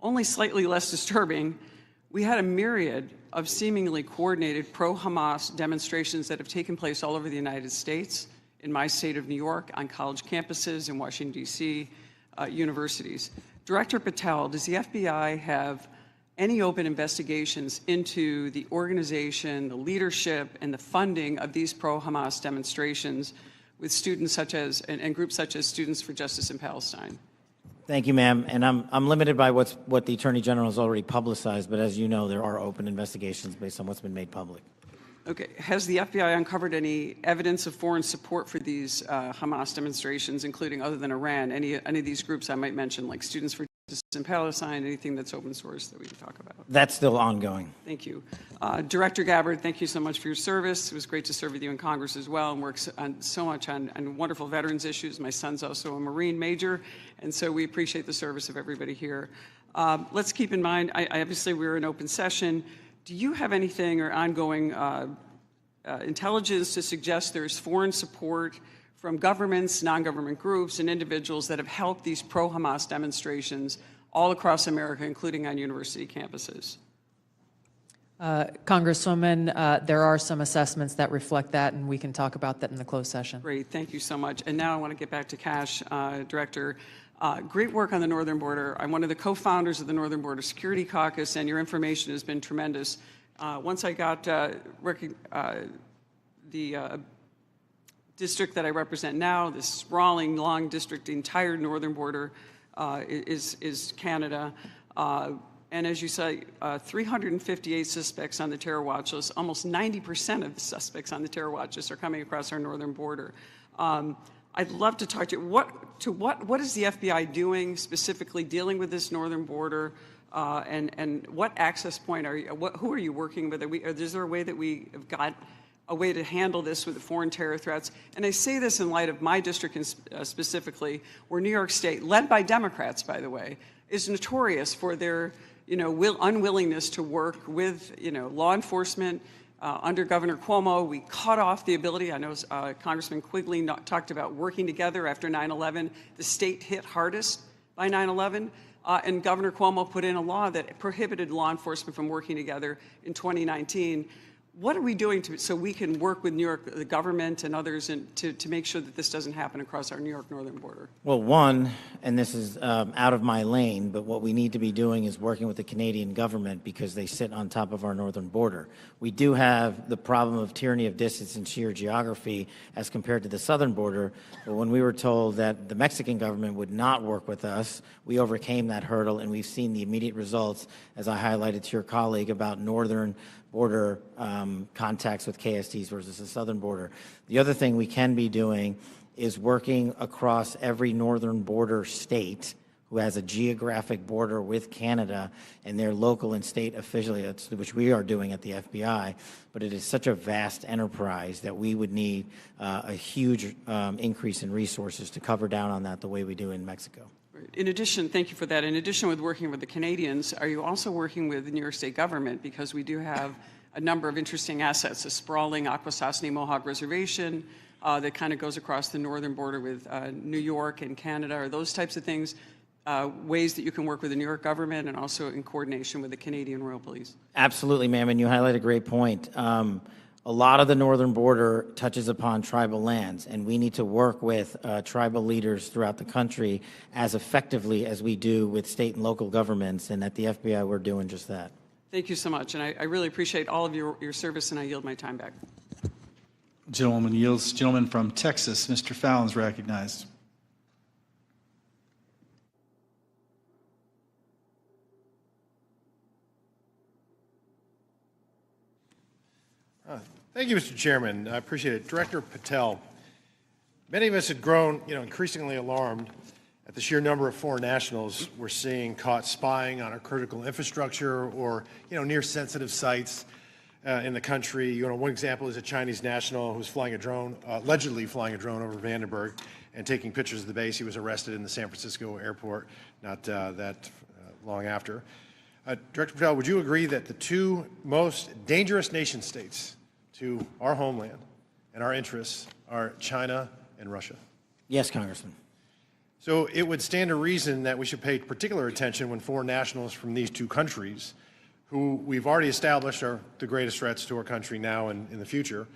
Only slightly less disturbing, we had a myriad of seemingly coordinated pro-Hamas demonstrations that have taken place all over the United States, in my state of New York, on college campuses, in Washington, D.C., universities. Director Patel, does the FBI have any open investigations into the organization, the leadership, and the funding of these pro-Hamas demonstrations with students such as, and groups such as Students for Justice in Palestine? Thank you, ma'am. And I'm limited by what the Attorney General has already publicized, but as you know, there are open investigations based on what's been made public. Okay. Has the FBI uncovered any evidence of foreign support for these Hamas demonstrations, including, other than Iran, any of these groups I might mention, like Students for Justice in Palestine, anything that's open source that we can talk about? That's still ongoing. Thank you. Director Gabbard, thank you so much for your service. It was great to serve with you in Congress as well, and work so much on wonderful veterans issues. My son's also a Marine major, and so we appreciate the service of everybody here. Let's keep in mind, obviously we're in open session. Do you have anything or ongoing intelligence to suggest there's foreign support from governments, non-government groups, and individuals that have helped these pro-Hamas demonstrations all across America, including on university campuses? Congresswoman, there are some assessments that reflect that, and we can talk about that in the closed session. Great, thank you so much. And now I want to get back to Kash, Director. Great work on the northern border. I'm one of the co-founders of the Northern Border Security Caucus, and your information has been tremendous. Once I got the district that I represent now, this sprawling, long district, the entire northern border is Canada. And as you say, 358 suspects on the terror watch list. Almost 90% of the suspects on the terror watch list are coming across our northern border. I'd love to talk to you. What is the FBI doing specifically dealing with this northern border? And what access point are you? Who are you working with? Is there a way that we have got a way to handle this with the foreign terror threats? And I say this in light of my district specifically, where New York State, led by Democrats, by the way, is notorious for their unwillingness to work with law enforcement. Under Governor Cuomo, we cut off the ability. I know Congressman Quigley talked about working together after 9/11. The state hit hardest by 9/11. And Governor Cuomo put in a law that prohibited law enforcement from working together in 2019. What are we doing so we can work with New York, the government and others, to make sure that this doesn't happen across our New York northern border? Well, one, and this is out of my lane, but what we need to be doing is working with the Canadian government because they sit on top of our northern border. We do have the problem of tyranny of distance and sheer geography as compared to the southern border, but when we were told that the Mexican government would not work with us, we overcame that hurdle, and we've seen the immediate results, as I highlighted to your colleague, about northern border contacts with KSTs versus the southern border. The other thing we can be doing is working across every northern border state who has a geographic border with Canada and their local and state affiliates, which we are doing at the FBI, but it is such a vast enterprise that we would need a huge increase in resources to cover down on that the way we do in Mexico. In addition, thank you for that. In addition with working with the Canadians, are you also working with the New York State government? Because we do have a number of interesting assets, a sprawling Akwesasne Mohawk Reservation that kind of goes across the northern border with New York and Canada. Are those types of things ways that you can work with the New York government and also in coordination with the Canadian Royal Police? Absolutely, ma'am, and you highlight a great point. A lot of the northern border touches upon tribal lands, and we need to work with tribal leaders throughout the country as effectively as we do with state and local governments, and at the FBI we're doing just that. Thank you so much, and I really appreciate all of your service, and I yield my time back. Gentleman yields. Gentleman from Texas, Mr. Fallon's recognized. Thank you, Mr. Chairman. I appreciate it. Director Patel, many of us had grown, increasingly alarmed at the sheer number of foreign nationals we're seeing caught spying on our critical infrastructure or, near sensitive sites in the country. One example is a Chinese national who's flying a drone, allegedly flying a drone over Vandenberg and taking pictures of the base. He was arrested in the San Francisco airport not that long after. Director Patel, would you agree that the two most dangerous nation states to our homeland and our interests are China and Russia? Yes, Congressman. So it would stand to reason that we should pay particular attention when foreign nationals from these two countries, who we've already established are the greatest threats to our country now and in the future,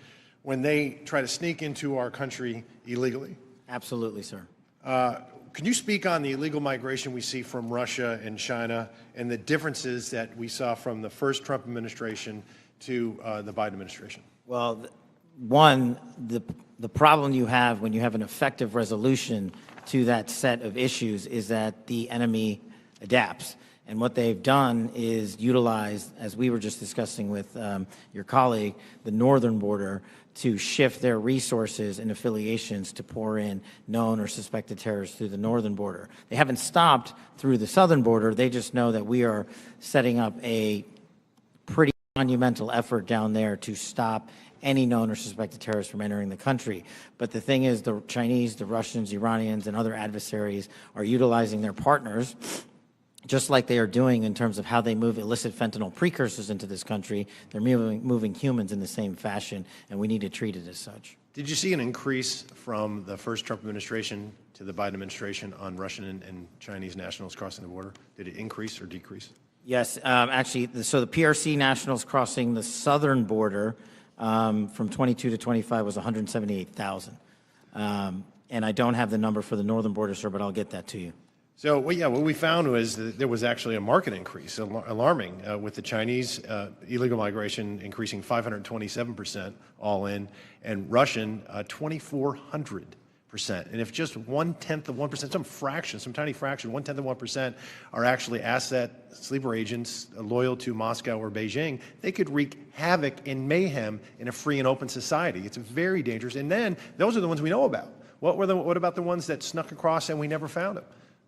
when they try to sneak into our country illegally. Absolutely, sir. Can you speak on the illegal migration we see from Russia and China and the differences that we saw from the first Trump administration to the Biden administration? Well, one, the problem you have when you have an effective resolution to that set of issues is that the enemy adapts. And what they've done is utilize, as we were just discussing with your colleague, the northern border to shift their resources and affiliations to pour in known or suspected terrorists through the northern border. They haven't stopped through the southern border. They just know that we are setting up a pretty monumental effort down there to stop any known or suspected terrorists from entering the country. But the thing is, the Chinese, the Russians, Iranians, and other adversaries are utilizing their partners, just like they are doing in terms of how they move illicit fentanyl precursors into this country. They're moving humans in the same fashion, and we need to treat it as such. Did you see an increase from the first Trump administration to the Biden administration on Russian and Chinese nationals crossing the border? Did it increase or decrease? Yes, actually, so the PRC nationals crossing the southern border from 22 to 25 was 178,000. And I don't have the number for the northern border, sir, but I'll get that to you. So, well, yeah, what we found was that there was actually a market increase, alarming, with the Chinese illegal migration increasing 527% all in, and Russian 2,400%. And if just 1/10 of 1%, some fraction, some tiny fraction, 1/10 of 1% are actually asset sleeper agents loyal to Moscow or Beijing, they could wreak havoc and mayhem in a free and open society. It's very dangerous. And then those are the ones we know about. What about the ones that snuck across and we never found them?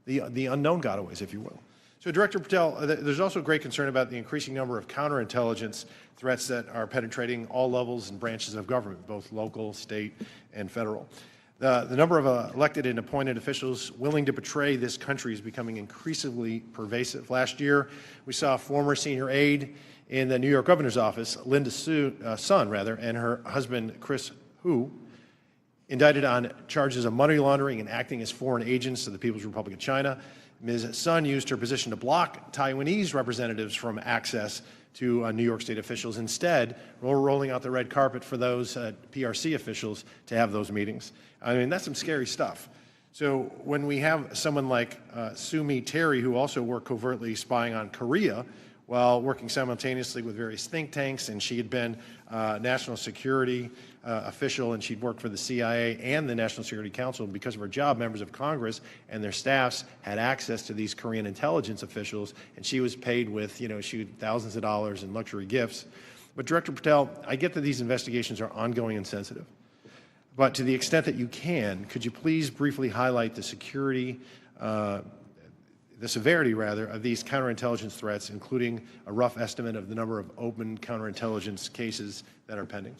The unknown gotaways, if you will. So, Director Patel, there's also great concern about the increasing number of counterintelligence threats that are penetrating all levels and branches of government, both local, state, and federal. The number of elected and appointed officials willing to betray this country is becoming increasingly pervasive. Last year, we saw a former senior aide in the New York governor's office, Linda Sun, and her husband, Chris Hu, indicted on charges of money laundering and acting as foreign agents to the People's Republic of China. Ms. Sun used her position to block Taiwanese representatives from access to New York State officials. Instead, we're rolling out the red carpet for those PRC officials to have those meetings. I mean, that's some scary stuff. So when we have someone like Sue Terry, who also worked covertly spying on Korea while working simultaneously with various think tanks, and she had been national security official, and she'd worked for the CIA and the National Security Council. And because of her job, members of Congress and their staffs had access to these Korean intelligence officials, and she was paid with, thousands of dollars in luxury gifts. But Director Patel, I get that these investigations are ongoing and sensitive. But to the extent that you can, could you please briefly highlight the severity of these counterintelligence threats, including a rough estimate of the number of open counterintelligence cases that are pending?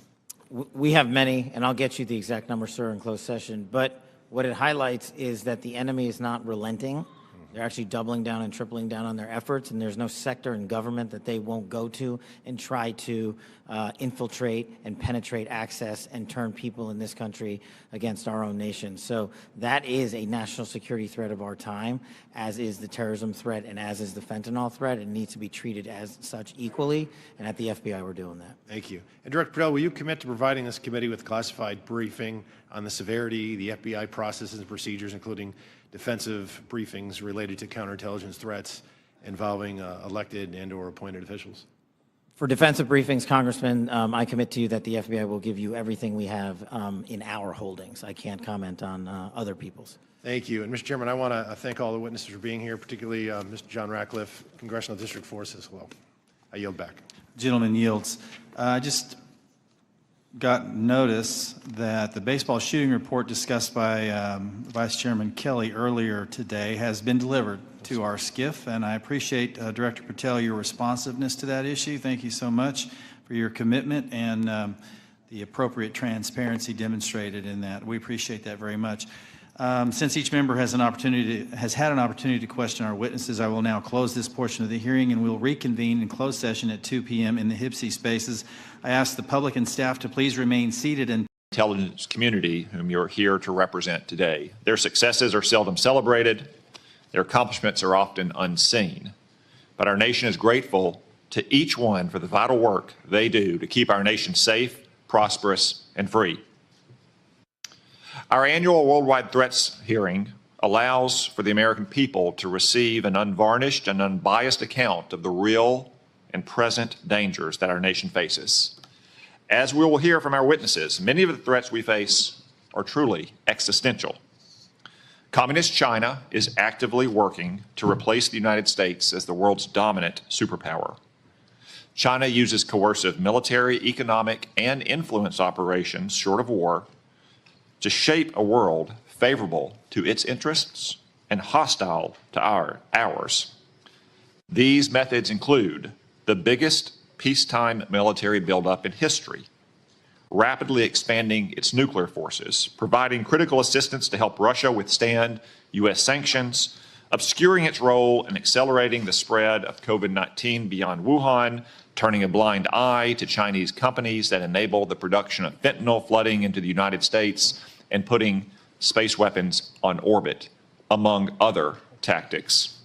We have many, and I'll get you the exact number, sir, in closed session. But what it highlights is that the enemy is not relenting. They're actually doubling down and tripling down on their efforts, and there's no sector in government that they won't go to and try to infiltrate and penetrate access and turn people in this country against our own nation. So that is a national security threat of our time, as is the terrorism threat and as is the fentanyl threat. It needs to be treated as such equally, and at the FBI we're doing that. Thank you. And Director Patel, will you commit to providing this committee with classified briefing on the severity, the FBI processes and procedures, including defensive briefings related to counterintelligence threats involving elected and or appointed officials? For defensive briefings, Congressman, I commit to you that the FBI will give you everything we have in our holdings. I can't comment on other people's. Thank you. And Mr. Chairman, I want to thank all the witnesses for being here, particularly Mr. John Ratcliffe, Congressional District 4 as well. I yield back. Gentleman yields. I just got notice that the baseball shooting report discussed by Vice Chairman Kelly earlier today has been delivered to our SCIF, and I appreciate, Director Patel, your responsiveness to that issue. Thank you so much for your commitment and the appropriate transparency demonstrated in that. We appreciate that very much. Since each member has had an opportunity to question our witnesses, I will now close this portion of the hearing, and we'll reconvene in closed session at 2 p.m. in the HIPSI spaces. I ask the public and staff to please remain seated until intelligence community whom you're here to represent today. Their successes are seldom celebrated. Their accomplishments are often unseen. But our nation is grateful to each one for the vital work they do to keep our nation safe, prosperous, and free. Our annual Worldwide Threats hearing allows for the American people to receive an unvarnished and unbiased account of the real and present dangers that our nation faces. As we will hear from our witnesses, many of the threats we face are truly existential. Communist China is actively working to replace the United States as the world's dominant superpower. China uses coercive military, economic, and influence operations, short of war, to shape a world favorable to its interests and hostile to ours. These methods include the biggest peacetime military buildup in history, rapidly expanding its nuclear forces, providing critical assistance to help Russia withstand U.S. sanctions, obscuring its role in accelerating the spread of COVID-19 beyond Wuhan, turning a blind eye to Chinese companies that enable the production of fentanyl flooding into the United States, and putting space weapons on orbit, among other tactics.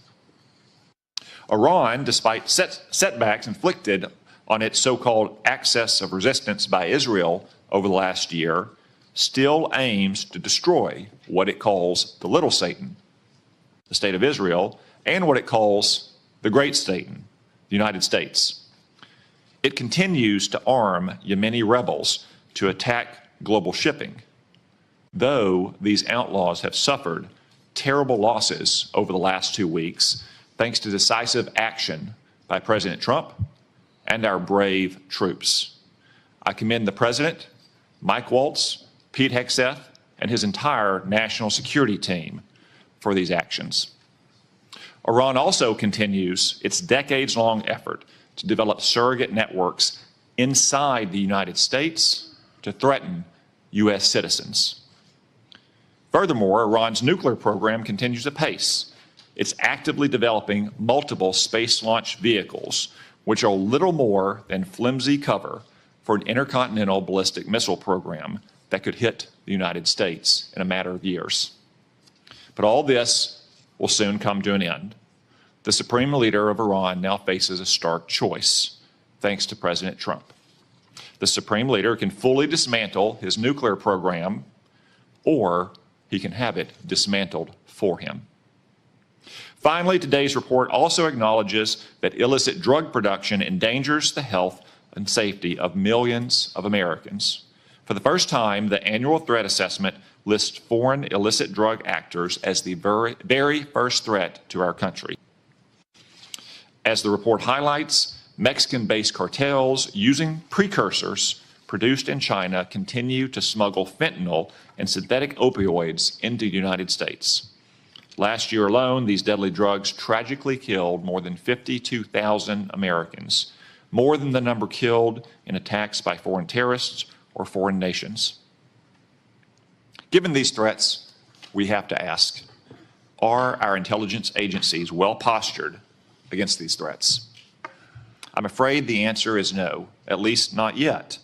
Iran, despite setbacks inflicted on its so-called axis of resistance by Israel over the last year, still aims to destroy what it calls the little Satan, the state of Israel, and what it calls the great Satan, the United States. It continues to arm Yemeni rebels to attack global shipping, though these outlaws have suffered terrible losses over the last 2 weeks thanks to decisive action by President Trump and our brave troops. I commend the President, Mike Waltz, Pete Hegseth, and his entire national security team for these actions. Iran also continues its decades-long effort to develop surrogate networks inside the United States to threaten U.S. citizens. Furthermore, Iran's nuclear program continues apace. It's actively developing multiple space launch vehicles, which are little more than flimsy cover for an intercontinental ballistic missile program that could hit the United States in a matter of years. But all this will soon come to an end. The supreme leader of Iran now faces a stark choice, thanks to President Trump. The supreme leader can fully dismantle his nuclear program, or he can have it dismantled for him. Finally, today's report also acknowledges that illicit drug production endangers the health and safety of millions of Americans. For the first time, the annual threat assessment lists foreign illicit drug actors as the very first threat to our country. As the report highlights, Mexican-based cartels using precursors produced in China continue to smuggle fentanyl and synthetic opioids into the United States. Last year alone, these deadly drugs tragically killed more than 52,000 Americans, more than the number killed in attacks by foreign terrorists or foreign nations. Given these threats, we have to ask, are our intelligence agencies well postured against these threats? I'm afraid the answer is no, at least not yet.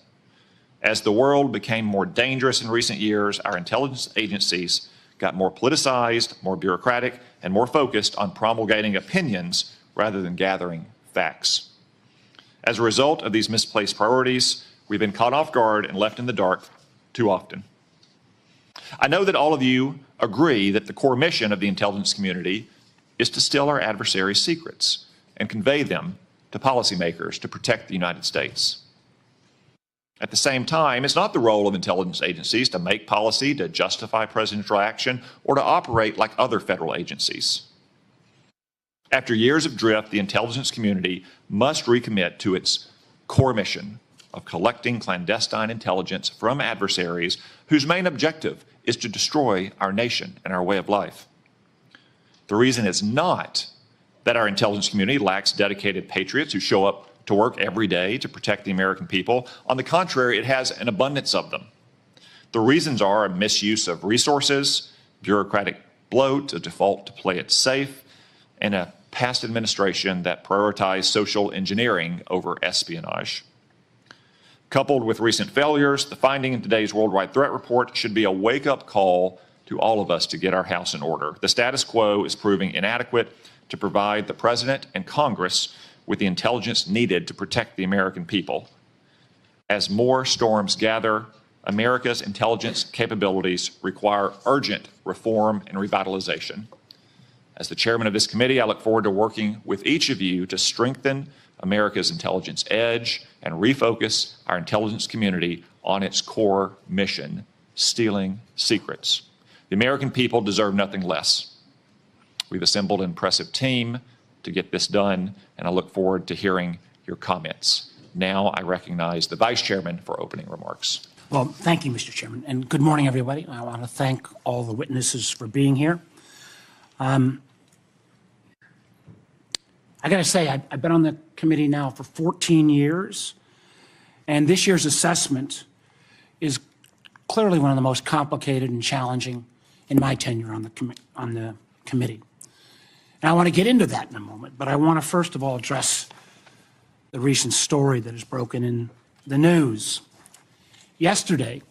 As the world became more dangerous in recent years, our intelligence agencies got more politicized, more bureaucratic, and more focused on promulgating opinions rather than gathering facts. As a result of these misplaced priorities, we've been caught off guard and left in the dark too often. I know that all of you agree that the core mission of the intelligence community is to steal our adversaries' secrets and convey them to policymakers to protect the United States. At the same time, it's not the role of intelligence agencies to make policy, to justify presidential action, or to operate like other federal agencies. After years of drift, the intelligence community must recommit to its core mission of collecting clandestine intelligence from adversaries whose main objective is to destroy our nation and our way of life. The reason is not that our intelligence community lacks dedicated patriots who show up to work every day to protect the American people. On the contrary, it has an abundance of them. The reasons are a misuse of resources, bureaucratic bloat, a default to play it safe, and a past administration that prioritized social engineering over espionage. Coupled with recent failures, the finding in today's Worldwide Threat Report should be a wake-up call to all of us to get our house in order. The status quo is proving inadequate to provide the President and Congress with the intelligence needed to protect the American people. As more storms gather, America's intelligence capabilities require urgent reform and revitalization. As the chairman of this committee, I look forward to working with each of you to strengthen America's intelligence edge and refocus our intelligence community on its core mission, stealing secrets. The American people deserve nothing less. We've assembled an impressive team to get this done, and I look forward to hearing your comments. Now I recognize the Vice Chairman for opening remarks. Well, thank you, Mr. Chairman, and good morning, everybody. I want to thank all the witnesses for being here. I got to say, I've been on the committee now for 14 years, and this year's assessment is clearly one of the most complicated and challenging in my tenure on the committee. And I want to get into that in a moment, but I want to first of all address the recent story that has broken in the news. Yesterday,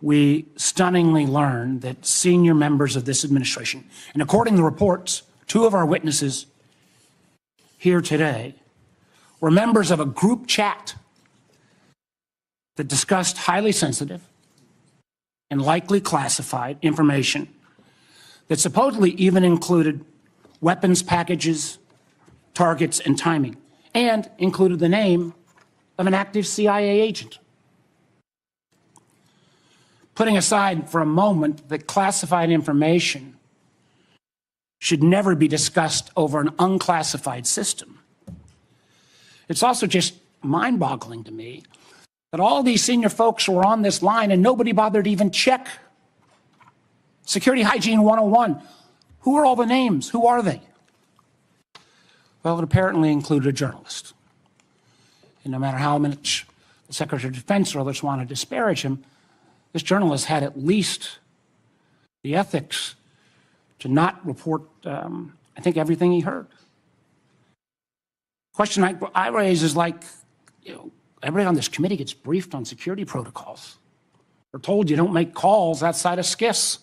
we stunningly learned that senior members of this administration, and according to reports, 2 of our witnesses here today were members of a group chat that discussed highly sensitive and likely classified information that supposedly even included weapons packages, targets, and timing, and included the name of an active CIA agent. Putting aside for a moment that classified information should never be discussed over an unclassified system, it's also just mind-boggling to me that all these senior folks were on this line and nobody bothered to even check. Security Hygiene 101. Who are all the names? Who are they? Well, it apparently included a journalist. And no matter how much the Secretary of Defense or others want to disparage him, this journalist had at least the ethics to not report, I think, everything he heard. Question I raise is like, everybody on this committee gets briefed on security protocols. We're told you don't make calls outside of SCIFs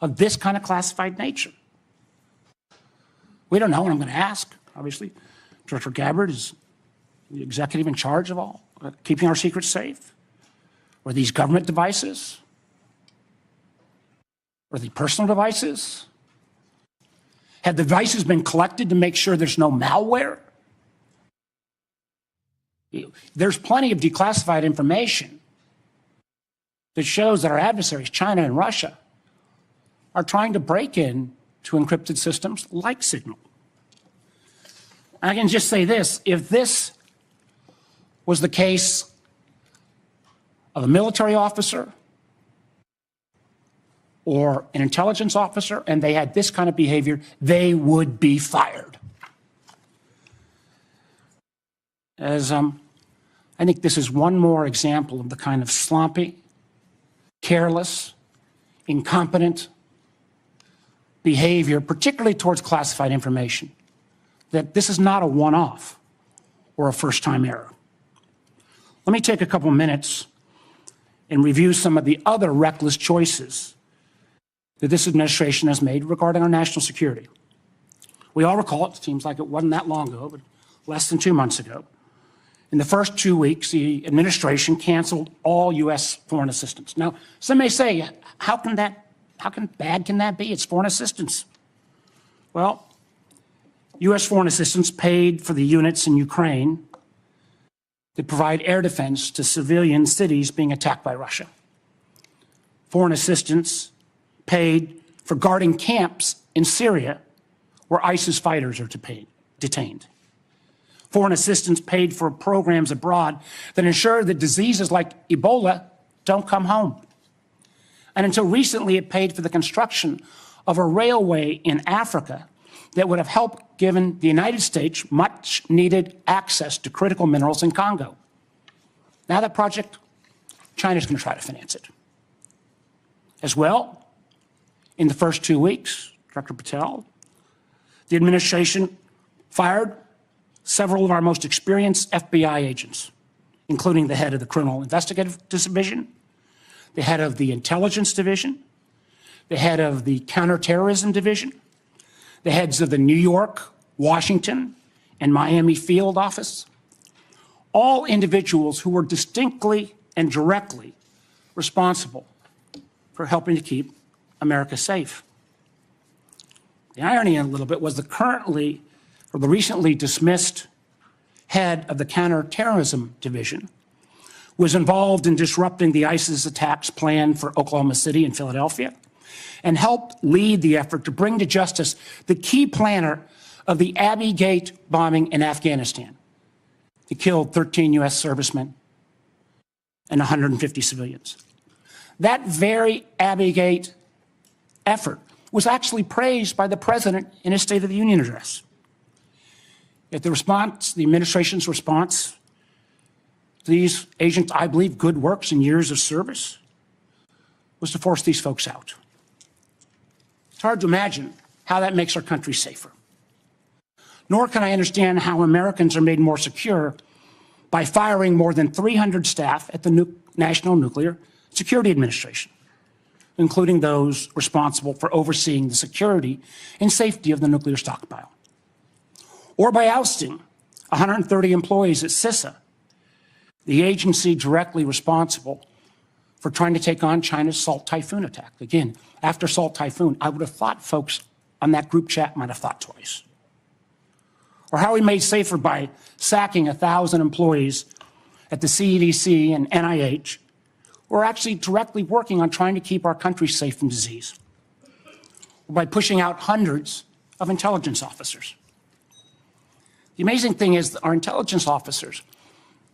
of this kind of classified nature. We don't know, and I'm going to ask, obviously. Director Gabbard is the executive in charge of all, keeping our secrets safe. Were these government devices? Were they personal devices? Had the devices been collected to make sure there's no malware? There's plenty of declassified information that shows that our adversaries, China and Russia, are trying to break in to encrypted systems like Signal. I can just say this, if this was the case of a military officer or an intelligence officer and they had this kind of behavior, they would be fired. I think this is one more example of the kind of sloppy, careless, incompetent behavior, particularly towards classified information, that this is not a one-off or a first-time error. Let me take a couple minutes and review some of the other reckless choices that this administration has made regarding our national security. We all recall, it seems like it wasn't that long ago, but less than 2 months ago, in the first 2 weeks, the administration canceled all U.S. foreign assistance. Now, some may say, how bad can that be? It's foreign assistance. Well, U.S. foreign assistance paid for the units in Ukraine that provide air defense to civilian cities being attacked by Russia. Foreign assistance paid for guarding camps in Syria where ISIS fighters are detained. Foreign assistance paid for programs abroad that ensure that diseases like Ebola don't come home. And until recently, it paid for the construction of a railway in Africa that would have helped given the United States much needed access to critical minerals in Congo. Now that project, China's going to try to finance it. As well, in the first 2 weeks, Director Patel, the administration fired several of our most experienced FBI agents, including the head of the Criminal Investigative Division, the head of the Intelligence Division, the head of the Counterterrorism Division, the heads of the New York, Washington, and Miami field office, all individuals who were distinctly and directly responsible for helping to keep America safe. The irony a little bit was the recently dismissed head of the Counterterrorism Division was involved in disrupting the ISIS attacks planned for Oklahoma City and Philadelphia, and helped lead the effort to bring to justice the key planner of the Abbey Gate bombing in Afghanistan that killed 13 U.S. servicemen and 150 civilians. That very Abbey Gate effort was actually praised by the president in his State of the Union address. Yet the administration's response to these agents, I believe, good works and years of service, was to force these folks out. It's hard to imagine how that makes our country safer. Nor can I understand how Americans are made more secure by firing more than 300 staff at the National Nuclear Security Administration, including those responsible for overseeing the security and safety of the nuclear stockpile. Or by ousting 130 employees at CISA, the agency directly responsible for trying to take on China's Salt Typhoon attack. Again, after Salt Typhoon, I would have thought folks on that group chat might have thought twice. Or how we made safer by sacking 1,000 employees at the CDC and NIH who are actually directly working on trying to keep our country safe from disease. Or by pushing out hundreds of intelligence officers. The amazing thing is that our intelligence officers,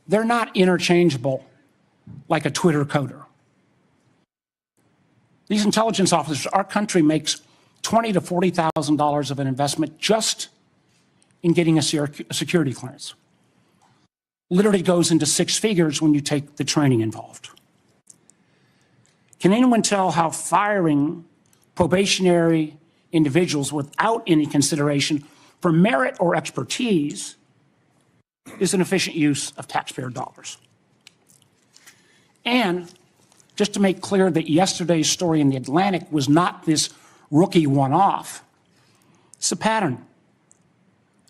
they're not interchangeable like a Twitter coder. These intelligence officers, our country makes $20,000 to $40,000 of an investment just in getting a security clearance. Literally goes into six figures when you take the training involved. Can anyone tell how firing probationary individuals without any consideration for merit or expertise is an efficient use of taxpayer dollars? And just to make clear that yesterday's story in The Atlantic was not this rookie one-off, it's a pattern.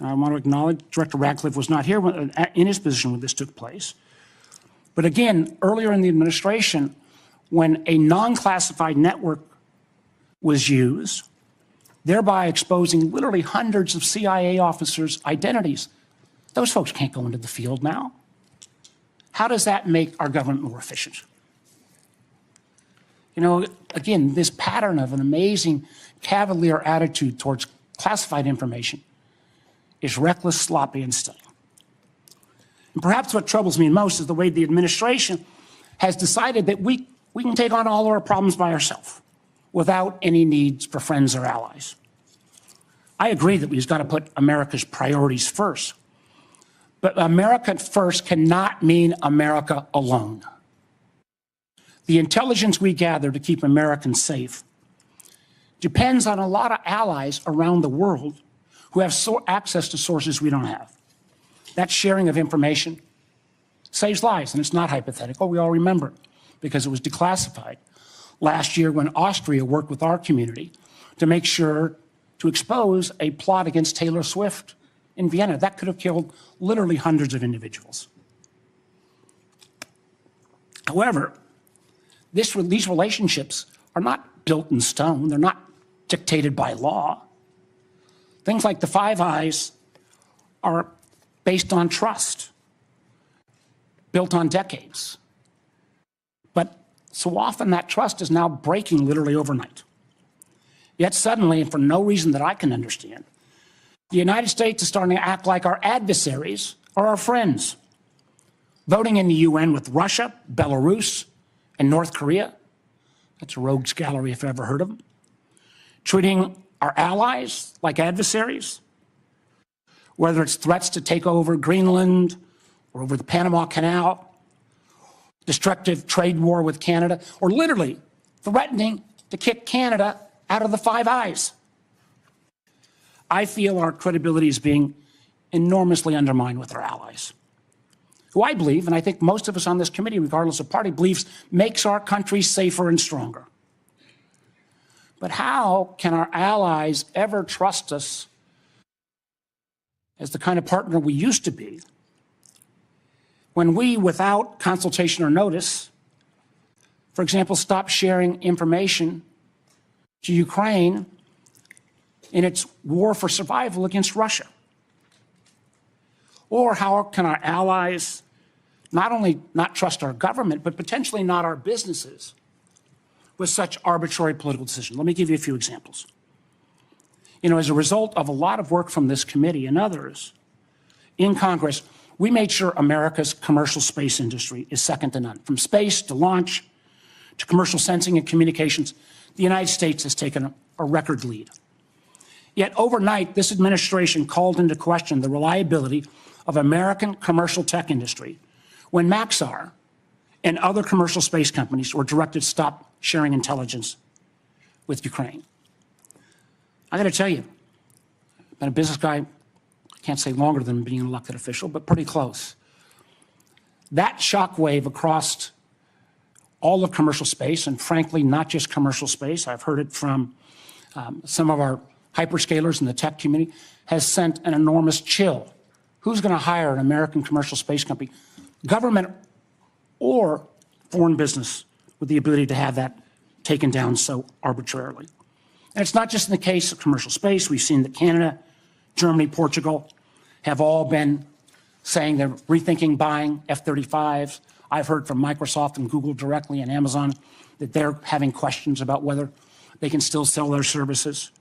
I want to acknowledge Director Ratcliffe was not here in his position when this took place. But again, earlier in the administration, when a non-classified network was used, thereby exposing literally hundreds of CIA officers' identities, those folks can't go into the field now. How does that make our government more efficient? You know, again, this pattern of an amazing cavalier attitude towards classified information is reckless, sloppy, and stunning. And perhaps what troubles me most is the way the administration has decided that we can take on all our problems by ourselves without any needs for friends or allies. I agree that we've got to put America's priorities first. But America first cannot mean America alone. The intelligence we gather to keep Americans safe depends on a lot of allies around the world who have access to sources we don't have. That sharing of information saves lives, and it's not hypothetical. We all remember it because it was declassified last year when Austria worked with our community to make sure to expose a plot against Taylor Swift in Vienna. That could have killed literally hundreds of individuals. However, these relationships are not built in stone. They're not dictated by law. Things like the Five Eyes are based on trust, built on decades. But so often that trust is now breaking literally overnight. Yet suddenly, and for no reason that I can understand, the United States is starting to act like our adversaries are our friends. Voting in the UN with Russia, Belarus, and North Korea. That's a rogues gallery if I've ever heard of them. Treating our allies like adversaries, whether it's threats to take over Greenland or over the Panama Canal, destructive trade war with Canada, or literally threatening to kick Canada out of the Five Eyes. I feel our credibility is being enormously undermined with our allies, who I believe, and I think most of us on this committee, regardless of party, believes makes our country safer and stronger. But how can our allies ever trust us as the kind of partner we used to be when we, without consultation or notice, for example, stop sharing information to Ukraine in its war for survival against Russia? Or how can our allies not only not trust our government, but potentially not our businesses with such arbitrary political decisions? Let me give you a few examples. You know, as a result of a lot of work from this committee and others in Congress, we made sure America's commercial space industry is second to none. From space to launch to commercial sensing and communications, the United States has taken a record lead. Yet overnight, this administration called into question the reliability of American commercial tech industry when Maxar and other commercial space companies were directed to stop sharing intelligence with Ukraine. I got to tell you, I've been a business guy, I can't say longer than being an elected official, but pretty close. That shockwave across all of commercial space, and frankly, not just commercial space, I've heard it from some of our hyperscalers in the tech community, has sent an enormous chill. Who's going to hire an American commercial space company, government or foreign business, with the ability to have that taken down so arbitrarily? And it's not just in the case of commercial space. We've seen that Canada, Germany, Portugal have all been saying they're rethinking buying F-35s. I've heard from Microsoft and Google directly and Amazon that they're having questions about whether they can still sell their services.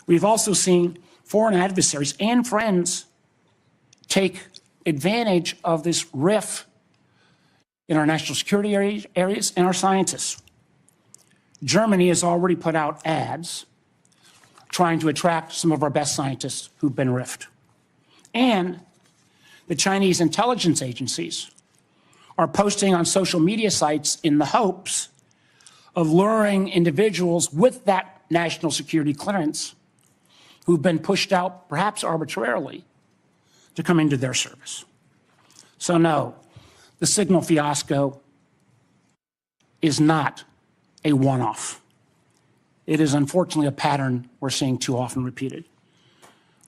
We've also seen foreign adversaries and friends take advantage of this rift in our national security areas and our scientists. Germany has already put out ads trying to attract some of our best scientists who've been rifted. And the Chinese intelligence agencies are posting on social media sites in the hopes of luring individuals with that national security clearance who've been pushed out, perhaps arbitrarily, to come into their service. So no, the signal fiasco is not a one-off. It is unfortunately a pattern we're seeing too often repeated.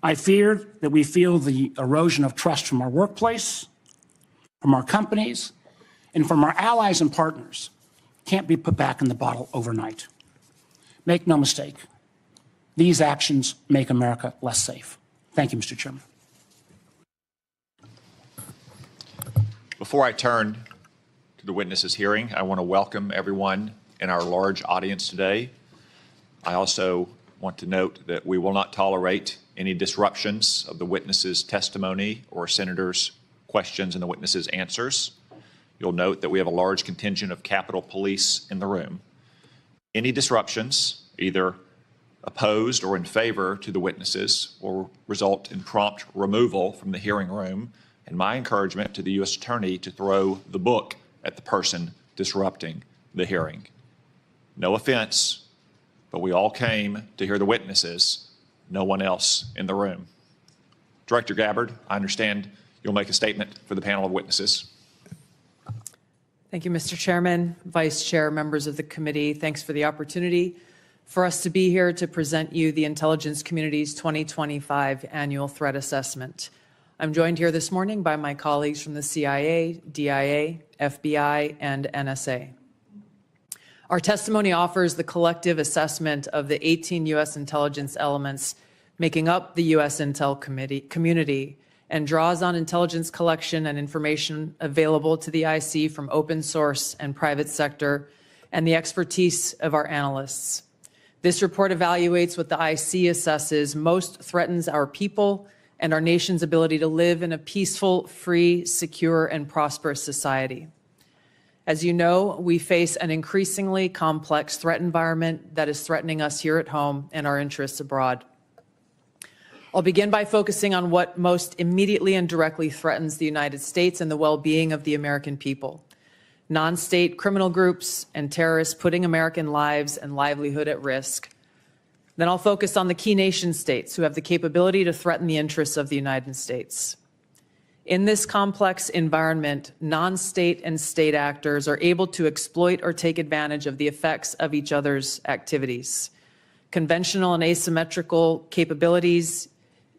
I fear that we feel the erosion of trust from our workplace, from our companies, and from our allies and partners can't be put back in the bottle overnight. Make no mistake, these actions make America less safe. Thank you, Mr. Chairman. Before I turn to the witnesses' hearing, I want to welcome everyone in our large audience today. I also want to note that we will not tolerate any disruptions of the witnesses' testimony or senators' questions and the witnesses' answers. You'll note that we have a large contingent of Capitol Police in the room. Any disruptions, either opposed or in favor to the witnesses, will result in prompt removal from the hearing room, and my encouragement to the U.S. Attorney to throw the book at the person disrupting the hearing. No offense, but we all came to hear the witnesses, no one else in the room. Director Gabbard, I understand you'll make a statement for the panel of witnesses. Thank you, Mr. Chairman, Vice Chair, members of the committee. Thanks for the opportunity for us to be here to present you the intelligence community's 2025 annual threat assessment. I'm joined here this morning by my colleagues from the CIA, DIA, FBI, and NSA. Our testimony offers the collective assessment of the 18 U.S. intelligence elements making up the U.S. Intel community and draws on intelligence collection and information available to the IC from open source and private sector and the expertise of our analysts. This report evaluates what the IC assesses most threatens our people and our nation's ability to live in a peaceful, free, secure, and prosperous society. As you know, we face an increasingly complex threat environment that is threatening us here at home and our interests abroad. I'll begin by focusing on what most immediately and directly threatens the United States and the well-being of the American people. Non-state criminal groups and terrorists putting American lives and livelihood at risk. Then I'll focus on the key nation states who have the capability to threaten the interests of the United States. In this complex environment, non-state and state actors are able to exploit or take advantage of the effects of each other's activities. Conventional and asymmetrical capabilities,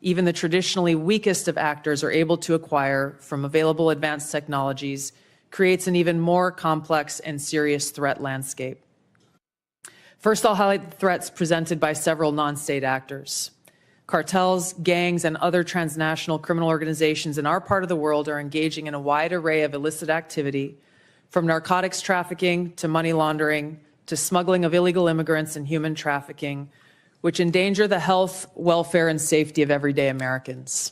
even the traditionally weakest of actors are able to acquire from available advanced technologies, creates an even more complex and serious threat landscape. First, I'll highlight the threats presented by several non-state actors. Cartels, gangs, and other transnational criminal organizations in our part of the world are engaging in a wide array of illicit activity, from narcotics trafficking to money laundering to smuggling of illegal immigrants and human trafficking, which endanger the health, welfare, and safety of everyday Americans.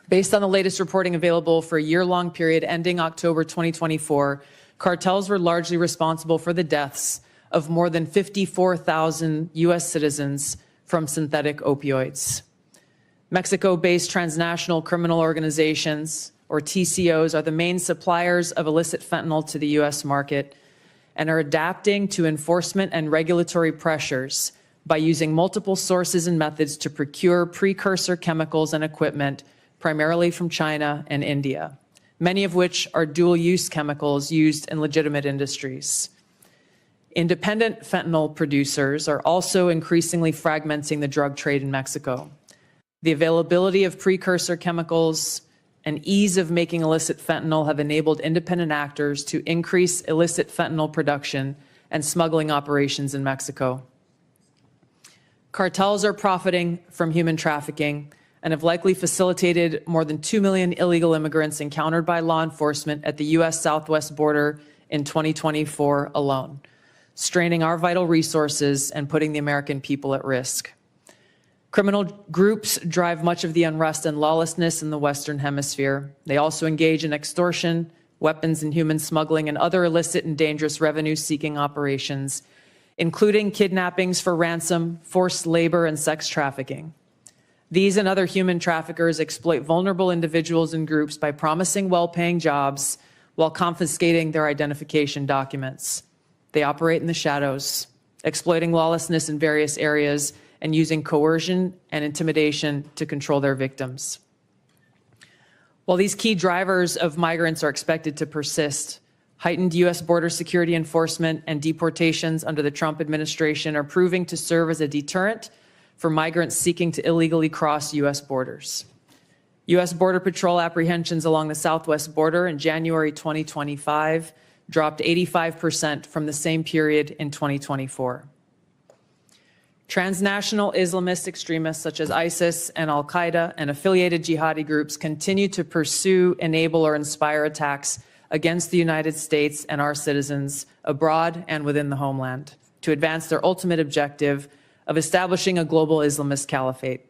Based on the latest reporting available for a year-long period ending October 2024, cartels were largely responsible for the deaths of more than 54,000 U.S. citizens from synthetic opioids. Mexico-based transnational criminal organizations, or TCOs, are the main suppliers of illicit fentanyl to the U.S. market and are adapting to enforcement and regulatory pressures by using multiple sources and methods to procure precursor chemicals and equipment, primarily from China and India, many of which are dual-use chemicals used in legitimate industries. Independent fentanyl producers are also increasingly fragmenting the drug trade in Mexico. The availability of precursor chemicals and ease of making illicit fentanyl have enabled independent actors to increase illicit fentanyl production and smuggling operations in Mexico. Cartels are profiting from human trafficking and have likely facilitated more than 2 million illegal immigrants encountered by law enforcement at the U.S. southwest border in 2024 alone, straining our vital resources and putting the American people at risk. Criminal groups drive much of the unrest and lawlessness in the Western Hemisphere. They also engage in extortion, weapons and human smuggling, and other illicit and dangerous revenue-seeking operations, including kidnappings for ransom, forced labor, and sex trafficking. These and other human traffickers exploit vulnerable individuals and groups by promising well-paying jobs while confiscating their identification documents. They operate in the shadows, exploiting lawlessness in various areas and using coercion and intimidation to control their victims. While these key drivers of migrants are expected to persist, heightened U.S. border security enforcement and deportations under the Trump administration are proving to serve as a deterrent for migrants seeking to illegally cross U.S. borders. U.S. Border Patrol apprehensions along the southwest border in January 2025 dropped 85% from the same period in 2024. Transnational Islamist extremists such as ISIS and al-Qaeda and affiliated jihadi groups continue to pursue, enable, or inspire attacks against the United States and our citizens abroad and within the homeland to advance their ultimate objective of establishing a global Islamist caliphate.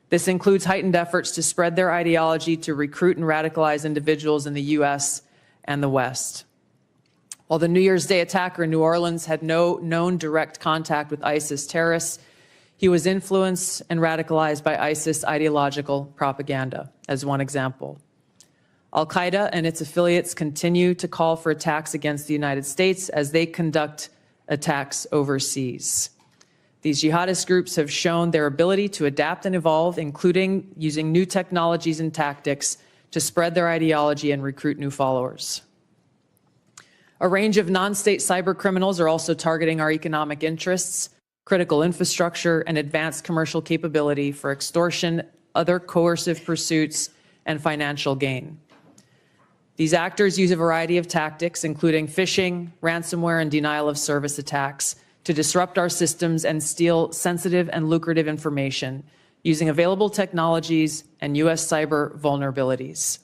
This includes heightened efforts to spread their ideology to recruit and radicalize individuals in the U.S. and the West. While the New Year's Day attacker in New Orleans had no known direct contact with ISIS terrorists, he was influenced and radicalized by ISIS ideological propaganda, as one example. Al-Qaeda and its affiliates continue to call for attacks against the United States as they conduct attacks overseas. These jihadist groups have shown their ability to adapt and evolve, including using new technologies and tactics to spread their ideology and recruit new followers. A range of non-state cyber criminals are also targeting our economic interests, critical infrastructure, and advanced commercial capability for extortion, other coercive pursuits, and financial gain. These actors use a variety of tactics, including phishing, ransomware, and denial of service attacks, to disrupt our systems and steal sensitive and lucrative information using available technologies and U.S. cyber vulnerabilities.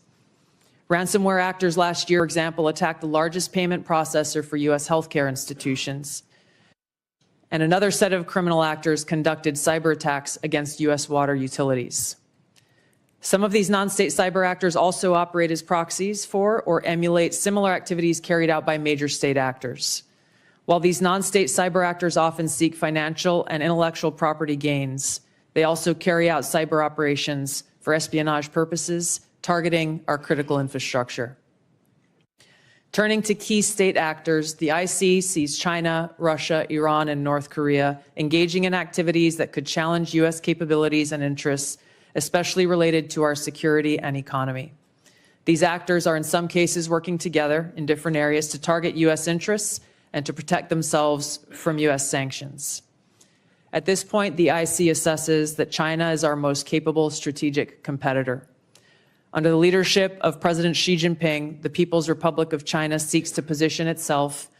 Ransomware actors last year, for example, attacked the largest payment processor for U.S. healthcare institutions. And another set of criminal actors conducted cyber attacks against U.S. water utilities. Some of these non-state cyber actors also operate as proxies for or emulate similar activities carried out by major state actors. While these non-state cyber actors often seek financial and intellectual property gains, they also carry out cyber operations for espionage purposes, targeting our critical infrastructure. Turning to key state actors, the IC sees China, Russia, Iran, and North Korea engaging in activities that could challenge U.S. capabilities and interests, especially related to our security and economy. These actors are in some cases working together in different areas to target U.S. interests and to protect themselves from U.S. sanctions. At this point, the IC assesses that China is our most capable strategic competitor. Under the leadership of President Xi Jinping, the People's Republic of China seeks to position itself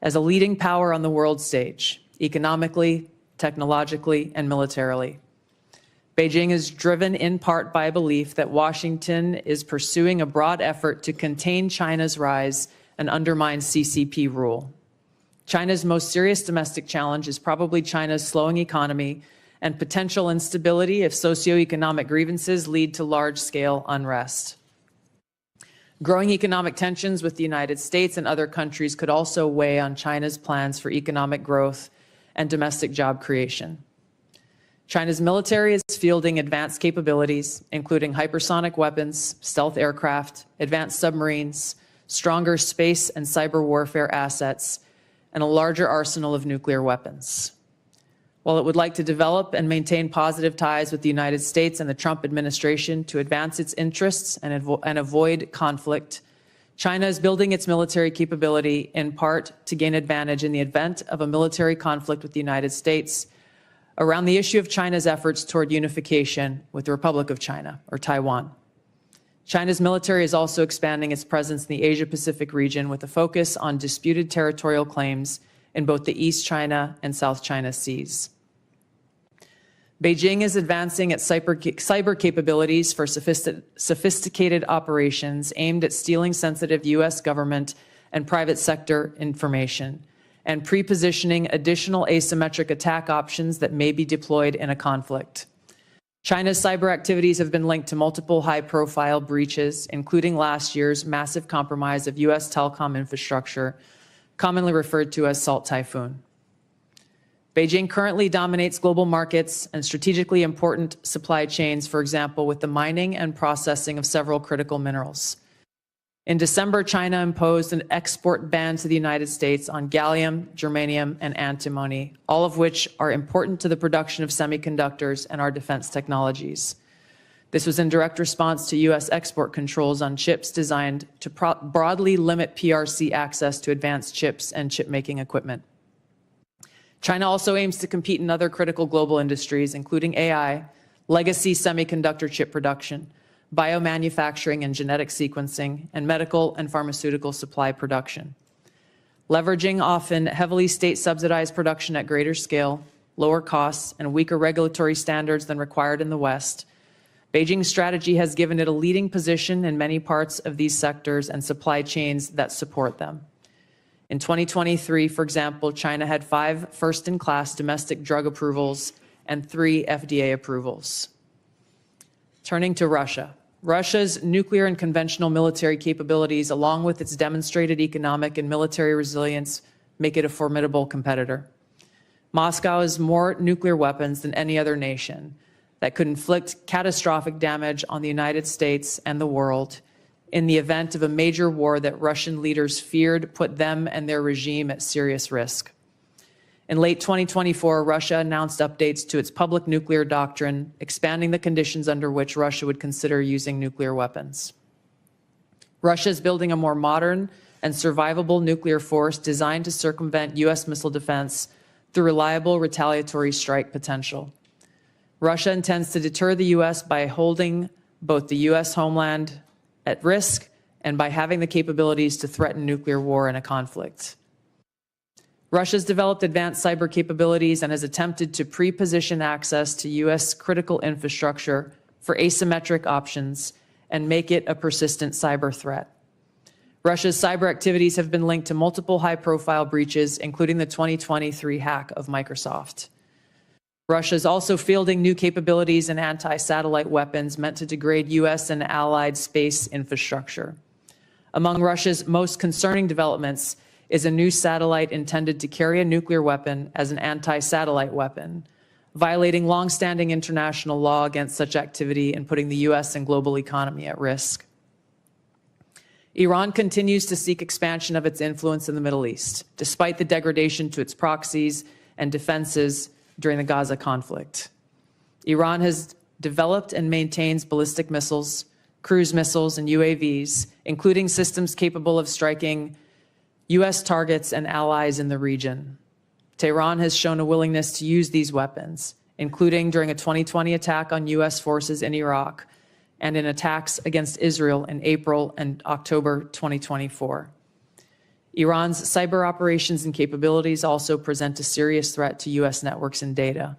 as a leading power on the world stage, economically, technologically, and militarily. Beijing is driven in part by a belief that Washington is pursuing a broad effort to contain China's rise and undermine CCP rule. China's most serious domestic challenge is probably China's slowing economy and potential instability if socioeconomic grievances lead to large-scale unrest. Growing economic tensions with the United States and other countries could also weigh on China's plans for economic growth and domestic job creation. China's military is fielding advanced capabilities, including hypersonic weapons, stealth aircraft, advanced submarines, stronger space and cyber warfare assets, and a larger arsenal of nuclear weapons. While it would like to develop and maintain positive ties with the United States and the Trump administration to advance its interests and avoid conflict, China is building its military capability in part to gain advantage in the event of a military conflict with the United States around the issue of China's efforts toward unification with the Republic of China, or Taiwan. China's military is also expanding its presence in the Asia-Pacific region with a focus on disputed territorial claims in both the East China and South China Seas. Beijing is advancing its cyber capabilities for sophisticated operations aimed at stealing sensitive U.S. government and private sector information and pre-positioning additional asymmetric attack options that may be deployed in a conflict. China's cyber activities have been linked to multiple high-profile breaches, including last year's massive compromise of U.S. telecom infrastructure, commonly referred to as Salt Typhoon. Beijing currently dominates global markets and strategically important supply chains, for example, with the mining and processing of several critical minerals. In December, China imposed an export ban to the United States on gallium, germanium, and antimony, all of which are important to the production of semiconductors and our defense technologies. This was in direct response to U.S. export controls on chips designed to broadly limit PRC access to advanced chips and chip-making equipment. China also aims to compete in other critical global industries, including AI, legacy semiconductor chip production, biomanufacturing and genetic sequencing, and medical and pharmaceutical supply production. Leveraging often heavily state-subsidized production at greater scale, lower costs, and weaker regulatory standards than required in the West, Beijing's strategy has given it a leading position in many parts of these sectors and supply chains that support them. In 2023, for example, China had 5 first-in-class domestic drug approvals and 3 FDA approvals. Turning to Russia. Russia's nuclear and conventional military capabilities, along with its demonstrated economic and military resilience, make it a formidable competitor. Moscow has more nuclear weapons than any other nation that could inflict catastrophic damage on the United States and the world in the event of a major war that Russian leaders feared put them and their regime at serious risk. In late 2024, Russia announced updates to its public nuclear doctrine, expanding the conditions under which Russia would consider using nuclear weapons. Russia is building a more modern and survivable nuclear force designed to circumvent U.S. missile defense through reliable retaliatory strike potential. Russia intends to deter the U.S. by holding both the U.S. homeland at risk and by having the capabilities to threaten nuclear war in a conflict. Russia's developed advanced cyber capabilities and has attempted to pre-position access to U.S. critical infrastructure for asymmetric options and make it a persistent cyber threat. Russia's cyber activities have been linked to multiple high-profile breaches, including the 2023 hack of Microsoft. Russia is also fielding new capabilities in anti-satellite weapons meant to degrade U.S. and allied space infrastructure. Among Russia's most concerning developments is a new satellite intended to carry a nuclear weapon as an anti-satellite weapon, violating long-standing international law against such activity and putting the U.S. and global economy at risk. Iran continues to seek expansion of its influence in the Middle East, despite the degradation to its proxies and defenses during the Gaza conflict. Iran has developed and maintains ballistic missiles, cruise missiles, and UAVs, including systems capable of striking U.S. targets and allies in the region. Tehran has shown a willingness to use these weapons, including during a 2020 attack on U.S. forces in Iraq and in attacks against Israel in April and October 2024. Iran's cyber operations and capabilities also present a serious threat to U.S. networks and data.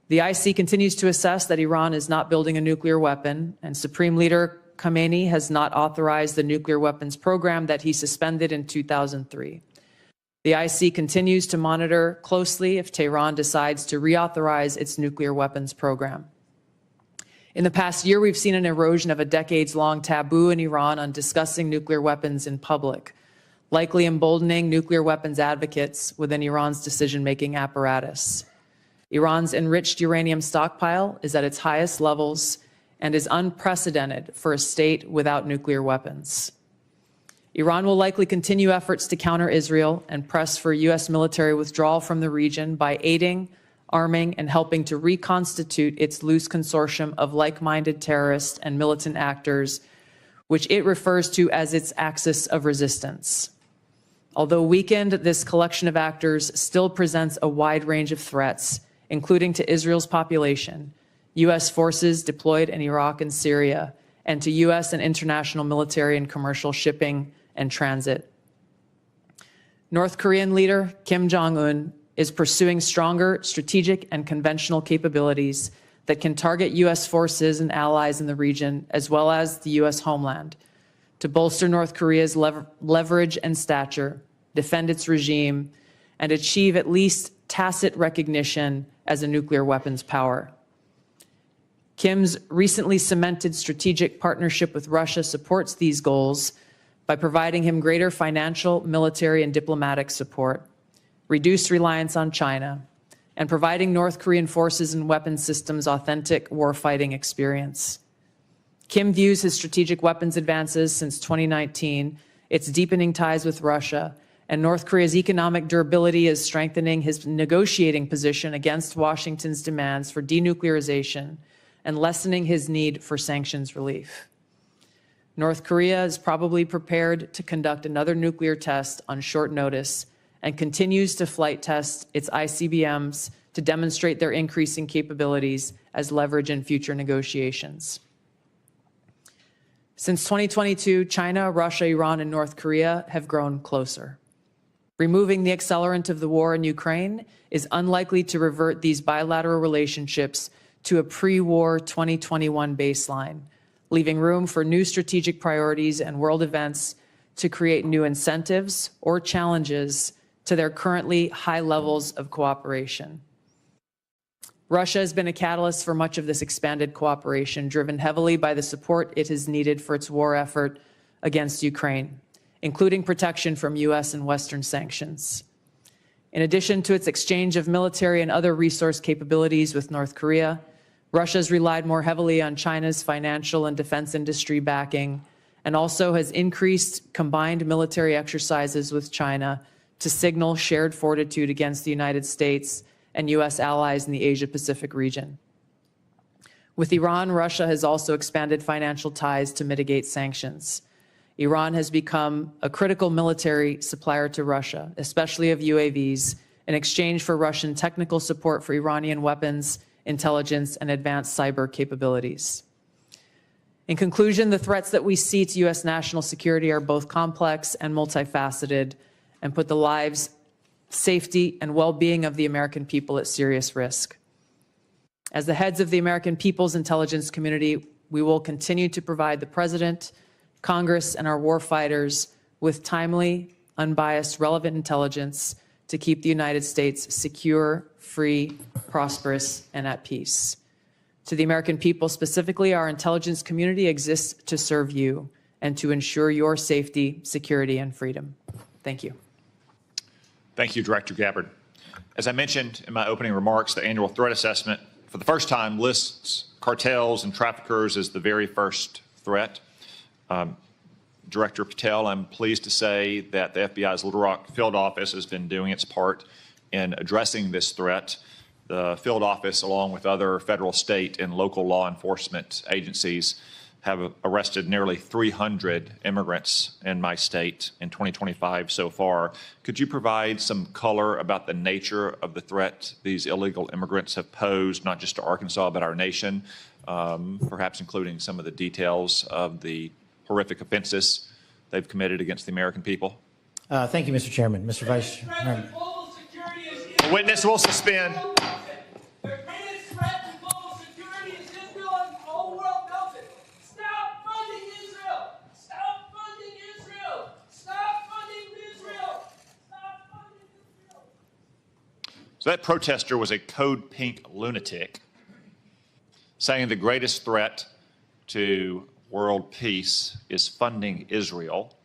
The IC continues to assess that Iran is not building a nuclear weapon, and Supreme Leader Khamenei has not authorized the nuclear weapons program that he suspended in 2003. The IC continues to monitor closely if Tehran decides to reauthorize its nuclear weapons program. In the past year, we've seen an erosion of a decades-long taboo in Iran on discussing nuclear weapons in public, likely emboldening nuclear weapons advocates within Iran's decision-making apparatus. Iran's enriched uranium stockpile is at its highest levels and is unprecedented for a state without nuclear weapons. Iran will likely continue efforts to counter Israel and press for U.S. military withdrawal from the region by aiding, arming, and helping to reconstitute its loose consortium of like-minded terrorists and militant actors, which it refers to as its axis of resistance. Although weakened, this collection of actors still presents a wide range of threats, including to Israel's population, U.S. forces deployed in Iraq and Syria, and to U.S. and international military and commercial shipping and transit. North Korean leader Kim Jong-un is pursuing stronger strategic and conventional capabilities that can target U.S. forces and allies in the region, as well as the U.S. homeland, to bolster North Korea's leverage and stature, defend its regime, and achieve at least tacit recognition as a nuclear weapons power. Kim's recently cemented strategic partnership with Russia supports these goals by providing him greater financial, military, and diplomatic support, reduced reliance on China, and providing North Korean forces and weapons systems authentic warfighting experience. Kim views his strategic weapons advances since 2019, its deepening ties with Russia, and North Korea's economic durability as strengthening his negotiating position against Washington's demands for denuclearization and lessening his need for sanctions relief. North Korea is probably prepared to conduct another nuclear test on short notice and continues to flight test its ICBMs to demonstrate their increasing capabilities as leverage in future negotiations. Since 2022, China, Russia, Iran, and North Korea have grown closer. Removing the accelerant of the war in Ukraine is unlikely to revert these bilateral relationships to a pre-war 2021 baseline, leaving room for new strategic priorities and world events to create new incentives or challenges to their currently high levels of cooperation. Russia has been a catalyst for much of this expanded cooperation, driven heavily by the support it has needed for its war effort against Ukraine, including protection from U.S. and Western sanctions. In addition to its exchange of military and other resource capabilities with North Korea, Russia has relied more heavily on China's financial and defense industry backing, and also has increased combined military exercises with China to signal shared fortitude against the United States and U.S. allies in the Asia-Pacific region. With Iran, Russia has also expanded financial ties to mitigate sanctions. Iran has become a critical military supplier to Russia, especially of UAVs, in exchange for Russian technical support for Iranian weapons, intelligence, and advanced cyber capabilities. In conclusion, the threats that we see to U.S. national security are both complex and multifaceted and put the lives, safety, and well-being of the American people at serious risk. As the heads of the American people's intelligence community, we will continue to provide the President, Congress, and our warfighters with timely, unbiased, relevant intelligence to keep the United States secure, free, prosperous, and at peace. To the American people specifically, our intelligence community exists to serve you and to ensure your safety, security, and freedom. Thank you. Thank you, Director Gabbard. As I mentioned in my opening remarks, the annual threat assessment for the first time lists cartels and traffickers as the very first threat. Director Patel, I'm pleased to say that the FBI's Little Rock field office has been doing its part in addressing this threat. The field office, along with other federal, state, and local law enforcement agencies, have arrested nearly 300 immigrants in my state in 2025 so far. Could you provide some color about the nature of the threat these illegal immigrants have posed, not just to Arkansas, but our nation, perhaps including some of the details of the horrific offenses they've committed against the American people? Thank you, Mr. Chairman. Mr. Vice Chairman. The witness will suspend. Their greatest threat to global security is Israel, and the whole world knows it. Stop funding Israel! Stop funding Israel! Stop funding Israel! Stop funding Israel! So that protester was a code pink lunatic saying the greatest threat to world peace is funding Israel.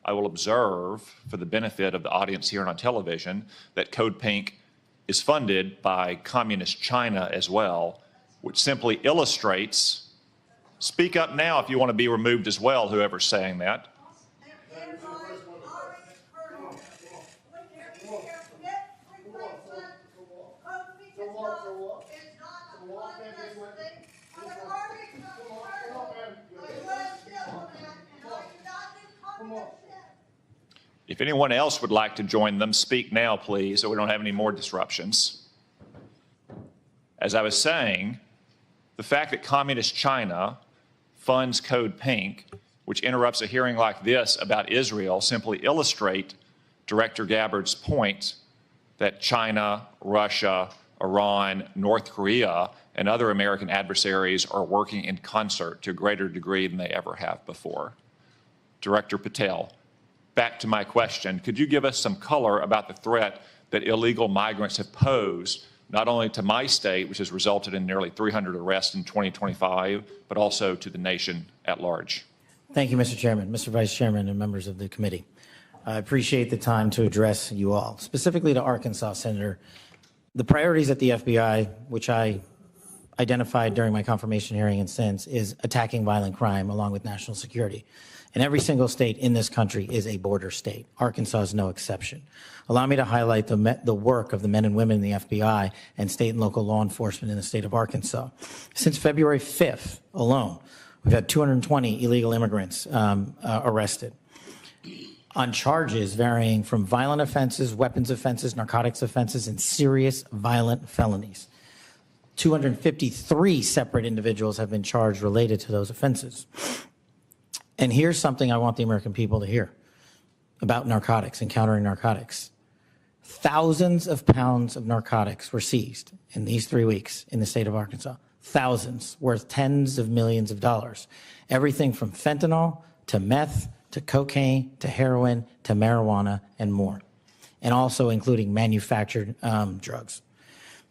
I will observe, for the benefit of the audience here and on television, that Code Pink is funded by Communist China as well, which simply illustrates, speak up now if you want to be removed as well, whoever's saying that. If anyone else would like to join them, speak now, please, so we don't have any more disruptions. As I was saying, the fact that Communist China funds Code Pink, which interrupts a hearing like this about Israel, simply illustrate Director Gabbard's point that China, Russia, Iran, North Korea, and other American adversaries are working in concert to a greater degree than they ever have before. Director Patel, back to my question, could you give us some color about the threat that illegal migrants have posed, not only to my state, which has resulted in nearly 300 arrests in 2025, but also to the nation at large? Thank you, Mr. Chairman, Mr. Vice Chairman, and members of the committee. I appreciate the time to address you all. Specifically to Arkansas, Senator, the priorities at the FBI, which I identified during my confirmation hearing and since, is attacking violent crime along with national security. And every single state in this country is a border state. Arkansas is no exception. Allow me to highlight the work of the men and women in the FBI and state and local law enforcement in the state of Arkansas. Since February 5th alone, we've had 220 illegal immigrants arrested on charges varying from violent offenses, weapons offenses, narcotics offenses, and serious violent felonies. 253 separate individuals have been charged related to those offenses. And here's something I want the American people to hear about narcotics and countering narcotics. Thousands of pounds of narcotics were seized in these 3 weeks in the state of Arkansas. Thousands, worth tens of millions of dollars. Everything from fentanyl to meth to cocaine to heroin to marijuana and more. And also including manufactured drugs.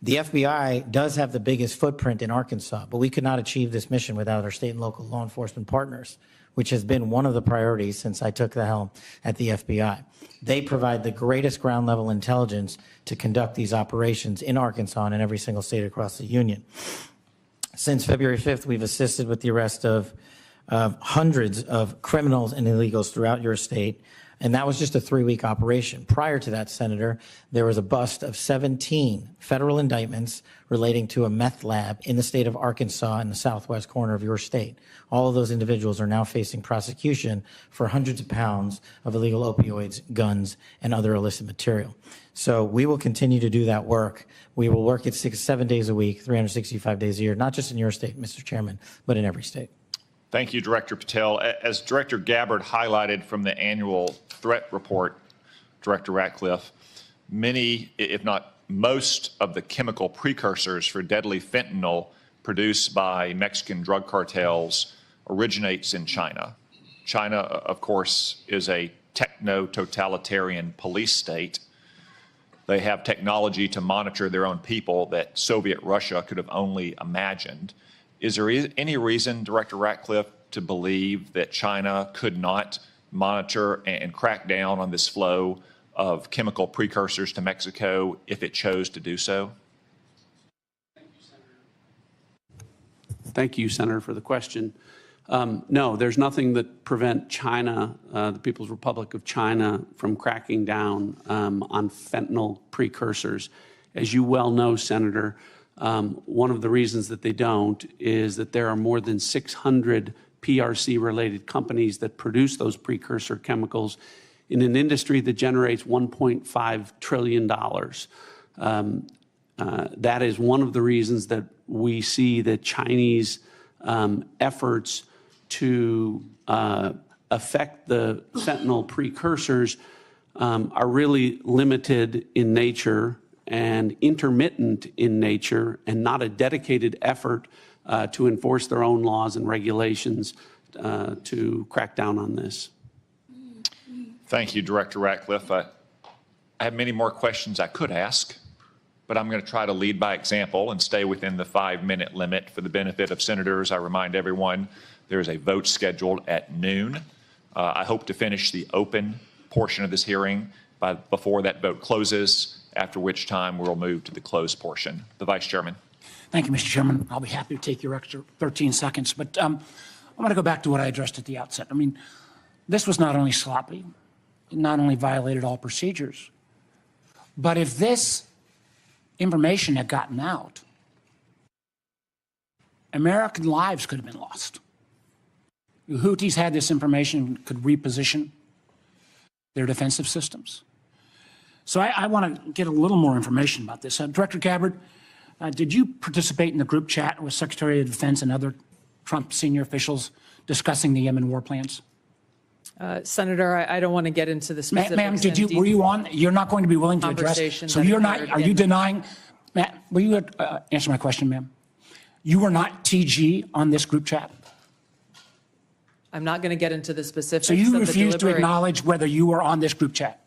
The FBI does have the biggest footprint in Arkansas, but we could not achieve this mission without our state and local law enforcement partners, which has been one of the priorities since I took the helm at the FBI. They provide the greatest ground level intelligence to conduct these operations in Arkansas and in every single state across the union. Since February 5th, we've assisted with the arrest of hundreds of criminals and illegals throughout your state, and that was just a 3-week operation. Prior to that, Senator, there was a bust of 17 federal indictments relating to a meth lab in the state of Arkansas in the southwest corner of your state. All of those individuals are now facing prosecution for hundreds of pounds of illegal opioids, guns, and other illicit material. So we will continue to do that work. We will work it 7 days a week, 365 days a year, not just in your state, Mr. Chairman, but in every state. Thank you, Director Patel. As Director Gabbard highlighted from the annual threat report, Director Ratcliffe, many, if not most, of the chemical precursors for deadly fentanyl produced by Mexican drug cartels originates in China. China, of course, is a techno-totalitarian police state. They have technology to monitor their own people that Soviet Russia could have only imagined. Is there any reason, Director Ratcliffe, to believe that China could not monitor and crack down on this flow of chemical precursors to Mexico if it chose to do so? Thank you, Senator, for the question. No, there's nothing that prevent China, the People's Republic of China, from cracking down on fentanyl precursors. As you well know, Senator, one of the reasons that they don't is that there are more than 600 PRC-related companies that produce those precursor chemicals in an industry that generates $1.5 trillion. That is one of the reasons that we see that Chinese efforts to affect the fentanyl precursors are really limited in nature and intermittent in nature, and not a dedicated effort to enforce their own laws and regulations to crack down on this. Thank you, Director Ratcliffe. I have many more questions I could ask, but I'm going to try to lead by example and stay within the 5-minute limit for the benefit of senators. I remind everyone there is a vote scheduled at noon. I hope to finish the open portion of this hearing before that vote closes, after which time we'll move to the closed portion. The Vice Chairman. Thank you, Mr. Chairman. I'll be happy to take your extra 13 seconds, but I want to go back to what I addressed at the outset. I mean, this was not only sloppy, it not only violated all procedures, but if this information had gotten out, American lives could have been lost. The Houthis had this information, could reposition their defensive systems. So I want to get a little more information about this. Director Gabbard, did you participate in the group chat with Secretary of Defense and other Trump senior officials discussing the Yemen war plans? Senator, I don't want to get into the specifics. Ma'am, were you on? You're not going to be willing to address. So you're not, are you denying? Ma'am, will you answer my question, ma'am? You were not TG on this group chat? I'm not going to get into the specifics. So you refuse to acknowledge whether you were on this group chat?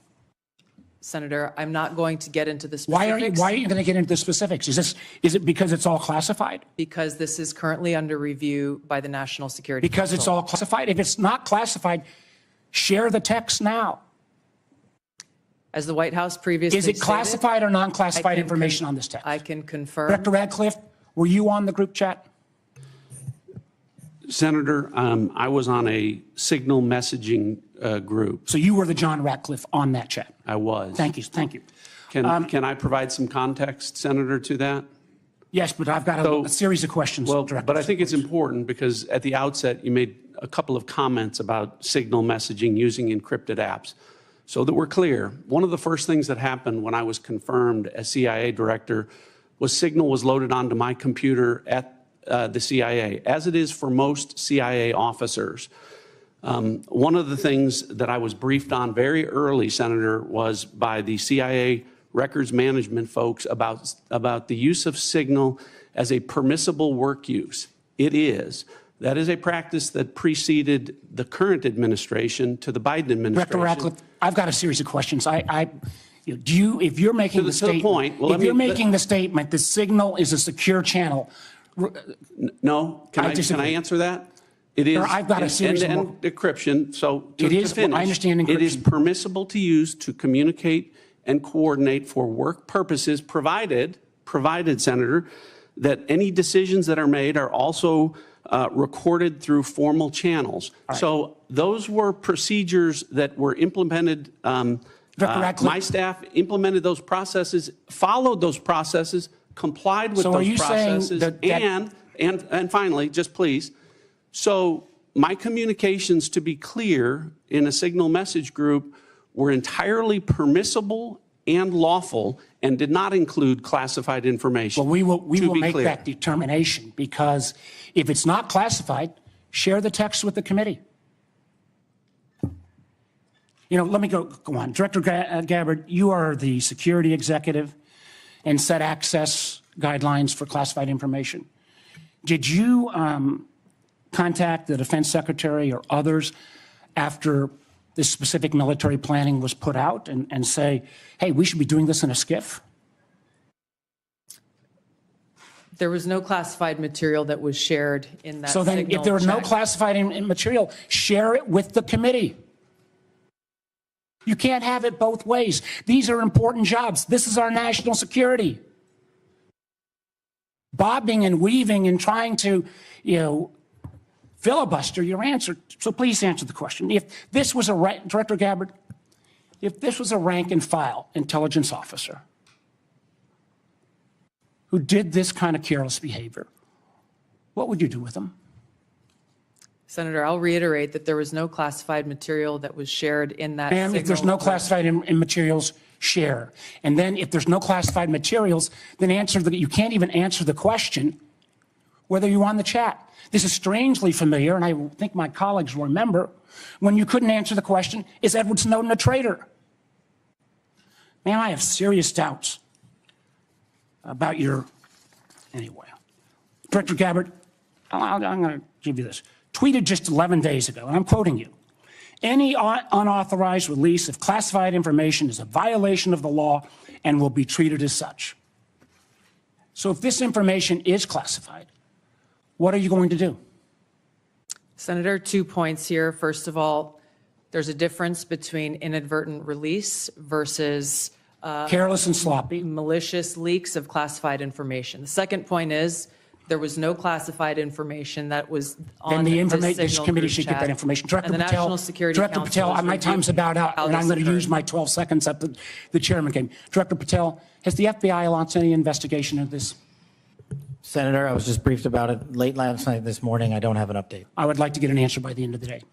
Senator, I'm not going to get into the specifics. Why are you going to get into the specifics? Is it because it's all classified? Because this is currently under review by the National Security Council. Because it's all classified? If it's not classified, share the text now. As the White House previously stated, is it classified or non-classified information on this text? I can confirm. Director Ratcliffe, were you on the group chat? Senator, I was on a signal messaging group. So you were the John Ratcliffe on that chat? I was. Thank you. Thank you. Can I provide some context, Senator, to that? Yes, but I've got a series of questions. Well, but I think it's important because at the outset you made a couple of comments about signal messaging using encrypted apps. So that we're clear, one of the first things that happened when I was confirmed as CIA director was signal was loaded onto my computer at the CIA, as it is for most CIA officers. One of the things that I was briefed on very early, Senator, was by the CIA records management folks about the use of signal as a permissible work use. It is. That is a practice that preceded the current administration to the Biden administration. Director Ratcliffe, I've got a series of questions. If you're making the statement, making the statement, the signal is a secure channel. No, can I answer that? It is. I've got a series of encryption. So it is. To finish, I understand encryption. It is permissible to use to communicate and coordinate for work purposes, provided, Senator, that any decisions that are made are also recorded through formal channels. Right. So those were procedures that were implemented. My staff implemented those processes, followed those processes, complied with those processes, and finally, just please, so my communications, to be clear, in a signal message group were entirely permissible and lawful and did not include classified information. Well, we will make that determination, because if it's not classified, share the text with the committee. Let me go on. Director Gabbard, you are the security executive and set access guidelines for classified information. Did you contact the defense secretary or others after this specific military planning was put out and say, hey, we should be doing this in a SCIF? There was no classified material that was shared in that. So then if there was no classified material, share it with the committee. You can't have it both ways. These are important jobs. This is our national security. Bobbing and weaving and trying to, filibuster your answer. So please answer the question. If this was Director Gabbard, if this was a rank and file intelligence officer who did this kind of careless behavior, what would you do with them? Senator, I'll reiterate that there was no classified material that was shared in that Ma'am, if there's signal. no classified materials, share. And then if there's no classified materials, then you can't even answer the question whether you're on the chat. This is strangely familiar, and I think my colleagues will remember, when you couldn't answer the question, is Edward Snowden a traitor? Ma'am, I have serious doubts about your, anyway. Director Gabbard, I'm going to give you this. Tweeted just 11 days ago, and I'm quoting you. Any unauthorized release of classified information is a violation of the law and will be treated as such. So if this information is classified, what are you going to do? Senator, 2 points here. First of all, there's a difference between inadvertent release versus Careless and sloppy. malicious leaks of classified information. The second point is there was no classified information that was on This committee should get that information. Director Patel, Director Patel, my time's about out, and I'm going to use my 12 seconds up the chairman gave me. Director Patel, has the FBI launched any investigation of this? Senator, I was just briefed about it late last night, this morning. I don't have an update. I would like to get an answer by the end of the day.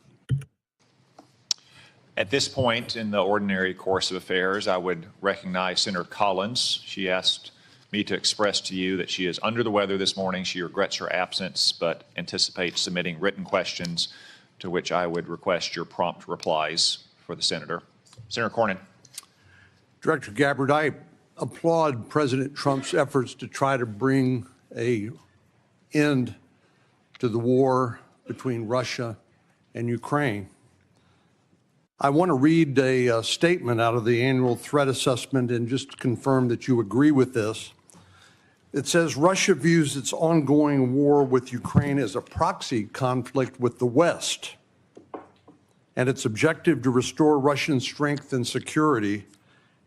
At this point in the ordinary course of affairs, I would recognize Senator Collins. She asked me to express to you that she is under the weather this morning. She regrets her absence, but anticipates submitting written questions to which I would request your prompt replies for the senator. Senator Cornyn. Director Gabbard, I applaud President Trump's efforts to try to bring an end to the war between Russia and Ukraine. I want to read a statement out of the annual threat assessment and just confirm that you agree with this. It says Russia views its ongoing war with Ukraine as a proxy conflict with the West, and its objective to restore Russian strength and security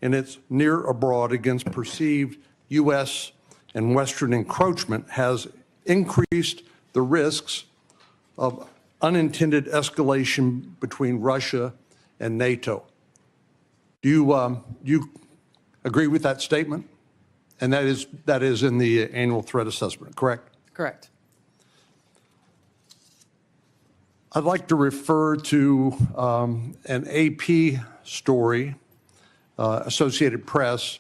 in its near abroad against perceived U.S. and Western encroachment has increased the risks of unintended escalation between Russia and NATO. Do you agree with that statement? And that is in the annual threat assessment, correct? Correct. I'd like to refer to an AP story, Associated Press,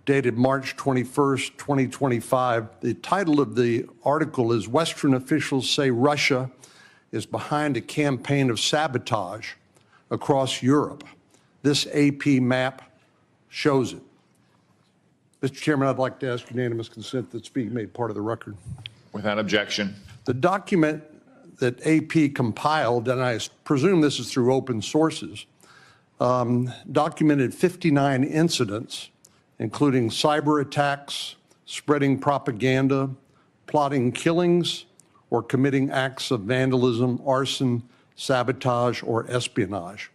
dated March 21st, 2025. The title of the article is Western Officials Say Russia is Behind a Campaign of Sabotage Across Europe. This AP map shows it. Mr. Chairman, I'd like to ask unanimous consent that being made part of the record. Without objection. The document that AP compiled, and I presume this is through open sources, documented 59 incidents, including cyber attacks, spreading propaganda, plotting killings, or committing acts of vandalism, arson, sabotage, or espionage.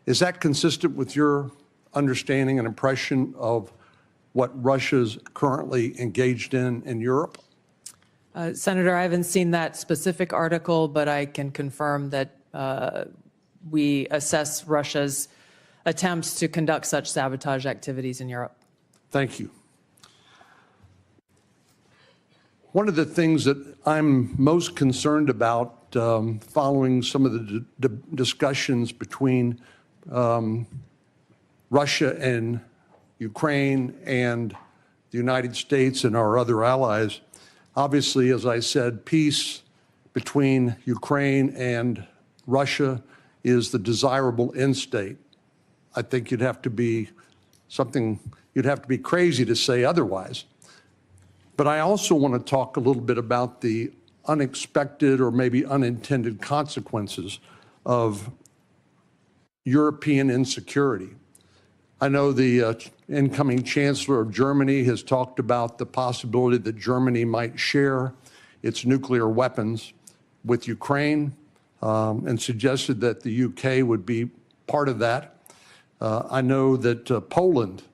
Is that consistent with your understanding and impression of what Russia's currently engaged in Europe? Senator, I haven't seen that specific article, but I can confirm that we assess Russia's attempts to conduct such sabotage activities in Europe. Thank you. One of the things that I'm most concerned about following some of the discussions between Russia and Ukraine and the United States and our other allies, obviously, as I said, peace between Ukraine and Russia is the desirable end state. I think you'd have to be crazy to say otherwise. But I also want to talk a little bit about the unexpected or maybe unintended consequences of European insecurity. I know the incoming Chancellor of Germany has talked about the possibility that Germany might share its nuclear weapons with Ukraine and suggested that the UK would be part of that. I know that Poland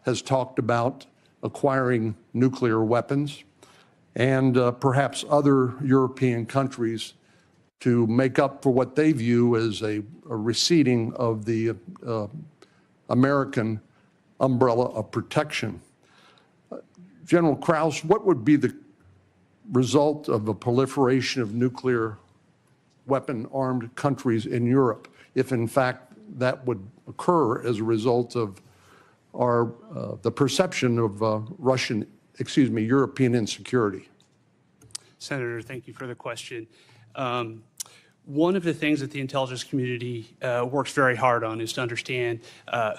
has talked about acquiring nuclear weapons and perhaps other European countries to make up for what they view as a receding of the American umbrella of protection. General Krause, what would be the result of a proliferation of nuclear weapon-armed countries in Europe, if in fact that would occur as a result of the perception of European insecurity? Senator, thank you for the question. One of the things that the intelligence community works very hard on is to understand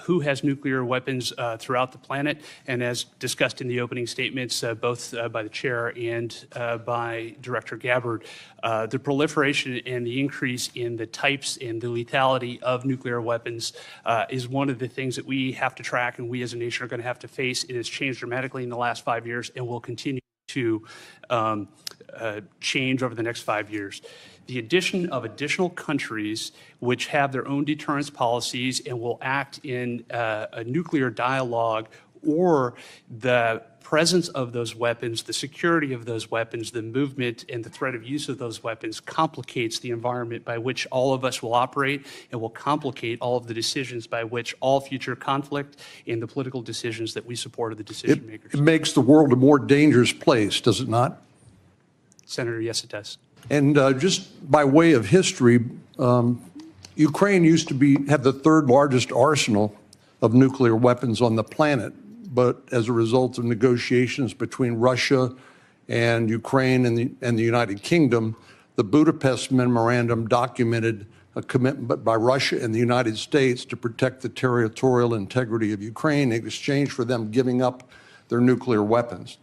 who has nuclear weapons throughout the planet. And as discussed in the opening statements, both by the chair and by Director Gabbard, the proliferation and the increase in the types and the lethality of nuclear weapons is one of the things that we have to track and we as a nation are going to have to face. It has changed dramatically in the last 5 years and will continue to change over the next 5 years. The addition of additional countries which have their own deterrence policies and will act in a nuclear dialogue, or the presence of those weapons, the security of those weapons, the movement and the threat of use of those weapons complicates the environment by which all of us will operate and will complicate all of the decisions by which all future conflict and the political decisions that we support are the decision makers. It makes the world a more dangerous place, does it not? Senator, yes, it does. And just by way of history, Ukraine used to have the third largest arsenal of nuclear weapons on the planet. But as a result of negotiations between Russia and Ukraine and the United Kingdom, the Budapest Memorandum documented a commitment by Russia and the United States to protect the territorial integrity of Ukraine in exchange for them giving up their nuclear weapons.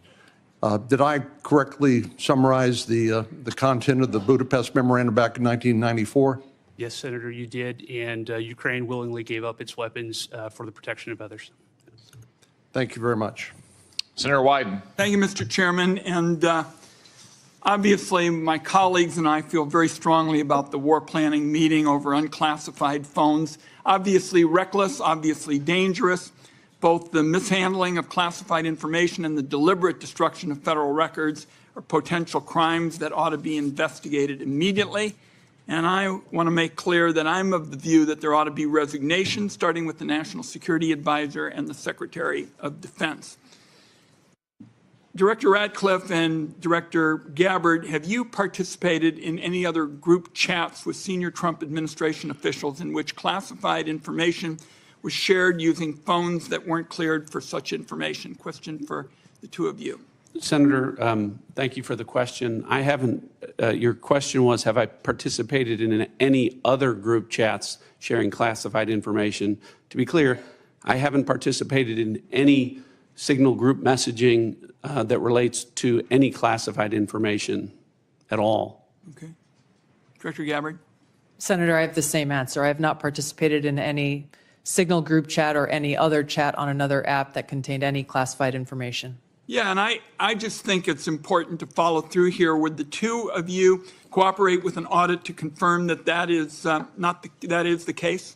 Did I correctly summarize the content of the Budapest Memorandum back in 1994? Yes, Senator, you did, and Ukraine willingly gave up its weapons for the protection of others. Thank you very much. Senator Wyden. Thank you, Mr. Chairman. And obviously, my colleagues and I feel very strongly about the war planning meeting over unclassified phones. Obviously reckless, obviously dangerous. Both the mishandling of classified information and the deliberate destruction of federal records are potential crimes that ought to be investigated immediately. And I want to make clear that I'm of the view that there ought to be resignation, starting with the National Security Advisor and the Secretary of Defense. Director Ratcliffe and Director Gabbard, have you participated in any other group chats with senior Trump administration officials in which classified information was shared using phones that weren't cleared for such information? Question for the two of you. Senator, thank you for the question. I haven't, your question was, have I participated in any other group chats sharing classified information? To be clear, I haven't participated in any signal group messaging that relates to any classified information at all. Okay. Director Gabbard? Senator, I have the same answer. I have not participated in any signal group chat or any other chat on another app that contained any classified information. Yeah, and I just think it's important to follow through here. Would the two of you cooperate with an audit to confirm that that is that is the case?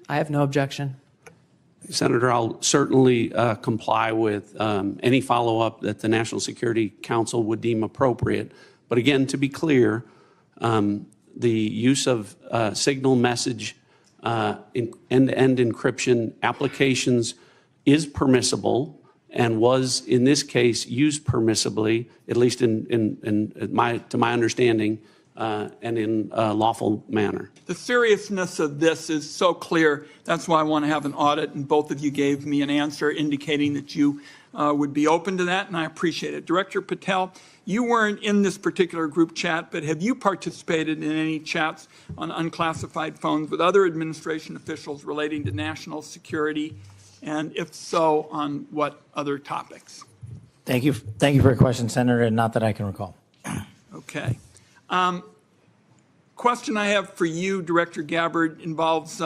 I have no objection. Senator, I'll certainly comply with any follow-up that the National Security Council would deem appropriate. But again, to be clear, the use of signal message end-to-end encryption applications is permissible and was, in this case, used permissibly, at least to my understanding, and in a lawful manner. The seriousness of this is so clear. That's why I want to have an audit, and both of you gave me an answer indicating that you would be open to that, and I appreciate it. Director Patel, you weren't in this particular group chat, but have you participated in any chats on unclassified phones with other administration officials relating to national security? And if so, on what other topics? Thank you for your question, Senator, and not that I can recall. Okay. Question I have for you, Director Gabbard, involves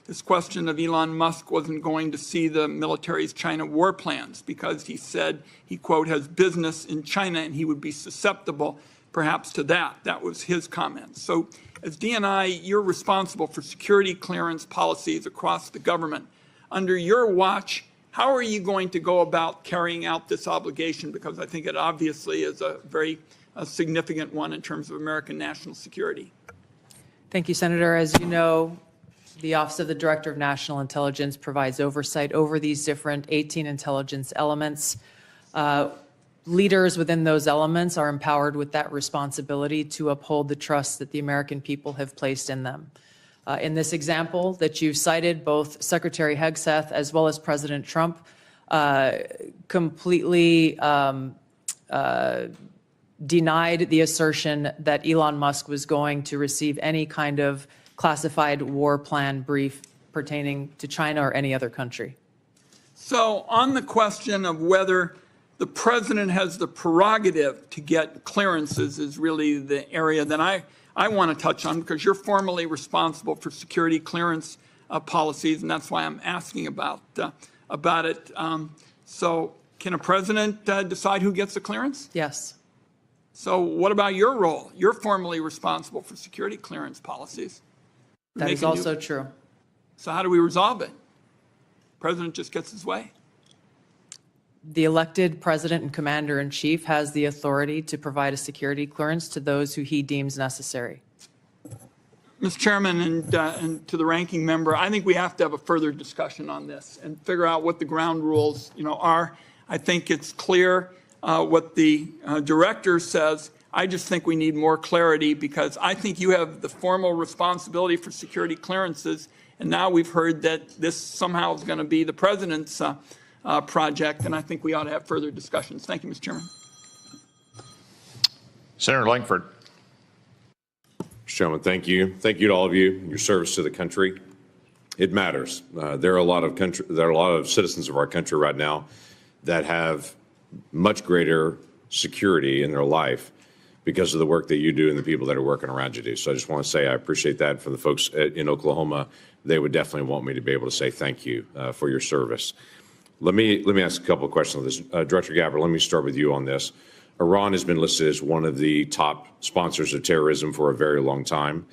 this question of Elon Musk wasn't going to see the military's China war plans because he said he, quote, has business in China and he would be susceptible perhaps to that. That was his comment. So as DNI, you're responsible for security clearance policies across the government. Under your watch, how are you going to go about carrying out this obligation? Because I think it obviously is a very significant one in terms of American national security. Thank you, Senator. As you know, the Office of the Director of National Intelligence provides oversight over these different 18 intelligence elements. leaders within those elements are empowered with that responsibility to uphold the trust that the American people have placed in them. In this example that you cited, both Secretary Hegseth as well as President Trump completely denied the assertion that Elon Musk was going to receive any kind of classified war plan brief pertaining to China or any other country. So on the question of whether the president has the prerogative to get clearances is really the area that I want to touch on, because you're formally responsible for security clearance policies, and that's why I'm asking about it. So can a president decide who gets the clearance? Yes. So what about your role? You're formally responsible for security clearance policies. That is also true. So how do we resolve it? President just gets his way. The elected president and commander-in-chief has the authority to provide a security clearance to those who he deems necessary. Mr. Chairman, and to the ranking member, I think we have to have a further discussion on this and figure out what the ground rules, are. I think it's clear what the director says. I just think we need more clarity, because I think you have the formal responsibility for security clearances, and now we've heard that this somehow is going to be the president's project, and I think we ought to have further discussions. Thank you, Mr. Chairman. Senator Langford. Mr. Chairman, thank you. Thank you to all of you, your service to the country. It matters. There are a lot of citizens of our country right now that have much greater security in their life because of the work that you do and the people that are working around you do. So I just want to say I appreciate that. For the folks in Oklahoma, they would definitely want me to be able to say thank you for your service. Let me ask a couple of questions on this. Director Gabbard, let me start with you on this. Iran has been listed as one of the top sponsors of terrorism for a very long time.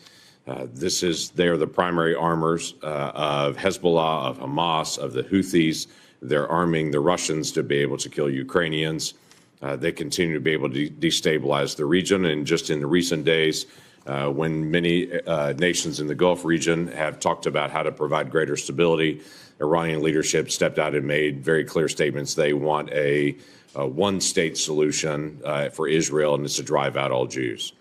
They are the primary armors of Hezbollah, of Hamas, of the Houthis. They're arming the Russians to be able to kill Ukrainians. They continue to be able to destabilize the region. And just in the recent days, when many nations in the Gulf region have talked about how to provide greater stability, Iranian leadership stepped out and made very clear statements. They want a one-state solution for Israel, and it's to drive out all Jews.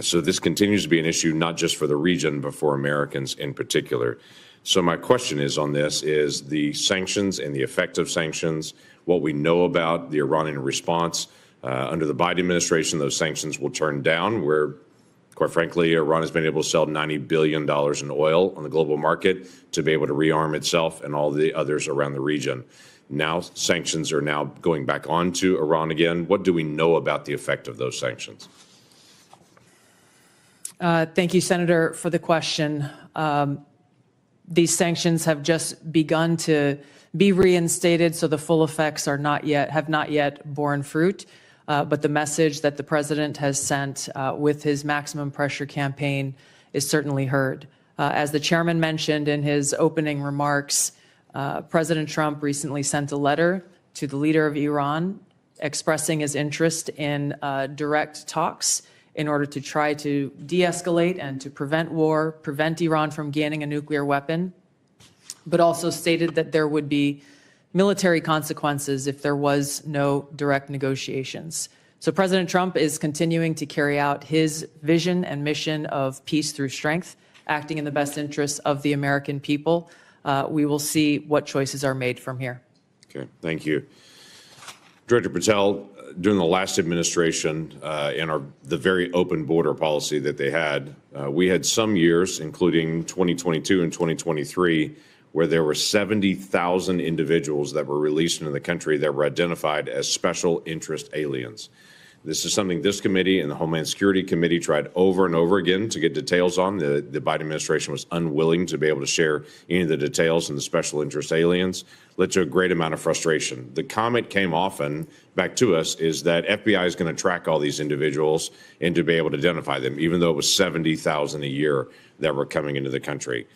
So this continues to be an issue not just for the region, but for Americans in particular. So my question is on this is the sanctions and the effect of sanctions, what we know about the Iranian response. Under the Biden administration, those sanctions will turn down, where, quite frankly, Iran has been able to sell $90 billion in oil on the global market to be able to rearm itself and all the others around the region. Now sanctions are now going back onto Iran again. What do we know about the effect of those sanctions? Thank you, Senator, for the question. These sanctions have just begun to be reinstated, so the full effects have not yet borne fruit. But the message that the president has sent with his maximum pressure campaign is certainly heard. As the chairman mentioned in his opening remarks, President Trump recently sent a letter to the leader of Iran expressing his interest in direct talks in order to try to de-escalate and to prevent war, prevent Iran from gaining a nuclear weapon, but also stated that there would be military consequences if there was no direct negotiations. So President Trump is continuing to carry out his vision and mission of peace through strength, acting in the best interests of the American people. We will see what choices are made from here. Okay, thank you. Director Patel, during the last administration and the very open border policy that they had, we had some years, including 2022 and 2023, where there were 70,000 individuals that were released into the country that were identified as special interest aliens. This is something this committee and the Homeland Security Committee tried over and over again to get details on. The Biden administration was unwilling to be able to share any of the details on the special interest aliens, led to a great amount of frustration. The comment came often back to us is that FBI is going to track all these individuals and to be able to identify them, even though it was 70,000 a year that were coming into the country.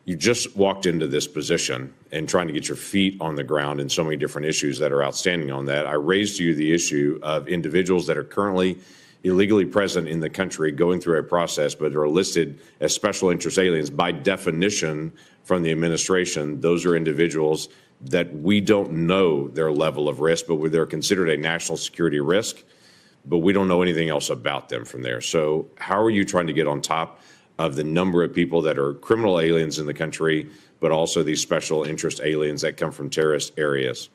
You just walked into this position and trying to get your feet on the ground in so many different issues that are outstanding on that. I raised to you the issue of individuals that are currently illegally present in the country going through a process, but are listed as special interest aliens. By definition from the administration, those are individuals that we don't know their level of risk, but they're considered a national security risk, but we don't know anything else about them from there. So how are you trying to get on top of the number of people that are criminal aliens in the country, but also these special interest aliens that come from terrorist areas?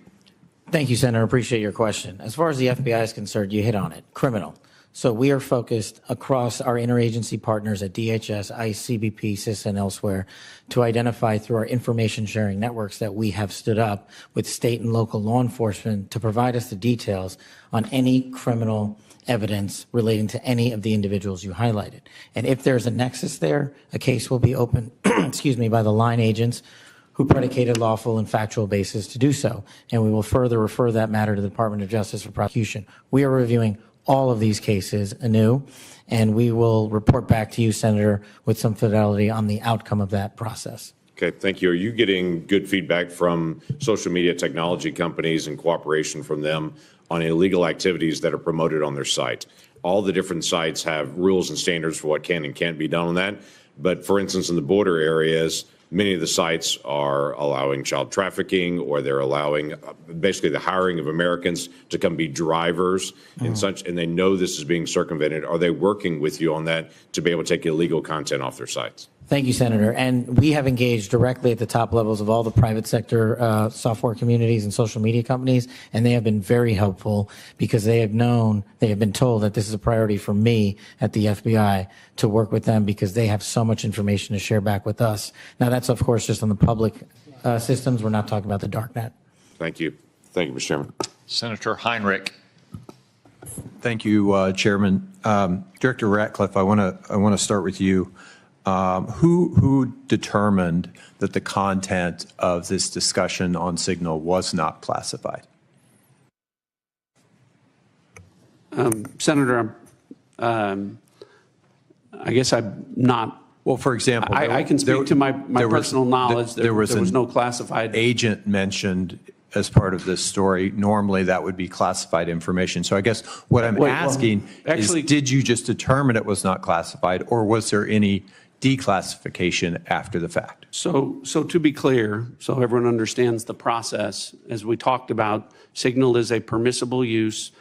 Thank you, Senator. Appreciate your question. As far as the FBI is concerned, you hit on it. Criminal. So we are focused across our interagency partners at DHS, ICE, CBP, CISA, and elsewhere to identify through our information sharing networks that we have stood up with state and local law enforcement to provide us the details on any criminal evidence relating to any of the individuals you highlighted. And if there's a nexus there, a case will be opened, by the line agents who predicated lawful and factual basis to do so. And we will further refer that matter to the Department of Justice for prosecution. We are reviewing all of these cases anew, and we will report back to you, Senator, with some fidelity on the outcome of that process. Okay, thank you. Are you getting good feedback from social media technology companies and cooperation from them on illegal activities that are promoted on their site? All the different sites have rules and standards for what can and can't be done on that. But for instance, in the border areas, many of the sites are allowing child trafficking, or they're allowing basically the hiring of Americans to come be drivers and such, and they know this is being circumvented. Are they working with you on that to be able to take illegal content off their sites? Thank you, Senator. And we have engaged directly at the top levels of all the private sector software communities and social media companies, and they have been very helpful because they have been told that this is a priority for me at the FBI to work with them because they have so much information to share back with us. Now, that's, of course, just on the public systems. We're not talking about the dark net. Thank you. Thank you, Mr. Chairman. Senator Heinrich. Thank you, Chairman. Director Ratcliffe, I want to start with you. Who determined that the content of this discussion on Signal was not classified? Senator, I guess I'm not. Well, for example, I can speak to my personal knowledge. There was no classified agent mentioned as part of this story. Normally, that would be classified information. So I guess what I'm asking is, did you just determine it was not classified, or was there any declassification after the fact? So to be clear, so everyone understands the process, as we talked about, Signal is a permissible use.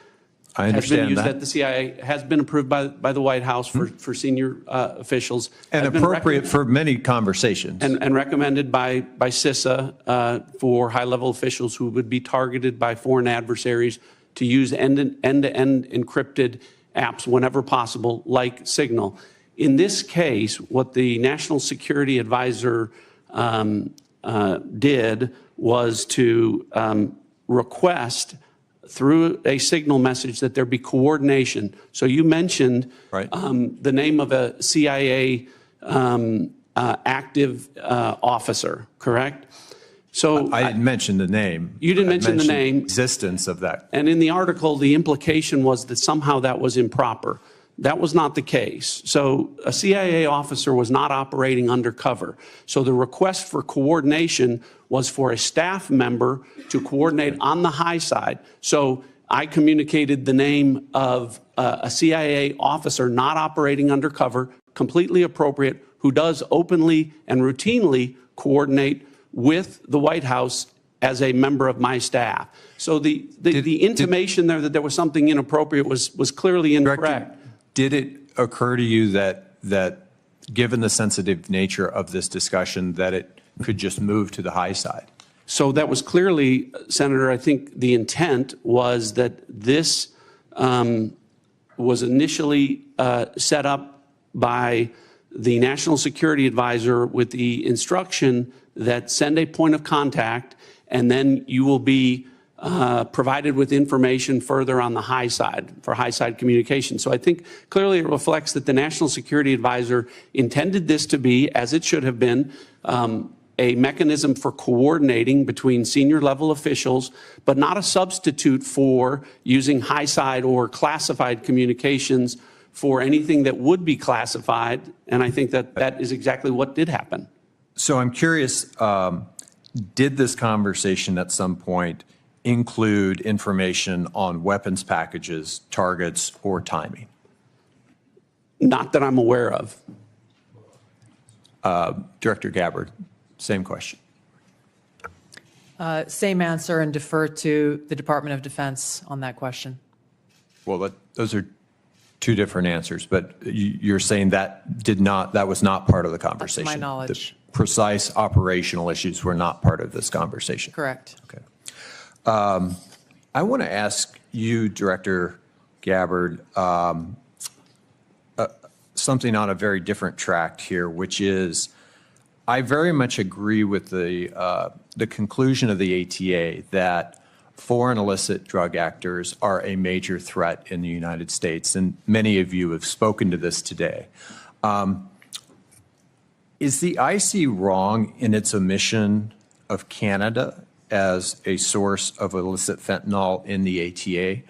I understand has been used that. at the CIA, has been approved by the White House for senior officials. And appropriate for many conversations. And recommended by CISA for high-level officials who would be targeted by foreign adversaries to use end-to-end encrypted apps whenever possible, like Signal. In this case, what the National Security Advisor did was to request through a Signal message that there be coordination. So you mentioned the name of a CIA active officer, correct? So I didn't mention the name. You didn't mention the name. Existence of that. And in the article, the implication was that somehow that was improper. That was not the case. So a CIA officer was not operating undercover. So the request for coordination was for a staff member to coordinate on the high side. So I communicated the name of a CIA officer not operating undercover, completely appropriate, who does openly and routinely coordinate with the White House as a member of my staff. So the intimation there that there was something inappropriate was clearly incorrect. Did it occur to you that given the sensitive nature of this discussion, that it could just move to the high side? So that was clearly, Senator, I think the intent was that this was initially set up by the National Security Advisor with the instruction that send a point of contact, and then you will be provided with information further on the high side for high side communication. So I think clearly it reflects that the National Security Advisor intended this to be, as it should have been, a mechanism for coordinating between senior level officials, but not a substitute for using high side or classified communications for anything that would be classified. And I think that that is exactly what did happen. So I'm curious, did this conversation at some point include information on weapons packages, targets, or timing? Not that I'm aware of. Director Gabbard, same question. Same answer, and defer to the Department of Defense on that question. Well, those are two different answers, but you're saying that was not part of the conversation? That's my knowledge. The precise operational issues were not part of this conversation? Correct. Okay. I want to ask you, Director Gabbard, something on a very different track here, which is I very much agree with the conclusion of the ATA that foreign illicit drug actors are a major threat in the United States, and many of you have spoken to this today. Is the IC wrong in its omission of Canada as a source of illicit fentanyl in the ATA?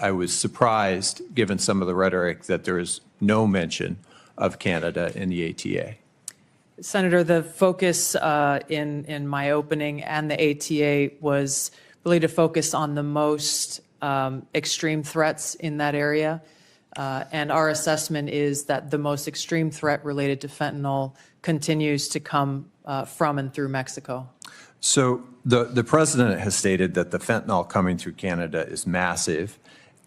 I was surprised, given some of the rhetoric, that there is no mention of Canada in the ATA. Senator, the focus in my opening and the ATA was really to focus on the most extreme threats in that area. And our assessment is that the most extreme threat related to fentanyl continues to come from and through Mexico. So the president has stated that the fentanyl coming through Canada is massive,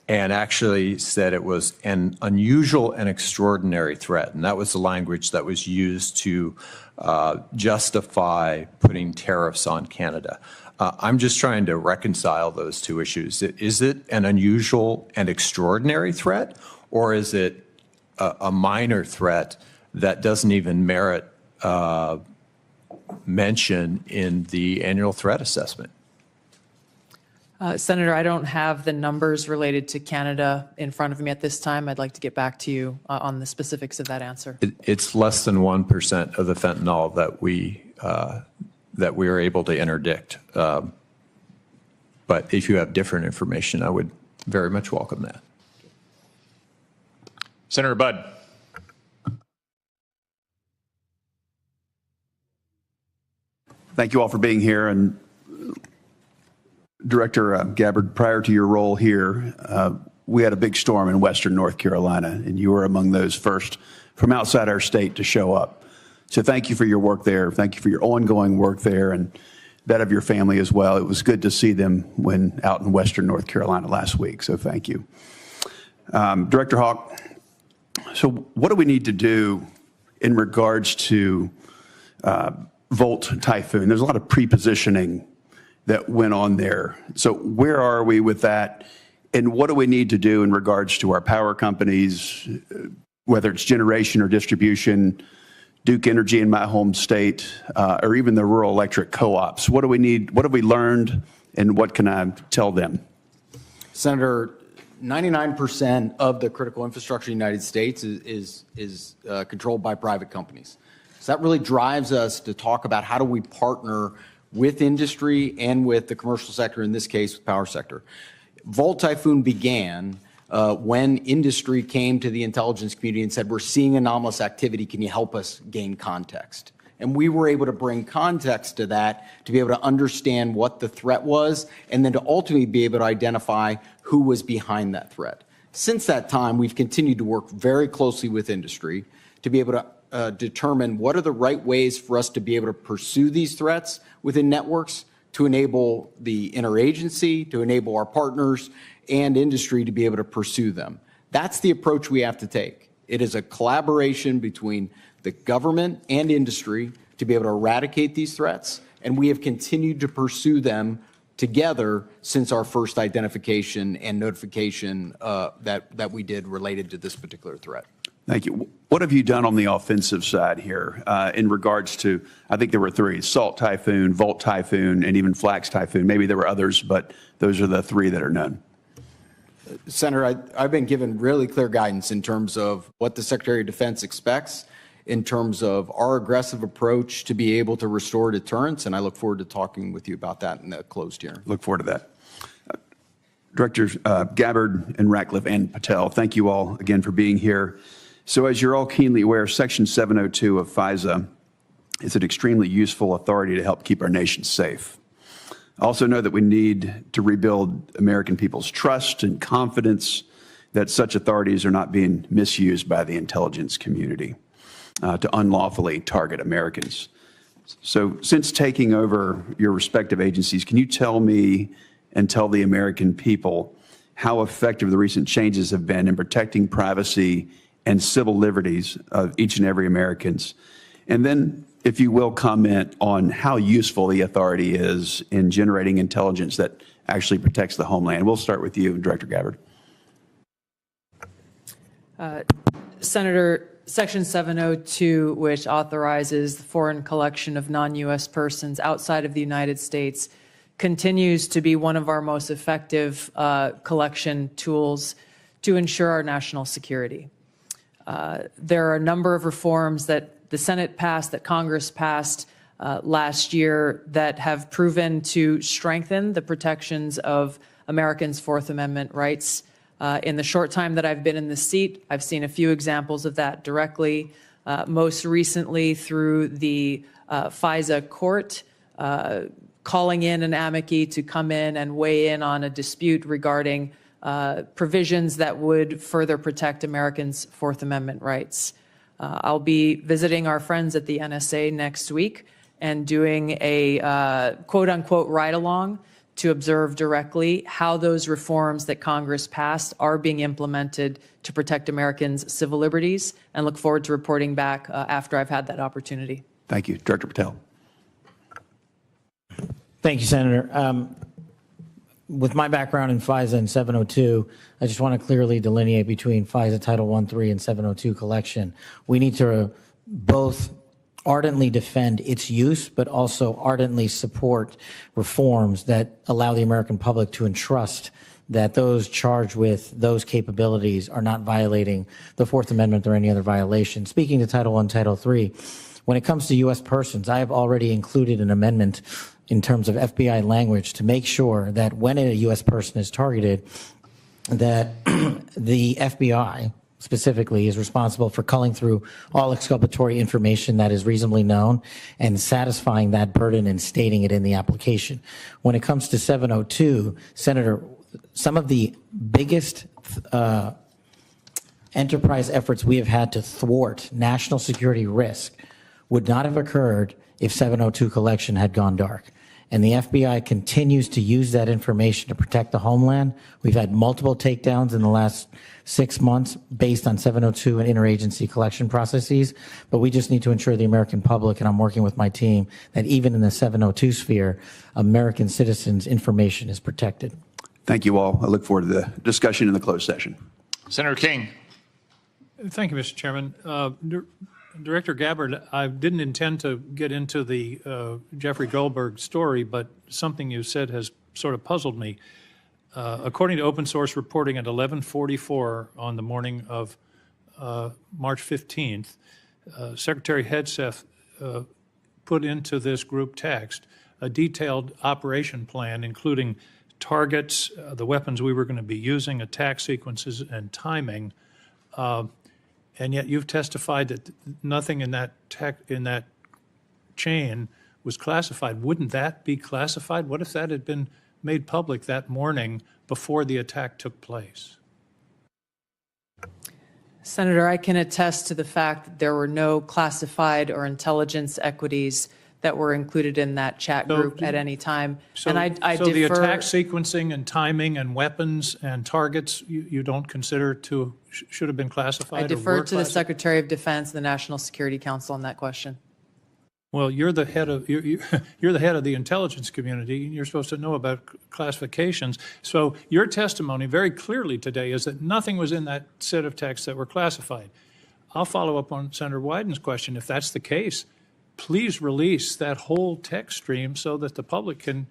and actually said it was an unusual and extraordinary threat. And that was the language that was used to justify putting tariffs on Canada. I'm just trying to reconcile those two issues. Is it an unusual and extraordinary threat, or is it a minor threat that doesn't even merit mention in the annual threat assessment? Senator, I don't have the numbers related to Canada in front of me at this time. I'd like to get back to you on the specifics of that answer. It's less than 1% of the fentanyl that we are able to interdict. But if you have different information, I would very much welcome that. Senator Budd. Thank you all for being here. And Director Gabbard, prior to your role here, we had a big storm in western North Carolina, and you were among those first from outside our state to show up. So thank you for your work there. Thank you for your ongoing work there and that of your family as well. It was good to see them when out in western North Carolina last week, so thank you. Director Hawk, so what do we need to do in regards to Volt Typhoon? There's a lot of pre-positioning that went on there. So where are we with that? And what do we need to do in regards to our power companies, whether it's generation or distribution, Duke Energy in my home state, or even the rural electric co-ops? What do we need? What have we learned? And what can I tell them? Senator, 99% of the critical infrastructure in the United States is controlled by private companies. So that really drives us to talk about how do we partner with industry and with the commercial sector, in this case, with power sector. Volt Typhoon began when industry came to the intelligence community and said, we're seeing anomalous activity, can you help us gain context? And we were able to bring context to that to be able to understand what the threat was and then to ultimately be able to identify who was behind that threat. Since that time, we've continued to work very closely with industry to be able to determine what are the right ways for us to be able to pursue these threats within networks to enable the interagency, to enable our partners and industry to be able to pursue them. That's the approach we have to take. It is a collaboration between the government and industry to be able to eradicate these threats, and we have continued to pursue them together since our first identification and notification that we did related to this particular threat. Thank you. What have you done on the offensive side here in regards to, I think there were three, Salt Typhoon, Volt Typhoon, and even Flax Typhoon. Maybe there were others, but those are the three that are known. Senator, I've been given really clear guidance in terms of what the Secretary of Defense expects in terms of our aggressive approach to be able to restore deterrence, and I look forward to talking with you about that in the closed hearing. Look forward to that. Directors Gabbard and Ratcliffe and Patel, thank you all again for being here. So as you're all keenly aware, Section 702 of FISA is an extremely useful authority to help keep our nation safe. I also know that we need to rebuild American people's trust and confidence that such authorities are not being misused by the intelligence community to unlawfully target Americans. So since taking over your respective agencies, can you tell me and tell the American people how effective the recent changes have been in protecting privacy and civil liberties of each and every Americans? And then, if you will, comment on how useful the authority is in generating intelligence that actually protects the homeland. We'll start with you, Director Gabbard. Senator, Section 702, which authorizes the foreign collection of non-U.S. persons outside of the United States, continues to be one of our most effective collection tools to ensure our national security. There are a number of reforms that the Senate passed, that Congress passed last year, that have proven to strengthen the protections of Americans' Fourth Amendment rights. In the short time that I've been in this seat, I've seen a few examples of that directly, most recently through the FISA court, calling in an amici to come in and weigh in on a dispute regarding provisions that would further protect Americans' Fourth Amendment rights. I'll be visiting our friends at the NSA next week and doing a quote-unquote ride-along to observe directly how those reforms that Congress passed are being implemented to protect Americans' civil liberties, and look forward to reporting back after I've had that opportunity. Thank you. Director Patel. Thank you, Senator. With my background in FISA and 702, I just want to clearly delineate between FISA Title 1.3 and 702 collection. We need to both ardently defend its use, but also ardently support reforms that allow the American public to entrust that those charged with those capabilities are not violating the Fourth Amendment or any other violation. Speaking to Title 1, Title 3, when it comes to U.S. persons, I have already included an amendment in terms of FBI language to make sure that when a U.S. person is targeted, that the FBI specifically is responsible for culling through all exculpatory information that is reasonably known and satisfying that burden and stating it in the application. When it comes to 702, Senator, some of the biggest enterprise efforts we have had to thwart national security risk would not have occurred if 702 collection had gone dark. And the FBI continues to use that information to protect the homeland. We've had multiple takedowns in the last 6 months based on 702 and interagency collection processes, but we just need to ensure the American public, and I'm working with my team, that even in the 702 sphere, American citizens' information is protected. Thank you all. I look forward to the discussion in the closed session. Senator King. Thank you, Mr. Chairman. Director Gabbard, I didn't intend to get into the Jeffrey Goldberg story, but something you said has sort of puzzled me. According to open source reporting at 11:44 on the morning of March 15th, Secretary Hegseth put into this group text a detailed operation plan, including targets, the weapons we were going to be using, attack sequences, and timing. And yet you've testified that nothing in that chain was classified. Wouldn't that be classified? What if that had been made public that morning before the attack took place? Senator, I can attest to the fact that there were no classified or intelligence equities that were included in that chat group at any time. So, and I so defer, the attack sequencing and timing and weapons and targets you don't consider to should have been classified? I defer to the Secretary of Defense, the National Security Council on that question. Well, you're the head of you're the head of the intelligence community. You're supposed to know about classifications. So your testimony very clearly today is that nothing was in that set of texts that were classified. I'll follow up on Senator Wyden's question. If that's the case, please release that whole text stream so that the public can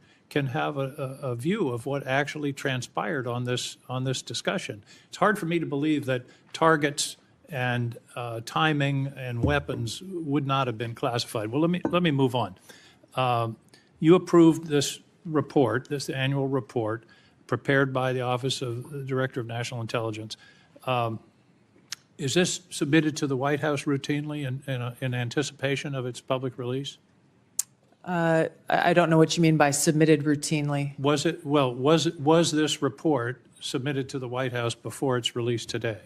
have a view of what actually transpired on this discussion. It's hard for me to believe that targets and timing and weapons would not have been classified. Well, let me move on. You approved this report, this annual report, prepared by the Office of the Director of National Intelligence. Is this submitted to the White House routinely in anticipation of its public release? I don't know what you mean by submitted routinely. Was this report submitted to the White House before its release today?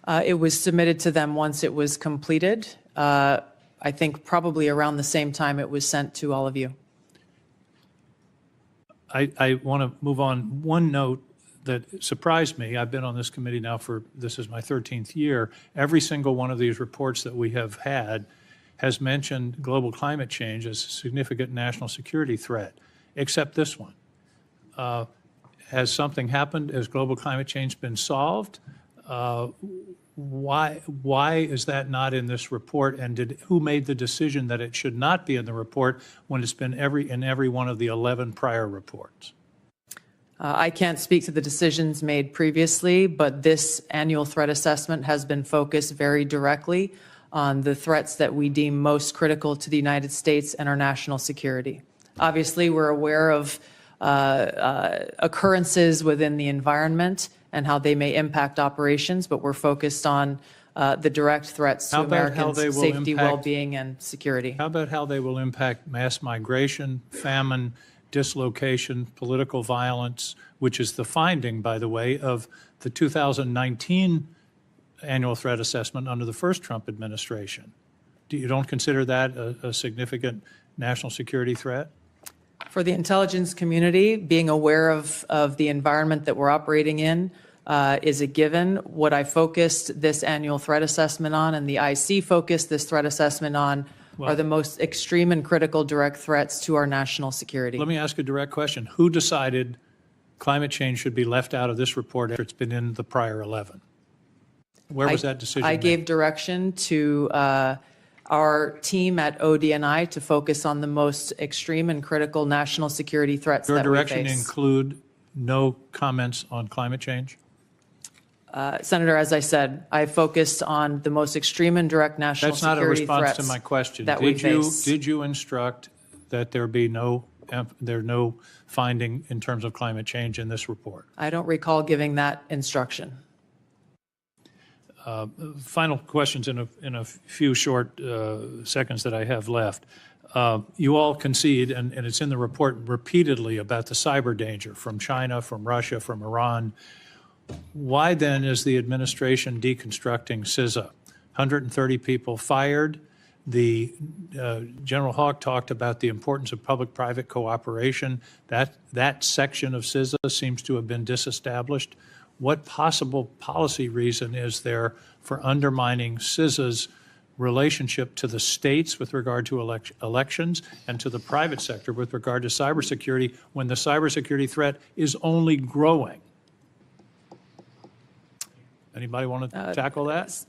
It was submitted to them once it was completed. I think probably around the same time it was sent to all of you. I want to move on. One note that surprised me, I've been on this committee now this is my 13th year. Every single one of these reports that we have had has mentioned global climate change as a significant national security threat, except this one. Has something happened? Has global climate change been solved? Why is that not in this report? And who made the decision that it should not be in the report when it's been in every one of the 11 prior reports? I can't speak to the decisions made previously, but this annual threat assessment has been focused very directly on the threats that we deem most critical to the United States and our national security. Obviously, we're aware of occurrences within the environment and how they may impact operations, but we're focused on the direct threats to Americans' safety, well-being, and security. How about how they will impact mass migration, famine, dislocation, political violence, which is the finding, by the way, of the 2019 annual threat assessment under the first Trump administration? You don't consider that a significant national security threat? For the intelligence community, being aware of the environment that we're operating in is a given. What I focused this annual threat assessment on, and the IC focused this threat assessment on, are the most extreme and critical direct threats to our national security. Let me ask a direct question. Who decided climate change should be left out of this report after it's been in the prior 11? Where was that decision I made? gave direction to our team at ODNI to focus on the most extreme and critical national security threats that we face. Your direction include no comments on climate change? Senator, as I said, I focused on the most extreme and direct national security threats. That's not a response to my question. That we face. Did you instruct that there be no finding in terms of climate change in this report? I don't recall giving that instruction. Final questions in a few short seconds that I have left. You all concede, and it's in the report repeatedly, about the cyber danger from China, from Russia, from Iran. Why then is the administration deconstructing CISA? 130 people fired. General Hawk talked about the importance of public-private cooperation. That section of CISA seems to have been disestablished. What possible policy reason is there for undermining CISA's relationship to the states with regard to elections and to the private sector with regard to cybersecurity when the cybersecurity threat is only growing? Anybody want to tackle that?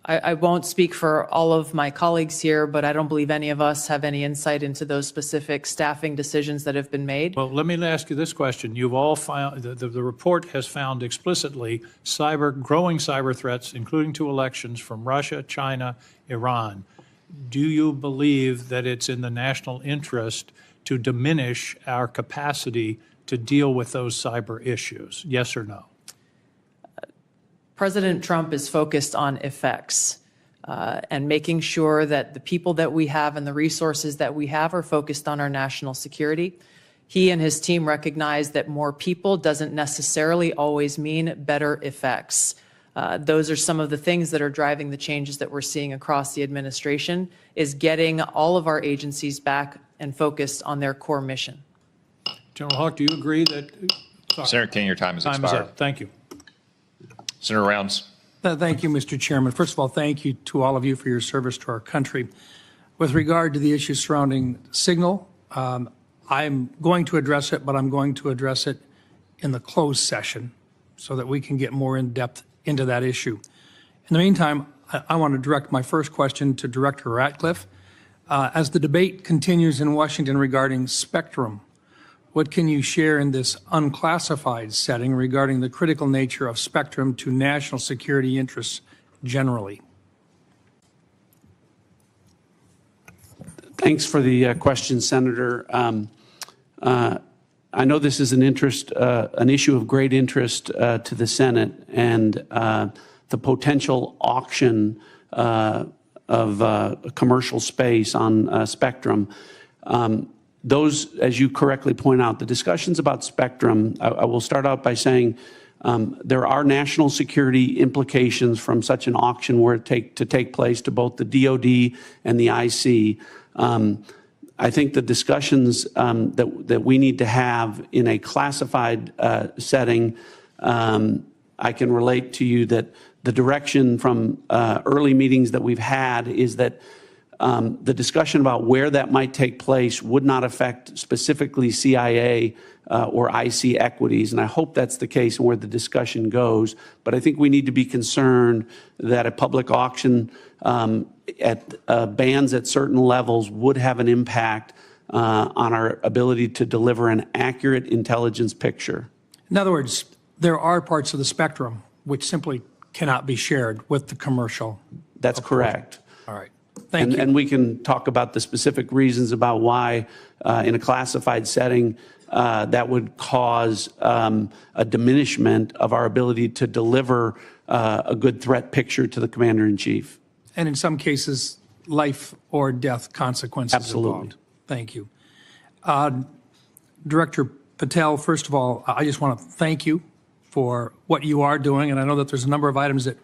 I won't speak for all of my colleagues here, but I don't believe any of us have any insight into those specific staffing decisions that have been made. Well, let me ask you this question. You've all found, the report has found explicitly growing cyber threats, including to elections, from Russia, China, Iran. Do you believe that it's in the national interest to diminish our capacity to deal with those cyber issues? Yes or no? President Trump is focused on effects and making sure that the people that we have and the resources that we have are focused on our national security. He and his team recognize that more people doesn't necessarily always mean better effects. Those are some of the things that are driving the changes that we're seeing across the administration, is getting all of our agencies back and focused on their core mission. General Hawk, do you agree that... Senator King, your time has expired. Time is up. Thank you. Senator Rounds. Thank you, Mr. Chairman. First of all, thank you to all of you for your service to our country. With regard to the issue surrounding Signal, I'm going to address it, but I'm going to address it in the closed session so that we can get more in depth into that issue. In the meantime, I want to direct my first question to Director Ratcliffe. As the debate continues in Washington regarding spectrum, what can you share in this unclassified setting regarding the critical nature of spectrum to national security interests generally? Thanks for the question, Senator. I know this is an issue of great interest to the Senate, and the potential auction of commercial space on spectrum. Those, as you correctly point out, the discussions about spectrum, I will start out by saying There are national security implications from such an auction were to take place to both the DoD and the IC. I think the discussions that we need to have in a classified setting, I can relate to you that the direction from early meetings that we've had is that the discussion about where that might take place would not affect specifically CIA or IC equities, and I hope that's the case and where the discussion goes. But I think we need to be concerned that a public auction at bands at certain levels would have an impact on our ability to deliver an accurate intelligence picture. In other words, there are parts of the spectrum which simply cannot be shared with the commercial. That's correct. All right. Thank you. And we can talk about the specific reasons about why in a classified setting that would cause a diminishment of our ability to deliver a good threat picture to the commander-in-chief. And in some cases, life or death consequences Absolutely. involved. Thank you. Director Patel, first of all, I just want to thank you for what you are doing. And I know that there's a number of items that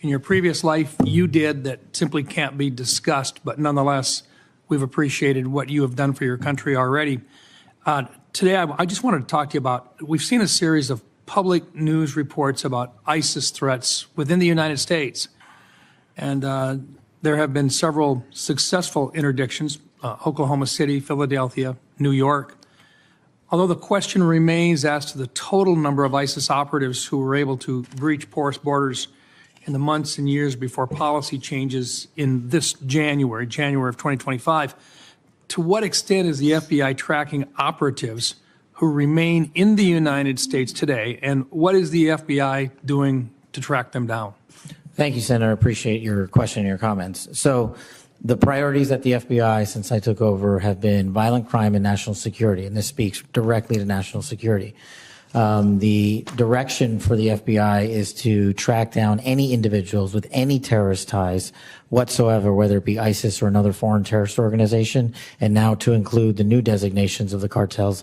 in your previous life you did that simply can't be discussed, but nonetheless, we've appreciated what you have done for your country already. Today, I just wanted to talk to you about, we've seen a series of public news reports about ISIS threats within the United States. And there have been several successful interdictions, Oklahoma City, Philadelphia, New York. Although the question remains as to the total number of ISIS operatives who were able to breach porous borders in the months and years before policy changes in this January of 2025, to what extent is the FBI tracking operatives who remain in the United States today, and what is the FBI doing to track them down? Thank you, Senator. I appreciate your question and your comments. So the priorities at the FBI since I took over have been violent crime and national security, and this speaks directly to national security. The direction for the FBI is to track down any individuals with any terrorist ties whatsoever, whether it be ISIS or another foreign terrorist organization, and now to include the new designations of the cartels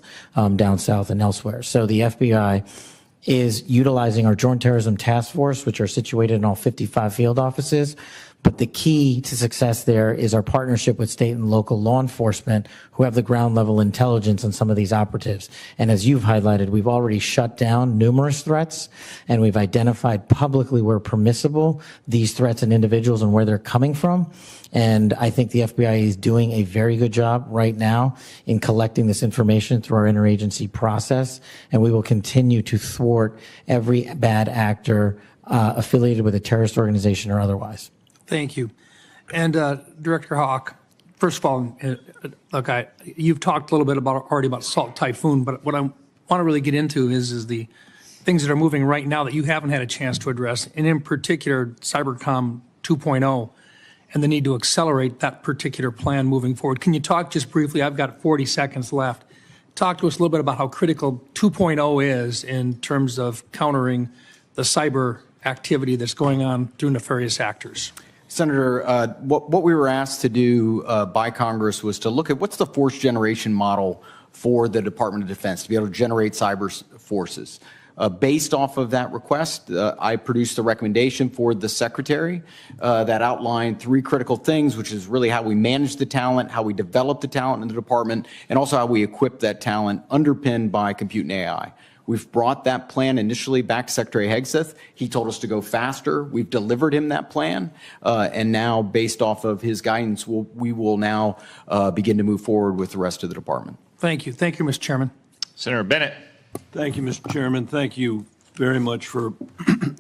down south and elsewhere. So the FBI is utilizing our Joint Terrorism Task Force, which are situated in all 55 field offices. But the key to success there is our partnership with state and local law enforcement who have the ground level intelligence on some of these operatives. And as you've highlighted, we've already shut down numerous threats, and we've identified publicly where permissible these threats and individuals and where they're coming from. And I think the FBI is doing a very good job right now in collecting this information through our interagency process. And we will continue to thwart every bad actor affiliated with a terrorist organization or otherwise. Thank you. And Director Hawk, first of all, look, you've talked a little bit already about Salt Typhoon, but what I want to really get into is the things that are moving right now that you haven't had a chance to address, and in particular, Cybercom 2.0 and the need to accelerate that particular plan moving forward. Can you talk just briefly? I've got 40 seconds left. Talk to us a little bit about how critical 2.0 is in terms of countering the cyber activity that's going on through nefarious actors. Senator, what we were asked to do by Congress was to look at what's the force generation model for the Department of Defense to be able to generate cyber forces. Based off of that request, I produced a recommendation for the Secretary that outlined 3 critical things, which is really how we manage the talent, how we develop the talent in the department, and also how we equip that talent underpinned by compute and AI. We've brought that plan initially back to Secretary Hegseth. He told us to go faster. We've delivered him that plan. And now, based off of his guidance, we will now begin to move forward with the rest of the department. Thank you. Thank you, Mr. Chairman. Senator Bennett. Thank you, Mr. Chairman. Thank you very much for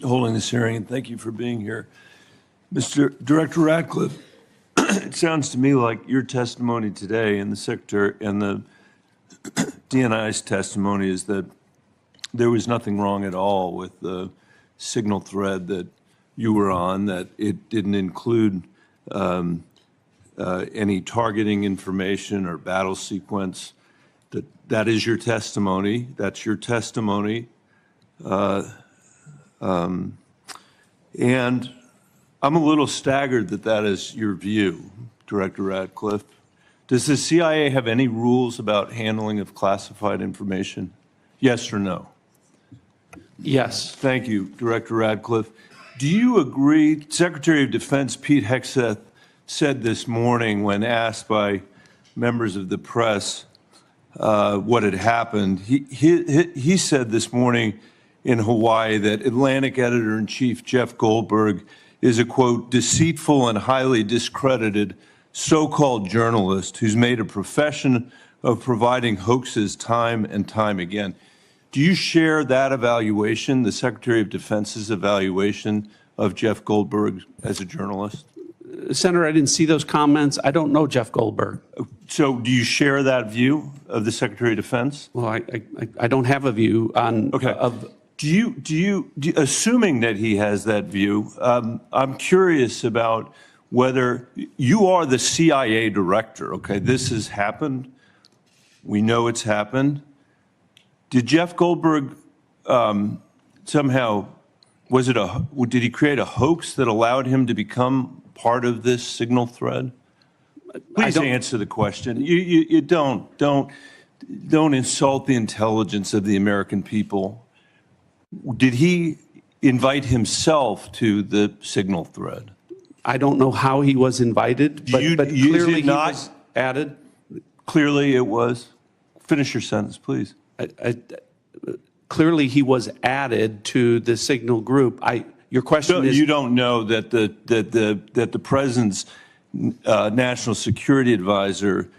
holding this hearing, and thank you for being here. Mr. Director Ratcliffe, it sounds to me like your testimony today and the Secretary and the DNI's testimony is that there was nothing wrong at all with the signal thread that you were on, that it didn't include any targeting information or battle sequence. That is your testimony. That's your testimony. And I'm a little staggered that that is your view, Director Ratcliffe. Does the CIA have any rules about handling of classified information? Yes or no? Yes. Thank you, Director Ratcliffe. Do you agree, Secretary of Defense Pete Hegseth said this morning when asked by members of the press what had happened, he said this morning in Hawaii that Atlantic Editor-in-Chief Jeff Goldberg is a, quote, deceitful and highly discredited so-called journalist who's made a profession of providing hoaxes time and time again. Do you share that evaluation, the Secretary of Defense's evaluation of Jeff Goldberg as a journalist? Senator, I didn't see those comments. I don't know Jeff Goldberg. So do you share that view of the Secretary of Defense? Well, I don't have a view on. Okay. Do you, assuming that he has that view, I'm curious about whether you are the CIA director. Okay, this has happened. We know it's happened. Did Jeff Goldberg somehow, did he create a hoax that allowed him to become part of this signal thread? Please answer the question. You don't insult the intelligence of the American people. Did he invite himself to the signal thread? I don't know how he was invited, but clearly he was added. Clearly it was. Finish your sentence, please. Clearly he was added to the signal group. Your question is. You don't know that the president's national security advisor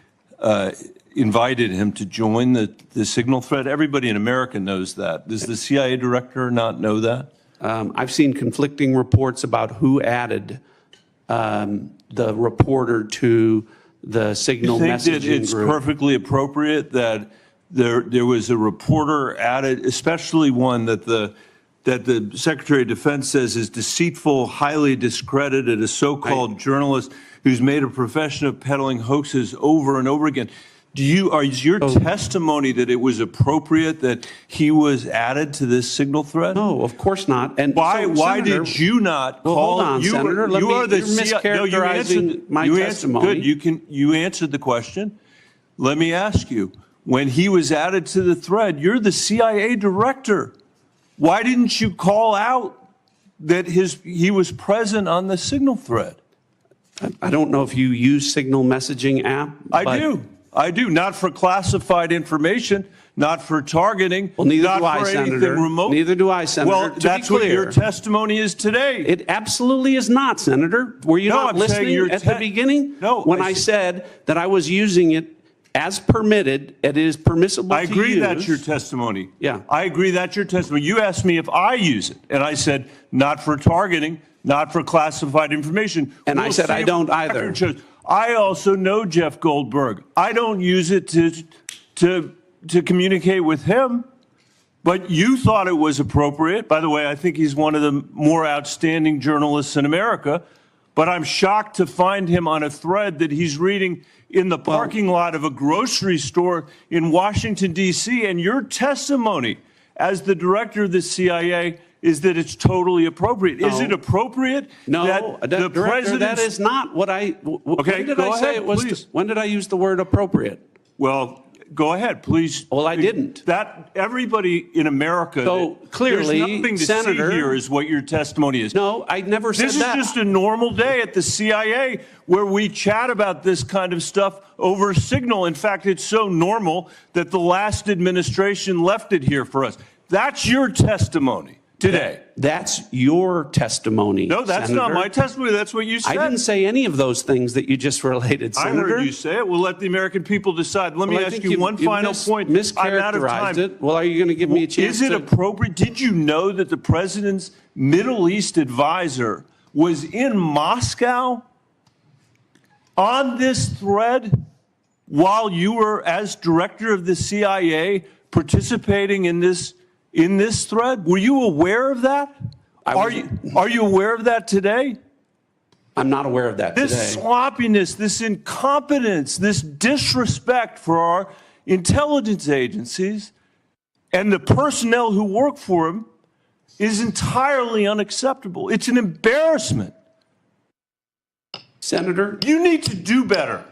invited him to join the signal thread? Everybody in America knows that. Does the CIA director not know that? I've seen conflicting reports about who added the reporter to the signal messaging group. You think that it's perfectly appropriate that there was a reporter added, especially one that the Secretary of Defense says is deceitful, highly discredited, a so-called journalist who's made a profession of peddling hoaxes over and over again? Is your testimony that it was appropriate that he was added to this signal thread? No, of course not. And why did you not call? Hold on, Senator. You're mischaracterizing my testimony. Good. You answered the question. Let me ask you: when he was added to the thread, you're the CIA director. Why didn't you call out that he was present on the signal thread? I don't know if you use signal messaging app. I do. Not for classified information, not for targeting. Well, neither not do I, for Senator. Anything remote. Neither do I, Senator. Well, that's what your testimony is today. It absolutely is not, Senator. Were you not listening at the beginning? No. When I said that I was using it as permitted, it is permissible to use. I agree that's your testimony. Yeah. I agree that's your testimony. You asked me if I use it, and I said not for targeting, not for classified information. And I said I don't either. I also know Jeff Goldberg. I don't use it to communicate with him, but you thought it was appropriate. By the way, I think he's one of the more outstanding journalists in America, but I'm shocked to find him on a thread that he's reading in the parking lot of a grocery store in Washington, D.C., and your testimony as the director of the CIA is that it's totally appropriate. No. Is it appropriate that the president? That is not what I. Okay, when did I say it was? Please. When did I use the word appropriate? Well, go ahead, please. Well, I didn't. That everybody in America. So clearly, there's nothing to Senator, see here is what your testimony is. No, I never said that. This is just a normal day at the CIA where we chat about this kind of stuff over signal. In fact, it's so normal that the last administration left it here for us. That's your testimony today. That's your testimony. No, that's Senator. not my testimony. That's what you said. I didn't say any of those things that you just related, Senator. I heard you say it. We'll let the American people decide. Let me ask you one final point. Mischaracterized I'm out of time. it. Well, are you going to give me a chance? Is it appropriate? Did you know that the president's Middle East advisor was in Moscow on this thread while you were, as director of the CIA, participating in this thread? Were you aware of that? Are you aware of that today? I'm not aware of that today. This sloppiness, this incompetence, this disrespect for our intelligence agencies and the personnel who work for them is entirely unacceptable. It's an embarrassment. Senator? You need to do better.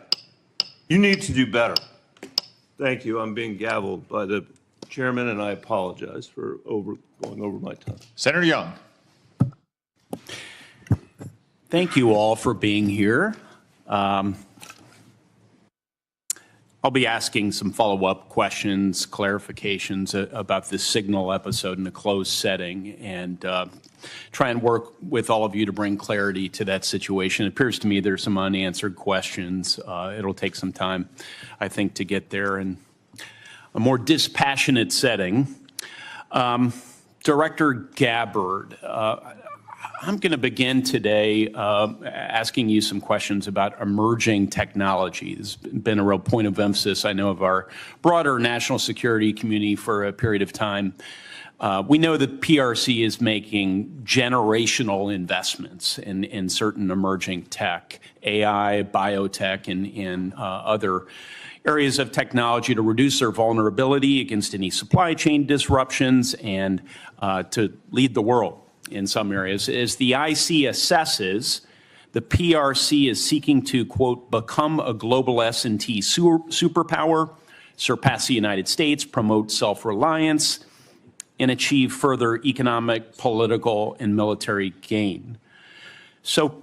You need to do better. Thank you. I'm being gavelled by the Chairman, and I apologize for going over my time. Senator Young. Thank you all for being here. I'll be asking some follow-up questions, clarifications about this Signal episode in a closed setting, and try and work with all of you to bring clarity to that situation. It appears to me there's some unanswered questions. It'll take some time, I think, to get there in a more dispassionate setting. Director Gabbard, I'm going to begin today asking you some questions about emerging technology. This has been a real point of emphasis, I know, of our broader national security community for a period of time. We know that PRC is making generational investments in certain emerging tech, AI, biotech, and other areas of technology to reduce their vulnerability against any supply chain disruptions and to lead the world in some areas. As the IC assesses, the PRC is seeking to, quote, become a global S&T superpower, surpass the United States, promote self-reliance, and achieve further economic, political, and military gain. So,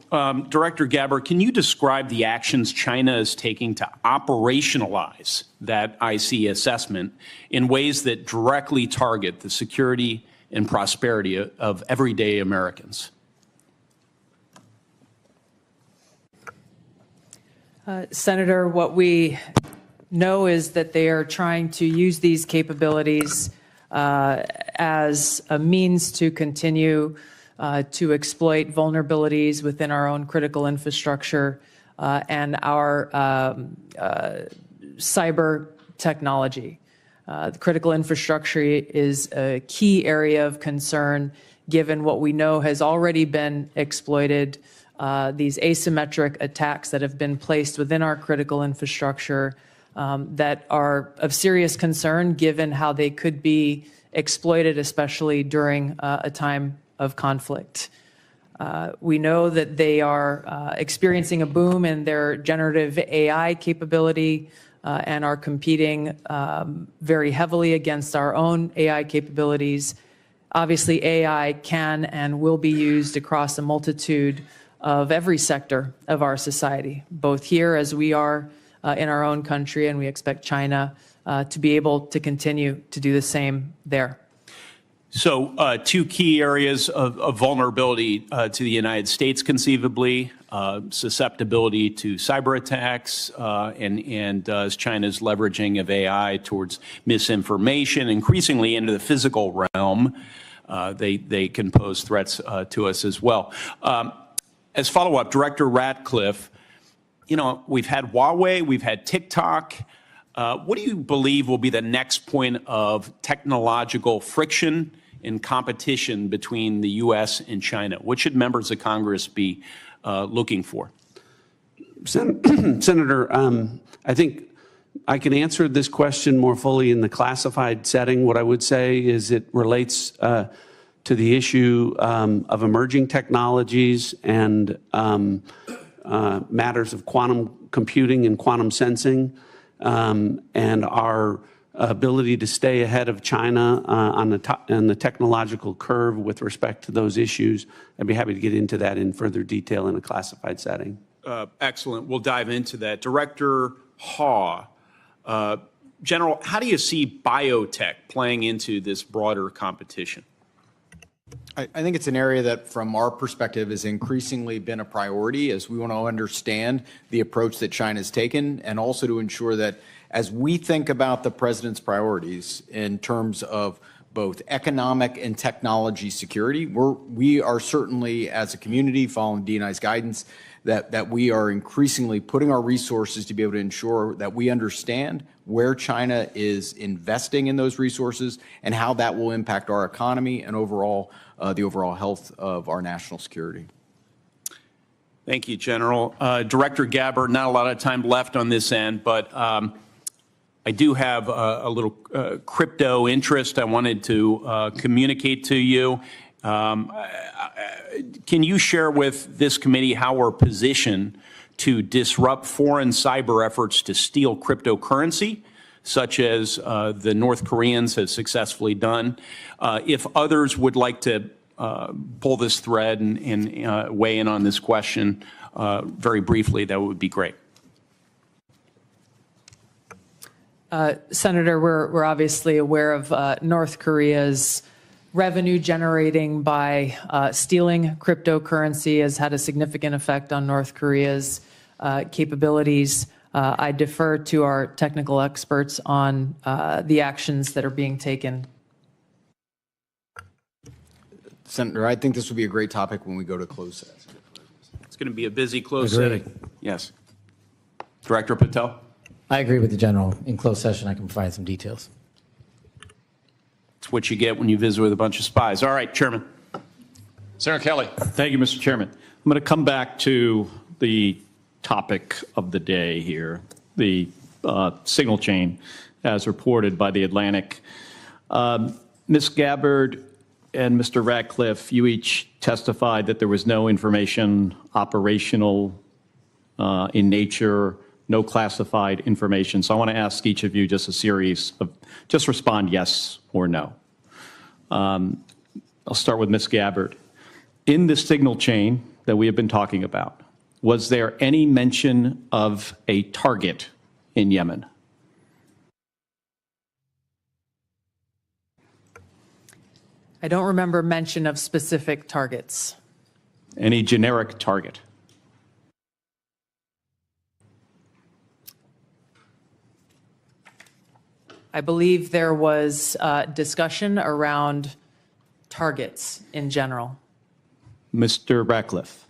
Director Gabbard, can you describe the actions China is taking to operationalize that IC assessment in ways that directly target the security and prosperity of everyday Americans? Senator, what we know is that they are trying to use these capabilities as a means to continue to exploit vulnerabilities within our own critical infrastructure and our cyber technology. The critical infrastructure is a key area of concern given what we know has already been exploited, these asymmetric attacks that have been placed within our critical infrastructure that are of serious concern given how they could be exploited, especially during a time of conflict. We know that they are experiencing a boom in their generative AI capability and are competing very heavily against our own AI capabilities. Obviously, AI can and will be used across a multitude of every sector of our society, both here as we are in our own country, and we expect China to be able to continue to do the same there. So two key areas of vulnerability to the United States, conceivably, susceptibility to cyber attacks, and as China's leveraging of AI towards misinformation, increasingly into the physical realm, they can pose threats to us as well. As follow-up, Director Ratcliffe, you know, we've had Huawei, we've had TikTok. What do you believe will be the next point of technological friction and competition between the U.S. and China? What should members of Congress be looking for? Senator, I think I can answer this question more fully in the classified setting. What I would say is it relates to the issue of emerging technologies and matters of quantum computing and quantum sensing, and our ability to stay ahead of China on the technological curve with respect to those issues. I'd be happy to get into that in further detail in a classified setting. Excellent. We'll dive into that. Director Haw, General, how do you see biotech playing into this broader competition? I think it's an area that, from our perspective, has increasingly been a priority as we want to understand the approach that China's taken, and also to ensure that as we think about the president's priorities in terms of both economic and technology security, we are certainly, as a community, following D&I's guidance, that we are increasingly putting our resources to be able to ensure that we understand where China is investing in those resources and how that will impact our economy and overall the overall health of our national security. Thank you, General. Director Gabbard, not a lot of time left on this end, but I do have a little crypto interest I wanted to communicate to you. Can you share with this committee how we're positioned to disrupt foreign cyber efforts to steal cryptocurrency such as the North Koreans have successfully done. If others would like to pull this thread and weigh in on this question very briefly, that would be great. Senator, we're obviously aware of North Korea's revenue generating by stealing cryptocurrency has had a significant effect on North Korea's capabilities. I defer to our technical experts on the actions that are being taken. Senator, I think this would be a great topic when we go to closed session. It's going to be a busy closed Agreed. setting. Yes. Director Patel? I agree with the general. In closed session, I can provide some details. It's what you get when you visit with a bunch of spies. All right, Chairman. Senator Kelly. Thank you, Mr. Chairman. I'm going to come back to the topic of the day here, the signal chain as reported by the Atlantic. Ms. Gabbard and Mr. Ratcliffe, you each testified that there was no information operational in nature, no classified information. So I want to ask each of you just a series of, just respond yes or no. I'll start with Ms. Gabbard. In the signal chain that we have been talking about, was there any mention of a target in Yemen? I don't remember mention of specific targets. Any generic target? I believe there was discussion around targets in general. Mr. Ratcliffe.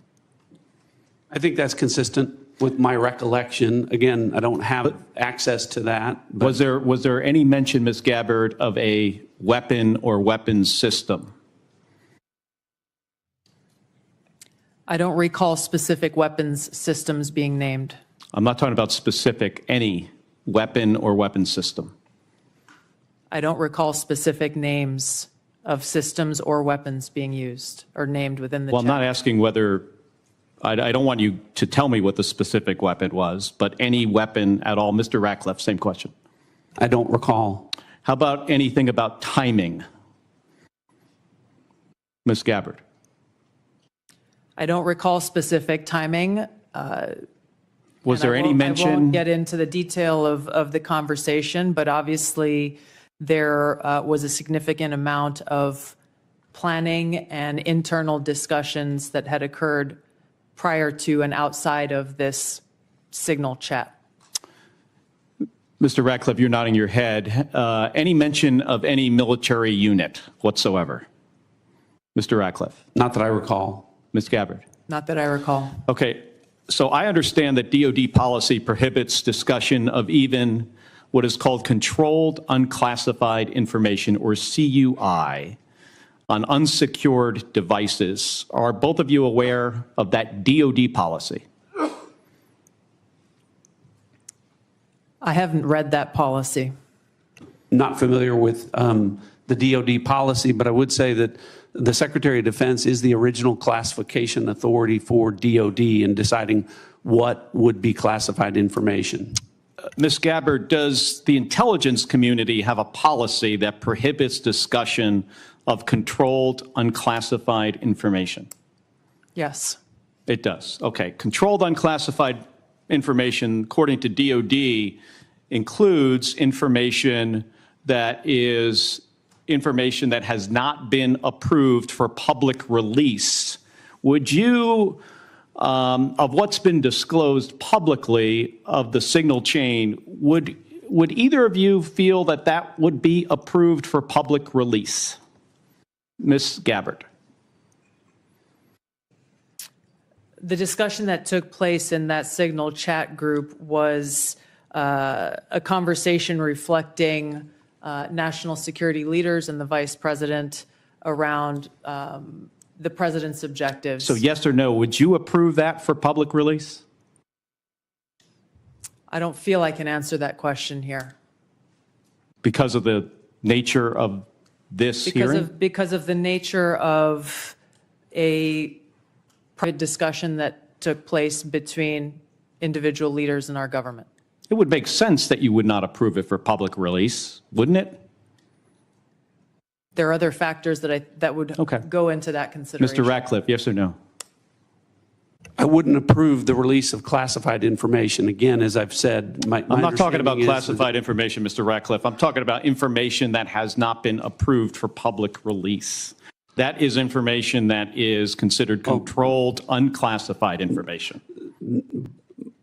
I think that's consistent with my recollection. Again, I don't have access to that. Was there any mention, Ms. Gabbard, of a weapon or weapons system? I don't recall specific weapons systems being named. I'm not talking about specific, any weapon or weapons system. I don't recall specific names of systems or weapons being used or named within the Well, chat. I'm not asking whether, I don't want you to tell me what the specific weapon was, but any weapon at all. Mr. Ratcliffe, same question. I don't recall. How about anything about timing? Ms. Gabbard. I don't recall specific timing. Was there any mention? I won't get into the detail of the conversation, but obviously there was a significant amount of planning and internal discussions that had occurred prior to and outside of this signal chat. Mr. Ratcliffe, you're nodding your head. Any mention of any military unit whatsoever? Mr. Ratcliffe. Not that I recall. Ms. Gabbard. Not that I recall. Okay, so I understand that DoD policy prohibits discussion of even what is called controlled unclassified information, or CUI, on unsecured devices. Are both of you aware of that DoD policy? I haven't read that policy. Not familiar with the DoD policy, but I would say that the Secretary of Defense is the original classification authority for DoD in deciding what would be classified information. Ms. Gabbard, does the intelligence community have a policy that prohibits discussion of controlled unclassified information? Yes. It does. Okay. Controlled unclassified information, according to DoD, includes information that is information that has not been approved for public release. Would you, of what's been disclosed publicly of the signal chain, would either of you feel that that would be approved for public release? Ms. Gabbard. The discussion that took place in that signal chat group was a conversation reflecting national security leaders and the vice president around the president's objectives. So yes or no, would you approve that for public release? I don't feel I can answer that question here. Because of the nature of this hearing? Because of the nature of a private discussion that took place between individual leaders in our government. it would make sense that you would not approve it for public release, wouldn't it? There are other factors that would go into that consideration. Mr. Ratcliffe, yes or no? I wouldn't approve the release of classified information. Again, as I've said, my I'm not talking about understanding is classified information, Mr. Ratcliffe. I'm talking about information that has not been approved for public release. That is information that is considered controlled, unclassified information.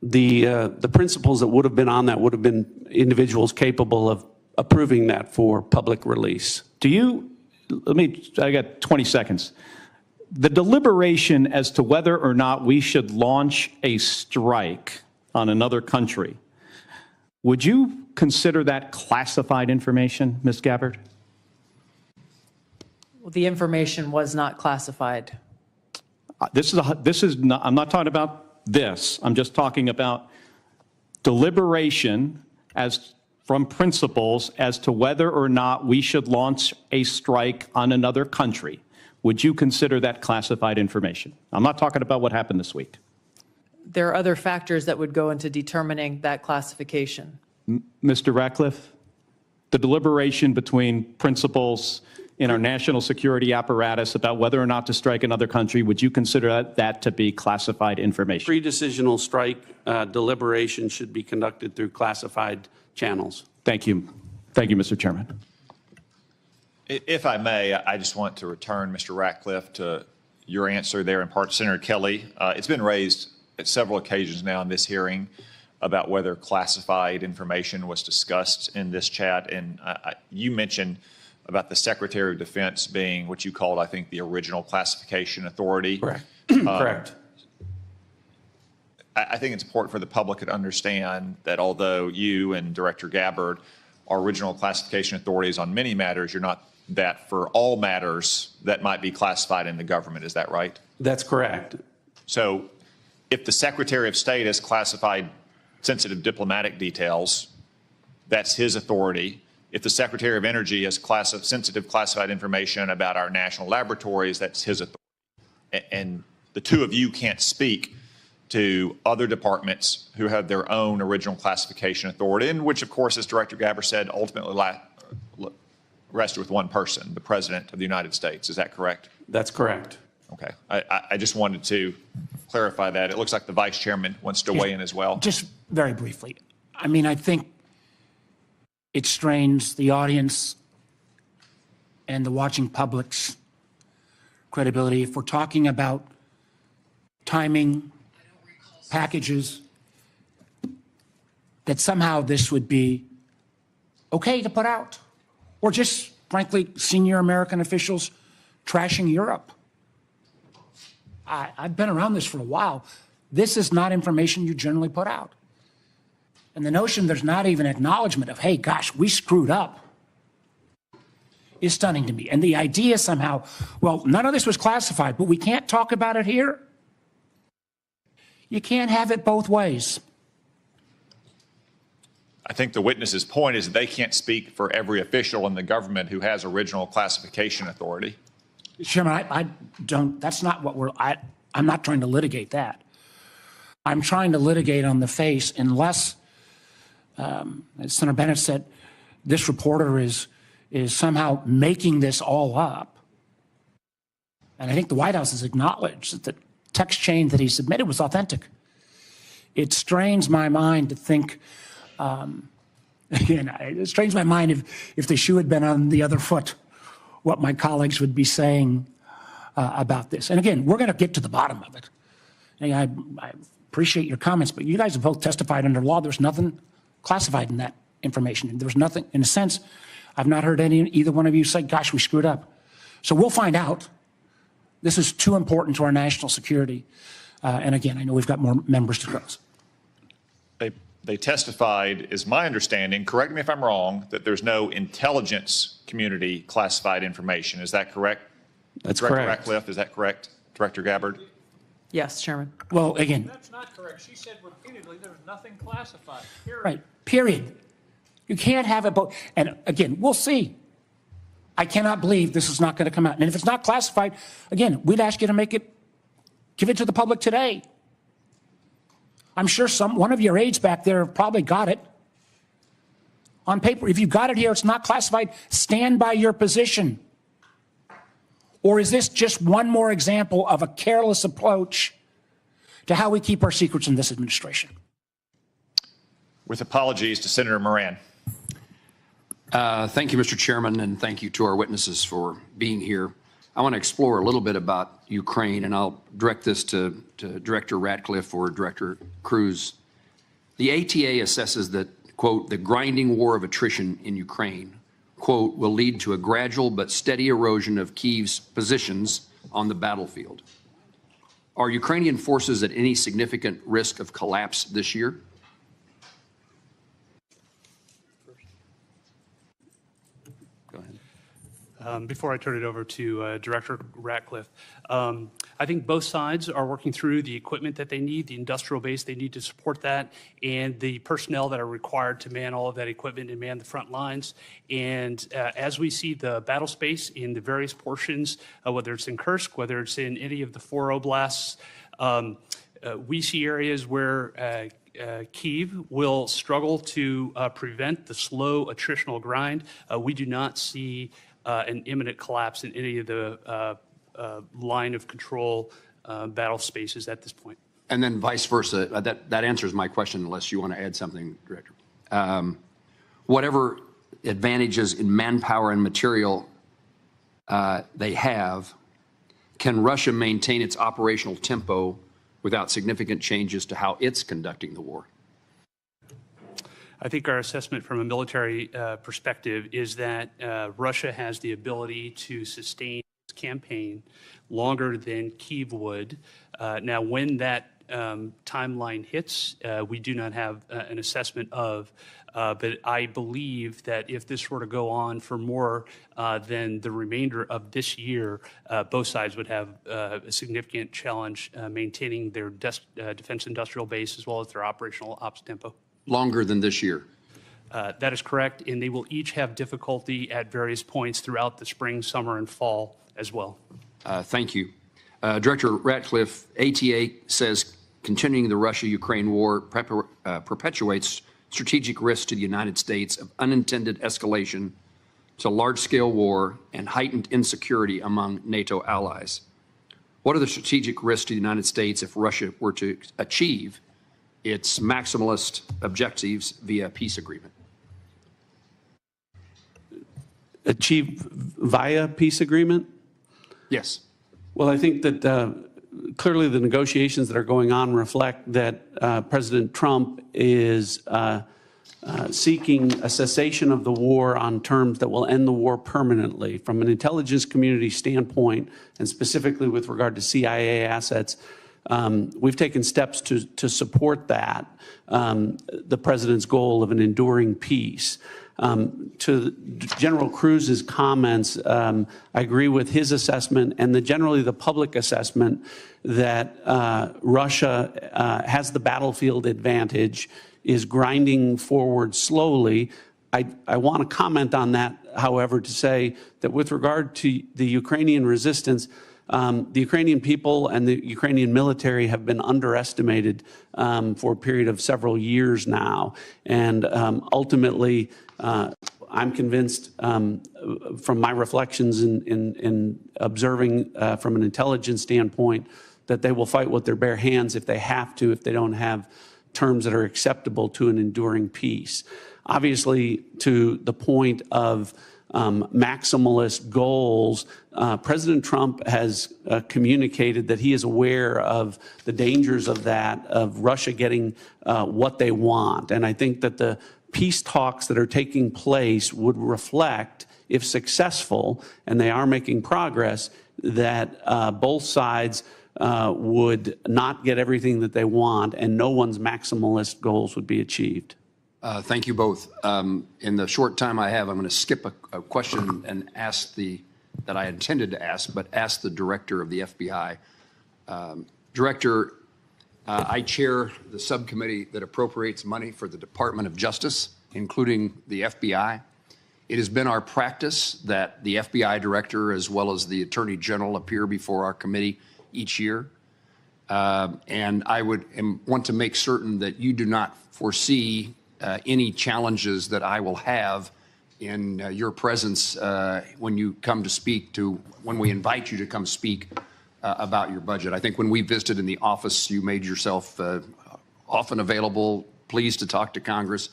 The principles that would have been on that would have been individuals capable of approving that for public release. I got 20 seconds. The deliberation as to whether or not we should launch a strike on another country, would you consider that classified information, Ms. Gabbard? Well, the information was not classified. I'm not talking about this. I'm just talking about deliberation from principles as to whether or not we should launch a strike on another country. Would you consider that classified information? I'm not talking about what happened this week. There are other factors that would go into determining that classification. Mr. Ratcliffe, the deliberation between principals in our national security apparatus about whether or not to strike another country, would you consider that to be classified information? Pre-decisional strike deliberation should be conducted through classified channels. Thank you. Thank you, Mr. Chairman. If I may, I just want to return, Mr. Ratcliffe, to your answer there in part to Senator Kelly. It's been raised at several occasions now in this hearing about whether classified information was discussed in this chat. And you mentioned about the Secretary of Defense being what you called, I think, the original classification authority. Correct. Correct. I think it's important for the public to understand that although you and Director Gabbard are original classification authorities on many matters, you're not that for all matters that might be classified in the government. Is that right? That's correct. So if the Secretary of State has classified sensitive diplomatic details, that's his authority. If the Secretary of Energy has sensitive classified information about our national laboratories, that's his authority. And the two of you can't speak to other departments who have their own original classification authority, and which, of course, as Director Gabbard said, ultimately rested with one person, the President of the United States. Is that correct? That's correct. Okay. I just wanted to clarify that. It looks like the Vice Chairman wants to weigh in as well. Just very briefly. I mean, I think it strains the audience and the watching public's credibility if we're talking about timing, packages, that somehow this would be okay to put out, or just, frankly, senior American officials trashing Europe. I've been around this for a while. This is not information you generally put out. And the notion there's not even acknowledgement of, hey, gosh, we screwed up, is stunning to me. And the idea somehow, well, none of this was classified, but we can't talk about it here. You can't have it both ways. I think the witness's point is that they can't speak for every official in the government who has original classification authority. Chairman, I don't, that's not what I'm not trying to litigate that. I'm trying to litigate on the face unless, as Senator Bennett said, this reporter is somehow making this all up. And I think the White House has acknowledged that the text chain that he submitted was authentic. It strains my mind to think, again, it strains my mind if the shoe had been on the other foot, what my colleagues would be saying about this. And again, we're going to get to the bottom of it. And I appreciate your comments, but you guys have both testified under law. There's nothing classified in that information. There's nothing, in a sense, I've not heard either one of you say, gosh, we screwed up. So we'll find out. This is too important to our national security. And again, I know we've got more members to close. They testified, is my understanding, correct me if I'm wrong, that there's no intelligence community classified information. Is that correct? That's Director correct. Ratcliffe, is that correct? Director Gabbard? Yes, Chairman. Well, again. That's not correct. She said repeatedly there's nothing classified. Period. Right, period. You can't have it both. And again, we'll see. I cannot believe this is not going to come out. And if it's not classified, again, we'd ask you to give it to the public today. I'm sure one of your aides back there probably got it on paper. If you got it here, it's not classified. Stand by your position. Or is this just one more example of a careless approach to how we keep our secrets in this administration? With apologies to Senator Moran. Thank you, Mr. Chairman, and thank you to our witnesses for being here. I want to explore a little bit about Ukraine, and I'll direct this to Director Ratcliffe or Director Cruz. The ATA assesses that, quote, the grinding war of attrition in Ukraine, quote, will lead to a gradual but steady erosion of Kyiv's positions on the battlefield. Are Ukrainian forces at any significant risk of collapse this year? Before I turn it over to Director Ratcliffe, I think both sides are working through the equipment that they need, the industrial base they need to support that, and the personnel that are required to man all of that equipment and man the front lines. And as we see the battle space in the various portions, whether it's in Kursk, whether it's in any of the 4 oblasts, we see areas where Kyiv will struggle to prevent the slow attritional grind. We do not see an imminent collapse in any of the line of control battle spaces at this point. And then vice versa. That answers my question, unless you want to add something, Director. Whatever advantages in manpower and material they have, can Russia maintain its operational tempo without significant changes to how it's conducting the war? I think our assessment from a military perspective is that Russia has the ability to sustain its campaign longer than Kyiv would. Now, when that timeline hits, we do not have an assessment of, but I believe that if this were to go on for more than the remainder of this year, both sides would have a significant challenge maintaining their defense industrial base as well as their operational ops tempo. Longer than this year? That is correct, and they will each have difficulty at various points throughout the spring, summer, and fall as well. Thank you. Director Ratcliffe, ATA says continuing the Russia-Ukraine war perpetuates strategic risks to the United States of unintended escalation to large-scale war and heightened insecurity among NATO allies. What are the strategic risks to the United States if Russia were to achieve its maximalist objectives via peace agreement? Achieve via peace agreement? Yes. Well, I think that clearly the negotiations that are going on reflect that President Trump is seeking a cessation of the war on terms that will end the war permanently. From an intelligence community standpoint, and specifically with regard to CIA assets, we've taken steps to support that, the president's goal of an enduring peace. To General Cruz's comments, I agree with his assessment and generally the public assessment that Russia has the battlefield advantage, is grinding forward slowly. I want to comment on that, however, to say that with regard to the Ukrainian resistance, the Ukrainian people and the Ukrainian military have been underestimated for a period of several years now. And ultimately, I'm convinced from my reflections in observing from an intelligence standpoint that they will fight with their bare hands if they have to, if they don't have terms that are acceptable to an enduring peace. Obviously, to the point of maximalist goals, President Trump has communicated that he is aware of the dangers of that, of Russia getting what they want. And I think that the peace talks that are taking place would reflect, if successful, and they are making progress, that both sides would not get everything that they want and no one's maximalist goals would be achieved. Thank you both. In the short time I have, I'm going to skip a question and ask that I intended to ask, but ask the director of the FBI. Director, I chair the subcommittee that appropriates money for the Department of Justice, including the FBI. It has been our practice that the FBI director, as well as the Attorney General, appear before our committee each year. And I would want to make certain that you do not foresee any challenges that I will have in your presence when you come to speak when we invite you to come speak about your budget. I think when we visited in the office, you made yourself often available, pleased to talk to Congress.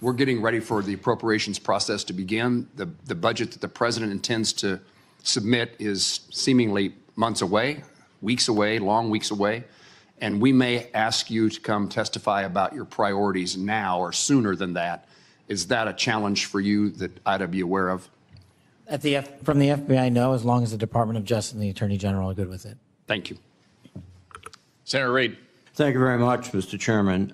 We're getting ready for the appropriations process to begin. The budget that the president intends to submit is seemingly months away, weeks away, long weeks away. And we may ask you to come testify about your priorities now or sooner than that. Is that a challenge for you that I ought to be aware of? From the FBI, no, as long as the Department of Justice and the Attorney General are good with it. Thank you. Senator Reid. Thank you very much, Mr. Chairman.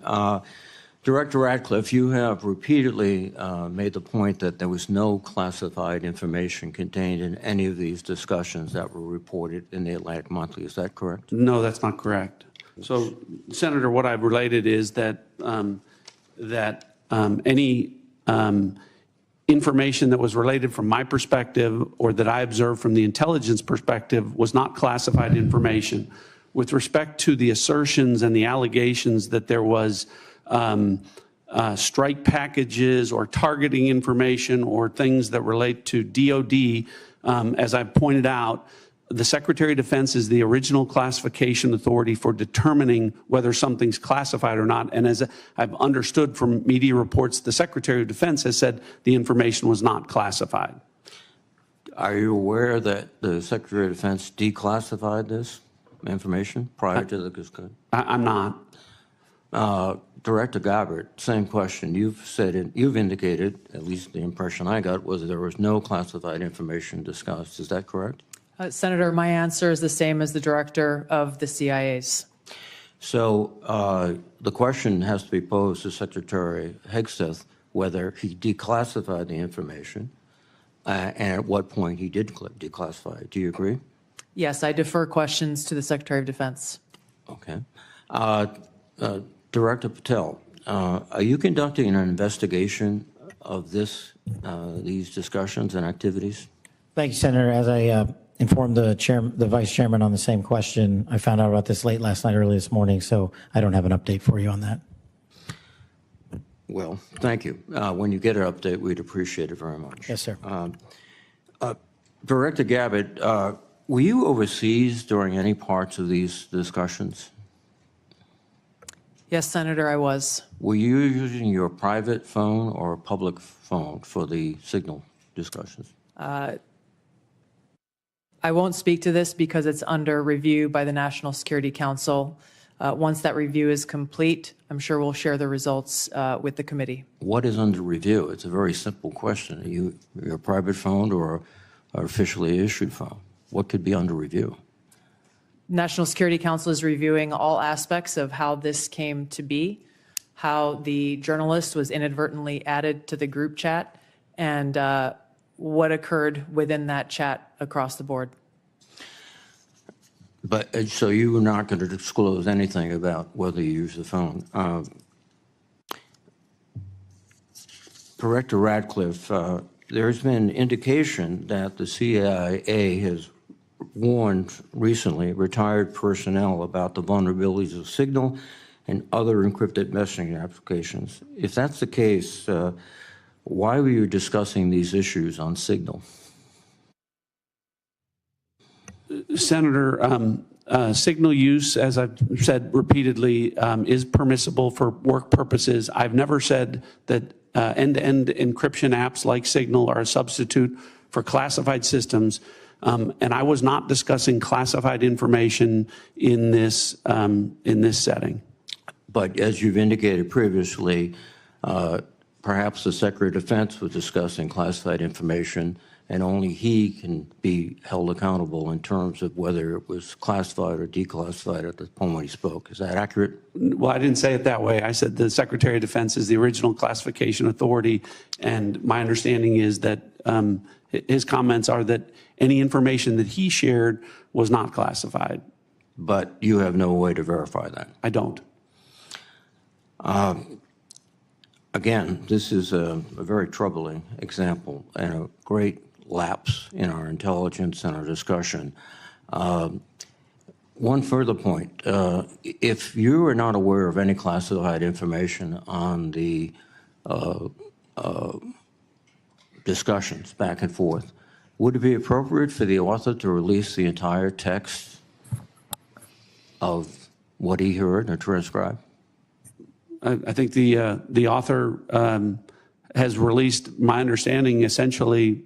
Director Ratcliffe, you have repeatedly made the point that there was no classified information contained in any of these discussions that were reported in the Atlantic Monthly. Is that correct? No, that's not correct. So, Senator, what I've related is that any information that was related from my perspective or that I observed from the intelligence perspective was not classified information. With respect to the assertions and the allegations that there was strike packages or targeting information or things that relate to DOD, as I've pointed out, the Secretary of Defense is the original classification authority for determining whether something's classified or not. And as I've understood from media reports, the Secretary of Defense has said the information was not classified. Are you aware that the Secretary of Defense declassified this information prior to the discussion? I'm not. Director Gabbard, same question. You've indicated, at least the impression I got, was there was no classified information discussed. Is that correct? Senator, my answer is the same as the director of the CIA's. So the question has to be posed to Secretary Hegseth whether he declassified the information and at what point he did declassify it. Do you agree? Yes, I defer questions to the Secretary of Defense. Okay. Director Patel, are you conducting an investigation of these discussions and activities? Thank you, Senator. As I informed the vice chairman on the same question, I found out about this late last night, early this morning, so I don't have an update for you on that. Well, thank you. When you get an update, we'd appreciate it very much. Yes, sir. Director Gabbard, were you overseas during any parts of these discussions? Yes, Senator, I was. Were you using your private phone or a public phone for the signal discussions? I won't speak to this because it's under review by the National Security Council. Once that review is complete, I'm sure we'll share the results with the committee. What is under review? It's a very simple question. Are you your private phone or an officially issued phone? What could be under review? National Security Council is reviewing all aspects of how this came to be, how the journalist was inadvertently added to the group chat, and what occurred within that chat across the board. But so you were not going to disclose anything about whether you use the phone. Director Ratcliffe, there's been indication that the CIA has warned recently retired personnel about the vulnerabilities of Signal and other encrypted messaging applications. If that's the case, why were you discussing these issues on Signal? Senator, signal use, as I've said repeatedly, is permissible for work purposes. I've never said that end-to-end encryption apps like Signal are a substitute for classified systems. And I was not discussing classified information in this setting. But as you've indicated previously, perhaps the Secretary of Defense was discussing classified information, and only he can be held accountable in terms of whether it was classified or declassified at the point when he spoke. Is that accurate? Well, I didn't say it that way. I said the Secretary of Defense is the original classification authority, and my understanding is that his comments are that any information that he shared was not classified. But you have no way to verify that? I don't. Again, this is a very troubling example and a great lapse in our intelligence and our discussion. One further point. If you are not aware of any classified information on the discussions back and forth, would it be appropriate for the author to release the entire text of what he heard or transcribed? I think the author has released, my understanding, essentially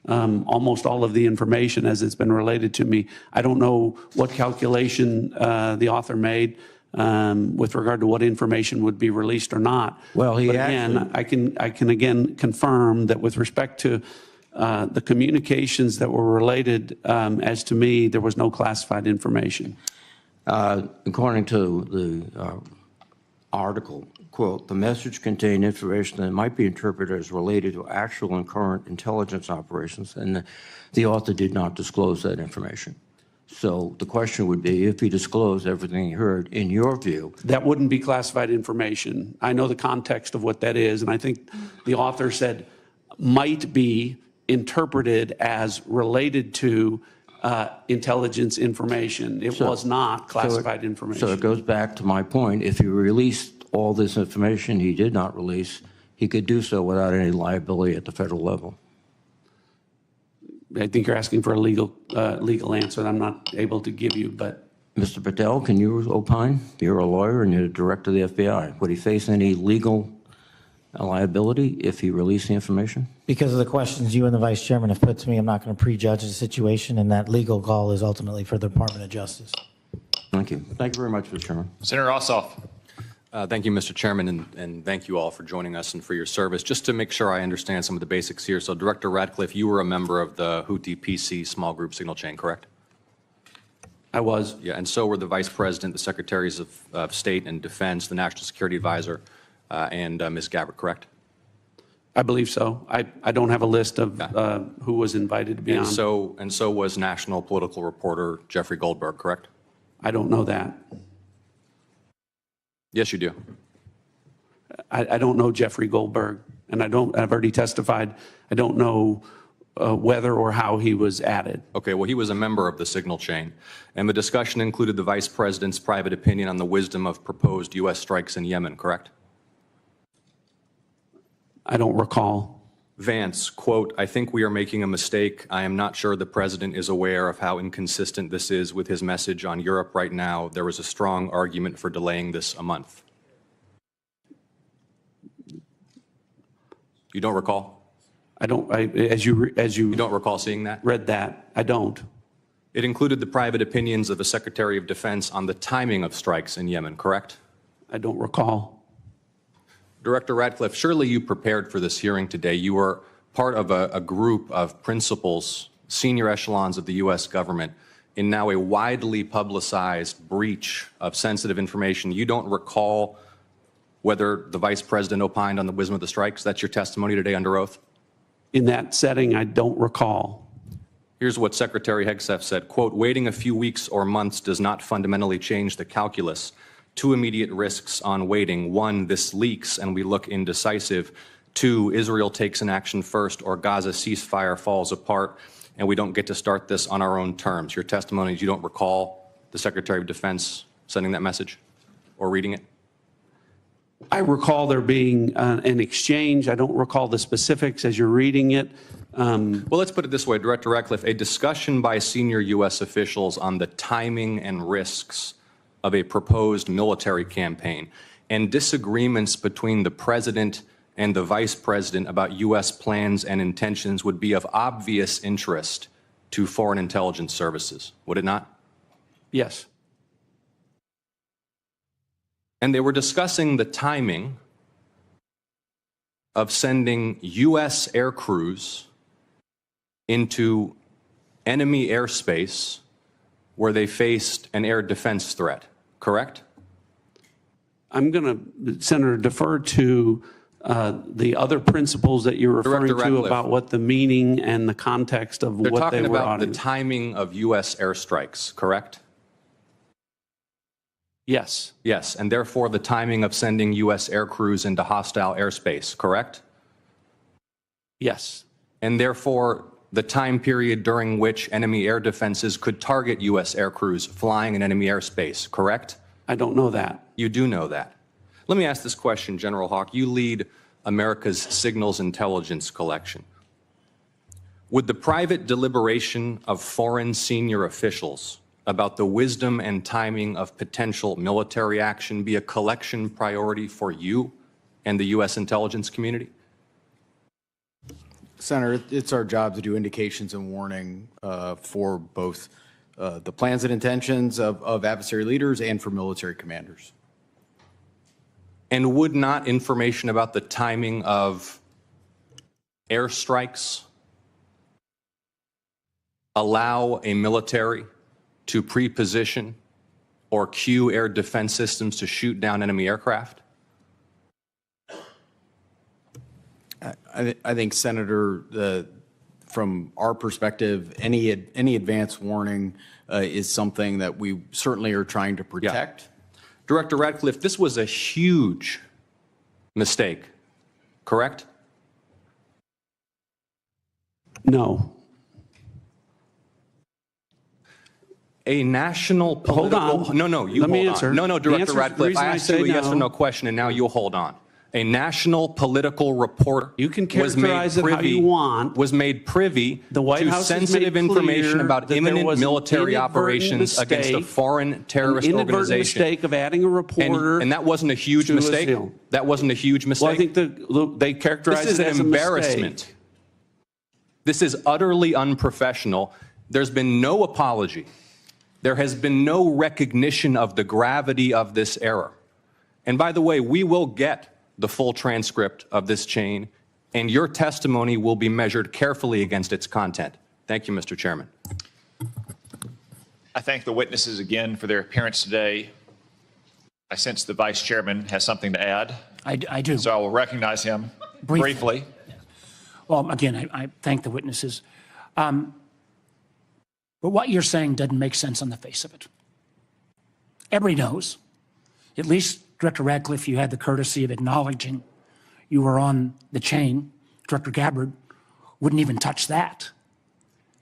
almost all of the information as it's been related to me. I don't know what calculation the author made with regard to what information would be released or not. Well, he but again, I can again confirm that with respect to the communications that were related, as to me, there was no classified information. According to the article, quote, the message contained information that might be interpreted as related to actual and current intelligence operations, and the author did not disclose that information. So the question would be, if he disclosed everything he heard, in your view. That wouldn't be classified information. I know the context of what that is, and I think the author said might be interpreted as related to intelligence information. It was not classified information. So it goes back to my point. If he released all this information he did not release, he could do so without any liability at the federal level. I think you're asking for a legal answer that I'm not able to give you, but. Mr. Patel, can you opine? You're a lawyer and you're the director of the FBI. Would he face any legal liability if he released the information? Because of the questions you and the Vice Chairman have put to me, I'm not going to prejudge the situation, and that legal call is ultimately for the Department of Justice. Thank you. Thank you very much, Mr. Chairman. Senator Ossoff. Thank you, Mr. Chairman, and thank you all for joining us and for your service. Just to make sure I understand some of the basics here. So, Director Ratcliffe, you were a member of the Houthi PC small group signal chain, correct? I was. Yeah, and so were the Vice President, the Secretaries of State and Defense, the National Security Advisor, and Ms. Gabbard, correct? I believe so. I don't have a list of who was invited to be on. And so was national political reporter Jeffrey Goldberg, correct? I don't know that. Yes, you do. I don't know Jeffrey Goldberg, and I've already testified. I don't know whether or how he was added. Okay, well, he was a member of the signal chain, and the discussion included the Vice President's private opinion on the wisdom of proposed U.S. strikes in Yemen, correct? I don't recall. Vance, quote, I think we are making a mistake. I am not sure the President is aware of how inconsistent this is with his message on Europe right now. There was a strong argument for delaying this a month. You don't recall? I don't, as you don't recall seeing that? Read that. I don't. It included the private opinions of the Secretary of Defense on the timing of strikes in Yemen, correct? I don't recall. Director Ratcliffe, surely you prepared for this hearing today. You were part of a group of principals, senior echelons of the U.S. government, in now a widely publicized breach of sensitive information. You don't recall whether the Vice President opined on the wisdom of the strikes? That's your testimony today under oath? In that setting, I don't recall. Here's what Secretary Hegseth said, quote, waiting a few weeks or months does not fundamentally change the calculus. Two immediate risks on waiting. One, this leaks and we look indecisive. Two, Israel takes an action first or Gaza ceasefire falls apart and we don't get to start this on our own terms. Your testimony is you don't recall the Secretary of Defense sending that message or reading it? I recall there being an exchange. I don't recall the specifics as you're reading it. Well, let's put it this way, Director Ratcliffe, a discussion by senior U.S. officials on the timing and risks of a proposed military campaign and disagreements between the President and the Vice President about U.S. plans and intentions would be of obvious interest to foreign intelligence services, would it not? Yes. And they were discussing the timing of sending U.S. air crews into enemy airspace where they faced an air defense threat, correct? I'm going to, Senator, defer to the other principles that you're referring to about what the meaning and the context of They're what they were talking about auditing. the timing of U.S. airstrikes, correct? Yes. Yes, and therefore the timing of sending U.S. air crews into hostile airspace, correct? Yes. And therefore the time period during which enemy air defenses could target U.S. air crews flying in enemy airspace, correct? I don't know that. You do know that. Let me ask this question, General Hawk. You lead America's signals intelligence collection. Would the private deliberation of foreign senior officials about the wisdom and timing of potential military action be a collection priority for you and the U.S. intelligence community? Senator, it's our job to do indications and warning for both the plans and intentions of adversary leaders and for military commanders. And would not information about the timing of airstrikes allow a military to pre-position or cue air defense systems to shoot down enemy aircraft? I think, Senator, from our perspective, any advance warning is something that we certainly are trying to protect. Yeah. Director Ratcliffe, this was a huge mistake, correct? No. A national political... Hold on. No, you Let me hold answer. on. No, Director The Ratcliffe, I asked you a yes or no question, and now you'll hold on. A national political reporter you can characterize it how you want. Was made privy the White to House sensitive information about imminent military operations against a foreign terrorist organization. Mistake of adding a reporter, and that wasn't a huge mistake. That wasn't a huge mistake. Well, I think they characterized it as an embarrassment. This is utterly unprofessional. There's been no apology. There has been no recognition of the gravity of this error. And by the way, we will get the full transcript of this chain, and your testimony will be measured carefully against its content. Thank you, Mr. Chairman. I thank the witnesses again for their appearance today. I sense the Vice Chairman has something to add. I do. So I will recognize him briefly. Well, again, I thank the witnesses. But what you're saying doesn't make sense on the face of it. Everybody knows, at least Director Ratcliffe, you had the courtesy of acknowledging you were on the chain. Director Gabbard wouldn't even touch that,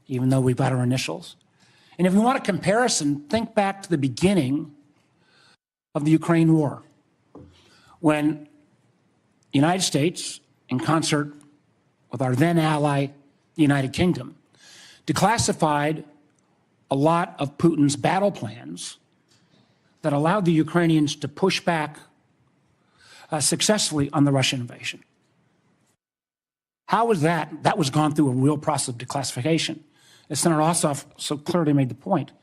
even though we've got our initials. And if you want a comparison, think back to the beginning of the Ukraine war, when the United States, in concert with our then ally, the United Kingdom, declassified a lot of Putin's battle plans that allowed the Ukrainians to push back successfully on the Russian invasion. How was that? That was gone through a real process of declassification. As Senator Ossoff so clearly made the point,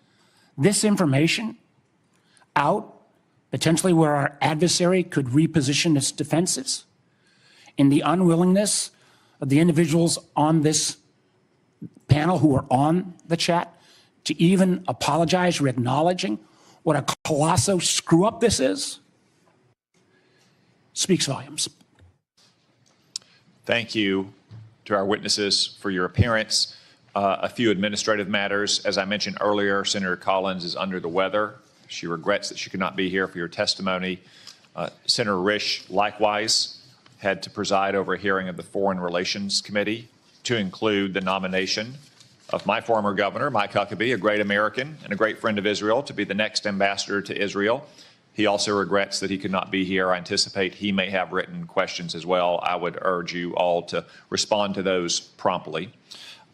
this information out, potentially where our adversary could reposition its defenses, in the unwillingness of the individuals on this panel who are on the chat to even apologize for acknowledging what a colossal screw up this is, speaks volumes. Thank you to our witnesses for your appearance. A few administrative matters. As I mentioned earlier, Senator Collins is under the weather. She regrets that she could not be here for your testimony. Senator Risch likewise had to preside over a hearing of the Foreign Relations Committee to include the nomination of my former governor, Mike Huckabee, a great American and a great friend of Israel, to be the next ambassador to Israel. He also regrets that he could not be here. I anticipate he may have written questions as well. I would urge you all to respond to those promptly.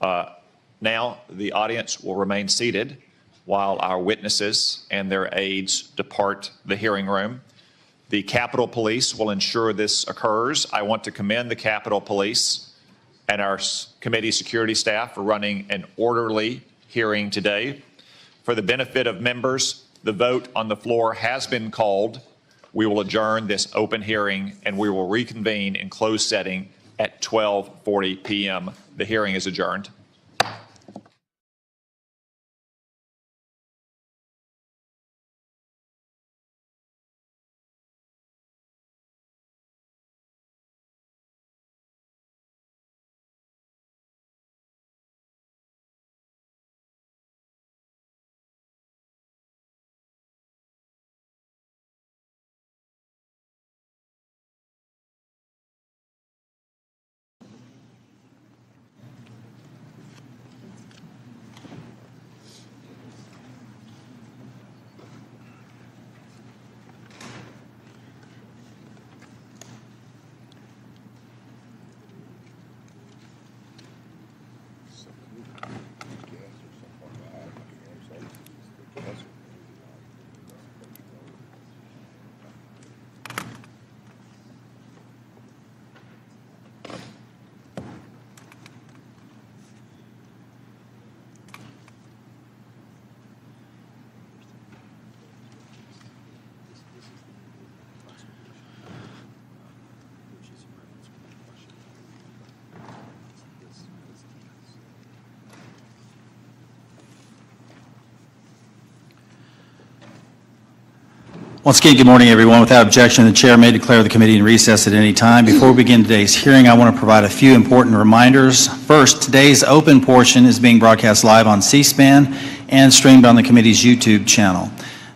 Now, the audience will remain seated while our witnesses and their aides depart the hearing room. The Capitol Police will ensure this occurs. I want to commend the Capitol Police and our committee security staff for running an orderly hearing today. For the benefit of members, the vote on the floor has been called. We will adjourn this open hearing and we will reconvene in closed setting at 12:40 p.m. The hearing is adjourned. Once again, good morning, everyone. Without objection, the chair may declare the committee in recess at any time. Before we begin today's hearing, I want to provide a few important reminders. First, today's open portion is being broadcast live on C-SPAN and streamed on the committee's YouTube channel.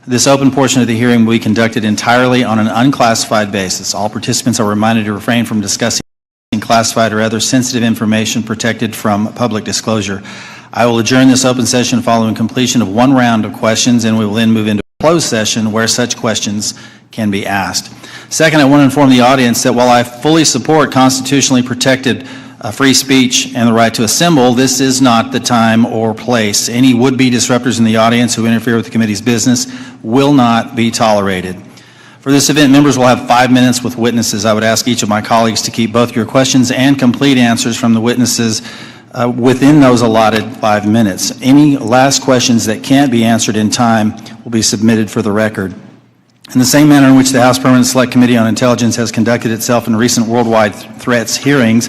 This open portion of the hearing will be conducted entirely on an unclassified basis. All participants are reminded to refrain from discussing classified or other sensitive information protected from public disclosure. I will adjourn this open session following completion of one round of questions, and we will then move into a closed session where such questions can be asked. Second, I want to inform the audience that while I fully support constitutionally protected free speech and the right to assemble, this is not the time or place. Any would-be disruptors in the audience who interfere with the committee's business will not be tolerated. For this event, members will have 5 minutes with witnesses. I would ask each of my colleagues to keep both your questions and complete answers from the witnesses within those allotted 5 minutes. Any last questions that can't be answered in time will be submitted for the record. In the same manner in which the House Permanent Select Committee on Intelligence has conducted itself in recent worldwide threats hearings,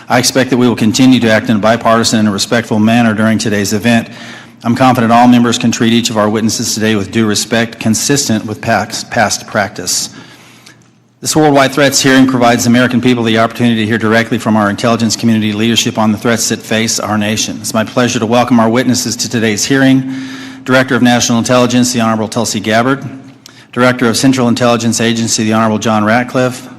I expect that we will continue to act in a bipartisan and respectful manner during today's event. I'm confident all members can treat each of our witnesses today with due respect, consistent with past practice. This worldwide threats hearing provides the American people the opportunity to hear directly from our intelligence community leadership on the threats that face our nation. It's my pleasure to welcome our witnesses to today's hearing. Director of National Intelligence, the Honorable Tulsi Gabbard. Director of Central Intelligence Agency, the Honorable John Ratcliffe.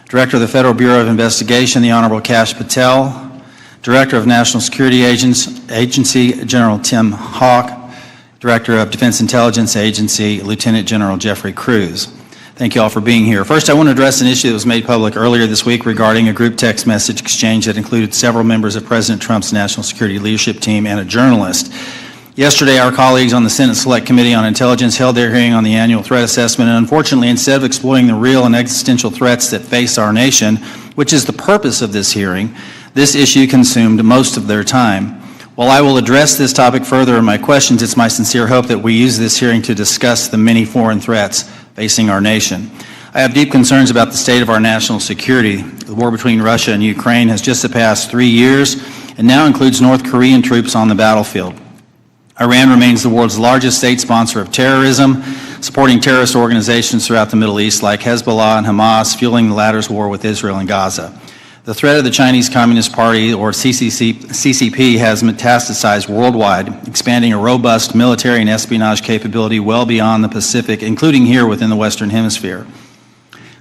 Director of the Federal Bureau of Investigation, the Honorable Kash Patel. Director of National Security Agency, General Tim Hawk. Director of Defense Intelligence Agency, Lieutenant General Jeffrey Cruz. Thank you all for being here. First, I want to address an issue that was made public earlier this week regarding a group text message exchange that included several members of President Trump's national security leadership team and a journalist. Yesterday, our colleagues on the Senate Select Committee on Intelligence held their hearing on the annual threat assessment, and unfortunately, instead of exploring the real and existential threats that face our nation, which is the purpose of this hearing, this issue consumed most of their time. While I will address this topic further in my questions, it's my sincere hope that we use this hearing to discuss the many foreign threats facing our nation. I have deep concerns about the state of our national security. The war between Russia and Ukraine has just surpassed 3 years and now includes North Korean troops on the battlefield. Iran remains the world's largest state sponsor of terrorism, supporting terrorist organizations throughout the Middle East like Hezbollah and Hamas, fueling the latter's war with Israel and Gaza. The threat of the Chinese Communist Party, or CCP, has metastasized worldwide, expanding a robust military and espionage capability well beyond the Pacific, including here within the Western Hemisphere.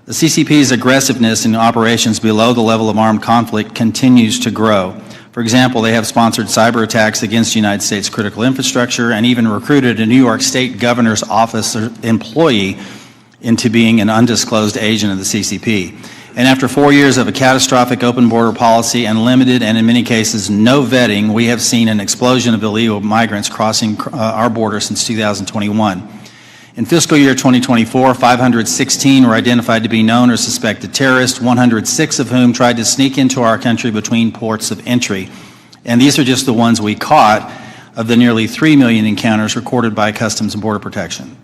The CCP's aggressiveness in operations below the level of armed conflict continues to grow. For example, they have sponsored cyber attacks against United States critical infrastructure and even recruited a New York State governor's office employee into being an undisclosed agent of the CCP. And after 4 years of a catastrophic open border policy and limited and in many cases no vetting, we have seen an explosion of illegal migrants crossing our border since 2021. In fiscal year 2024, 516 were identified to be known or suspected terrorists, 106 of whom tried to sneak into our country between ports of entry. And these are just the ones we caught of the nearly 3 million encounters recorded by Customs and Border Protection.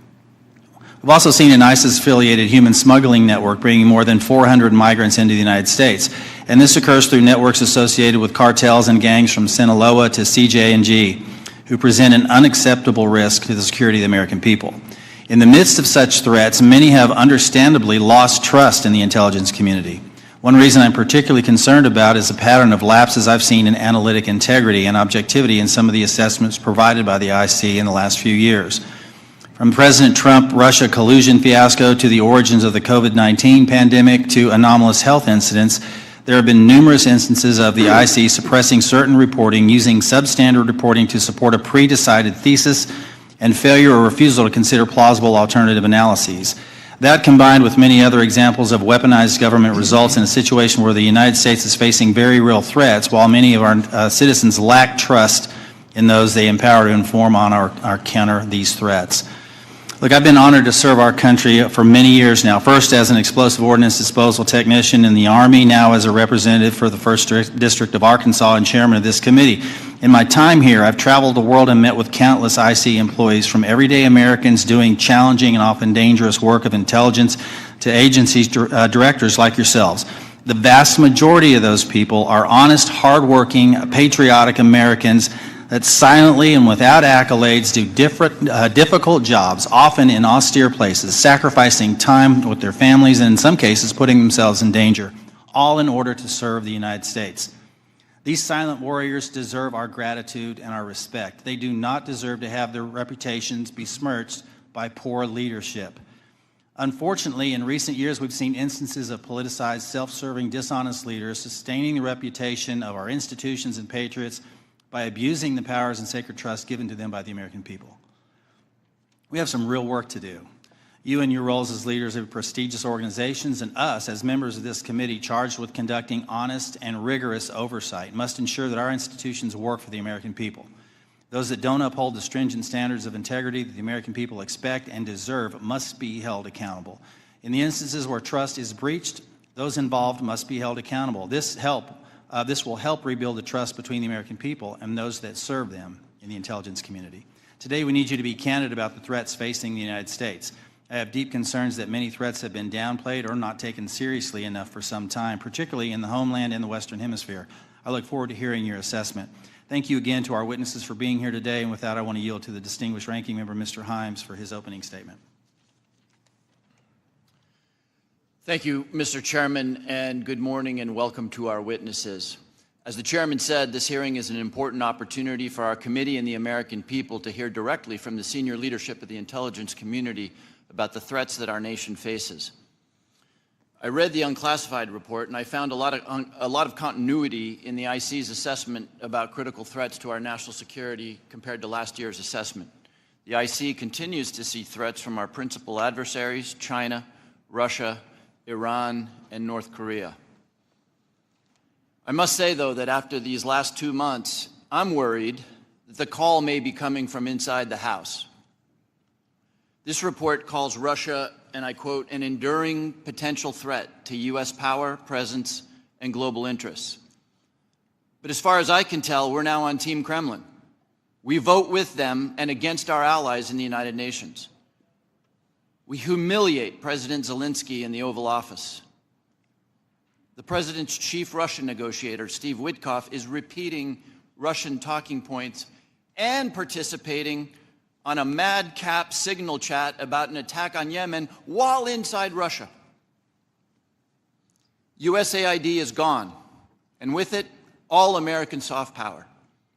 We've also seen an ISIS-affiliated human smuggling network bringing more than 400 migrants into the United States. And this occurs through networks associated with cartels and gangs from Sinaloa to CJ&G, who present an unacceptable risk to the security of the American people. In the midst of such threats, many have understandably lost trust in the intelligence community. One reason I'm particularly concerned about is a pattern of lapses I've seen in analytic integrity and objectivity in some of the assessments provided by the IC in the last few years. From President Trump-Russia collusion fiasco to the origins of the COVID-19 pandemic to anomalous health incidents, there have been numerous instances of the IC suppressing certain reporting, using substandard reporting to support a pre-decided thesis, and failure or refusal to consider plausible alternative analyses. That, combined with many other examples of weaponized government, results in a situation where the United States is facing very real threats, while many of our citizens lack trust in those they empower to inform on or counter these threats. Look, I've been honored to serve our country for many years now, first as an explosive ordnance disposal technician in the Army, now as a representative for the 1st District of Arkansas and chairman of this committee. In my time here, I've traveled the world and met with countless IC employees, from everyday Americans doing challenging and often dangerous work of intelligence to agencies directors like yourselves. The vast majority of those people are honest, hardworking, patriotic Americans that silently and without accolades do difficult jobs, often in austere places, sacrificing time with their families and in some cases putting themselves in danger, all in order to serve the United States. These silent warriors deserve our gratitude and our respect. They do not deserve to have their reputations besmirched by poor leadership. Unfortunately, in recent years, we've seen instances of politicized, self-serving, dishonest leaders sustaining the reputation of our institutions and patriots by abusing the powers and sacred trust given to them by the American people. We have some real work to do. You in your roles as leaders of prestigious organizations and us as members of this committee charged with conducting honest and rigorous oversight must ensure that our institutions work for the American people. Those that don't uphold the stringent standards of integrity that the American people expect and deserve must be held accountable. In the instances where trust is breached, those involved must be held accountable. This will help rebuild the trust between the American people and those that serve them in the intelligence community. Today, we need you to be candid about the threats facing the United States. I have deep concerns that many threats have been downplayed or not taken seriously enough for some time, particularly in the homeland and the Western Hemisphere. I look forward to hearing your assessment. Thank you again to our witnesses for being here today, and with that, I want to yield to the distinguished ranking member, Mr. Himes, for his opening statement. Thank you, Mr. Chairman, and good morning and welcome to our witnesses. As the chairman said, this hearing is an important opportunity for our committee and the American people to hear directly from the senior leadership of the intelligence community about the threats that our nation faces. I read the unclassified report, and I found a lot of continuity in the IC's assessment about critical threats to our national security compared to last year's assessment. The IC continues to see threats from our principal adversaries, China, Russia, Iran, and North Korea. I must say, though, that after these last 2 months, I'm worried that the call may be coming from inside the House. This report calls Russia, and I quote, an enduring potential threat to U.S. power, presence, and global interests. But as far as I can tell, we're now on Team Kremlin. We vote with them and against our allies in the United Nations. We humiliate President Zelensky in the Oval Office. The president's chief Russian negotiator, Steve Witkoff, is repeating Russian talking points and participating on a madcap signal chat about an attack on Yemen while inside Russia. USAID is gone, and with it, all American soft power.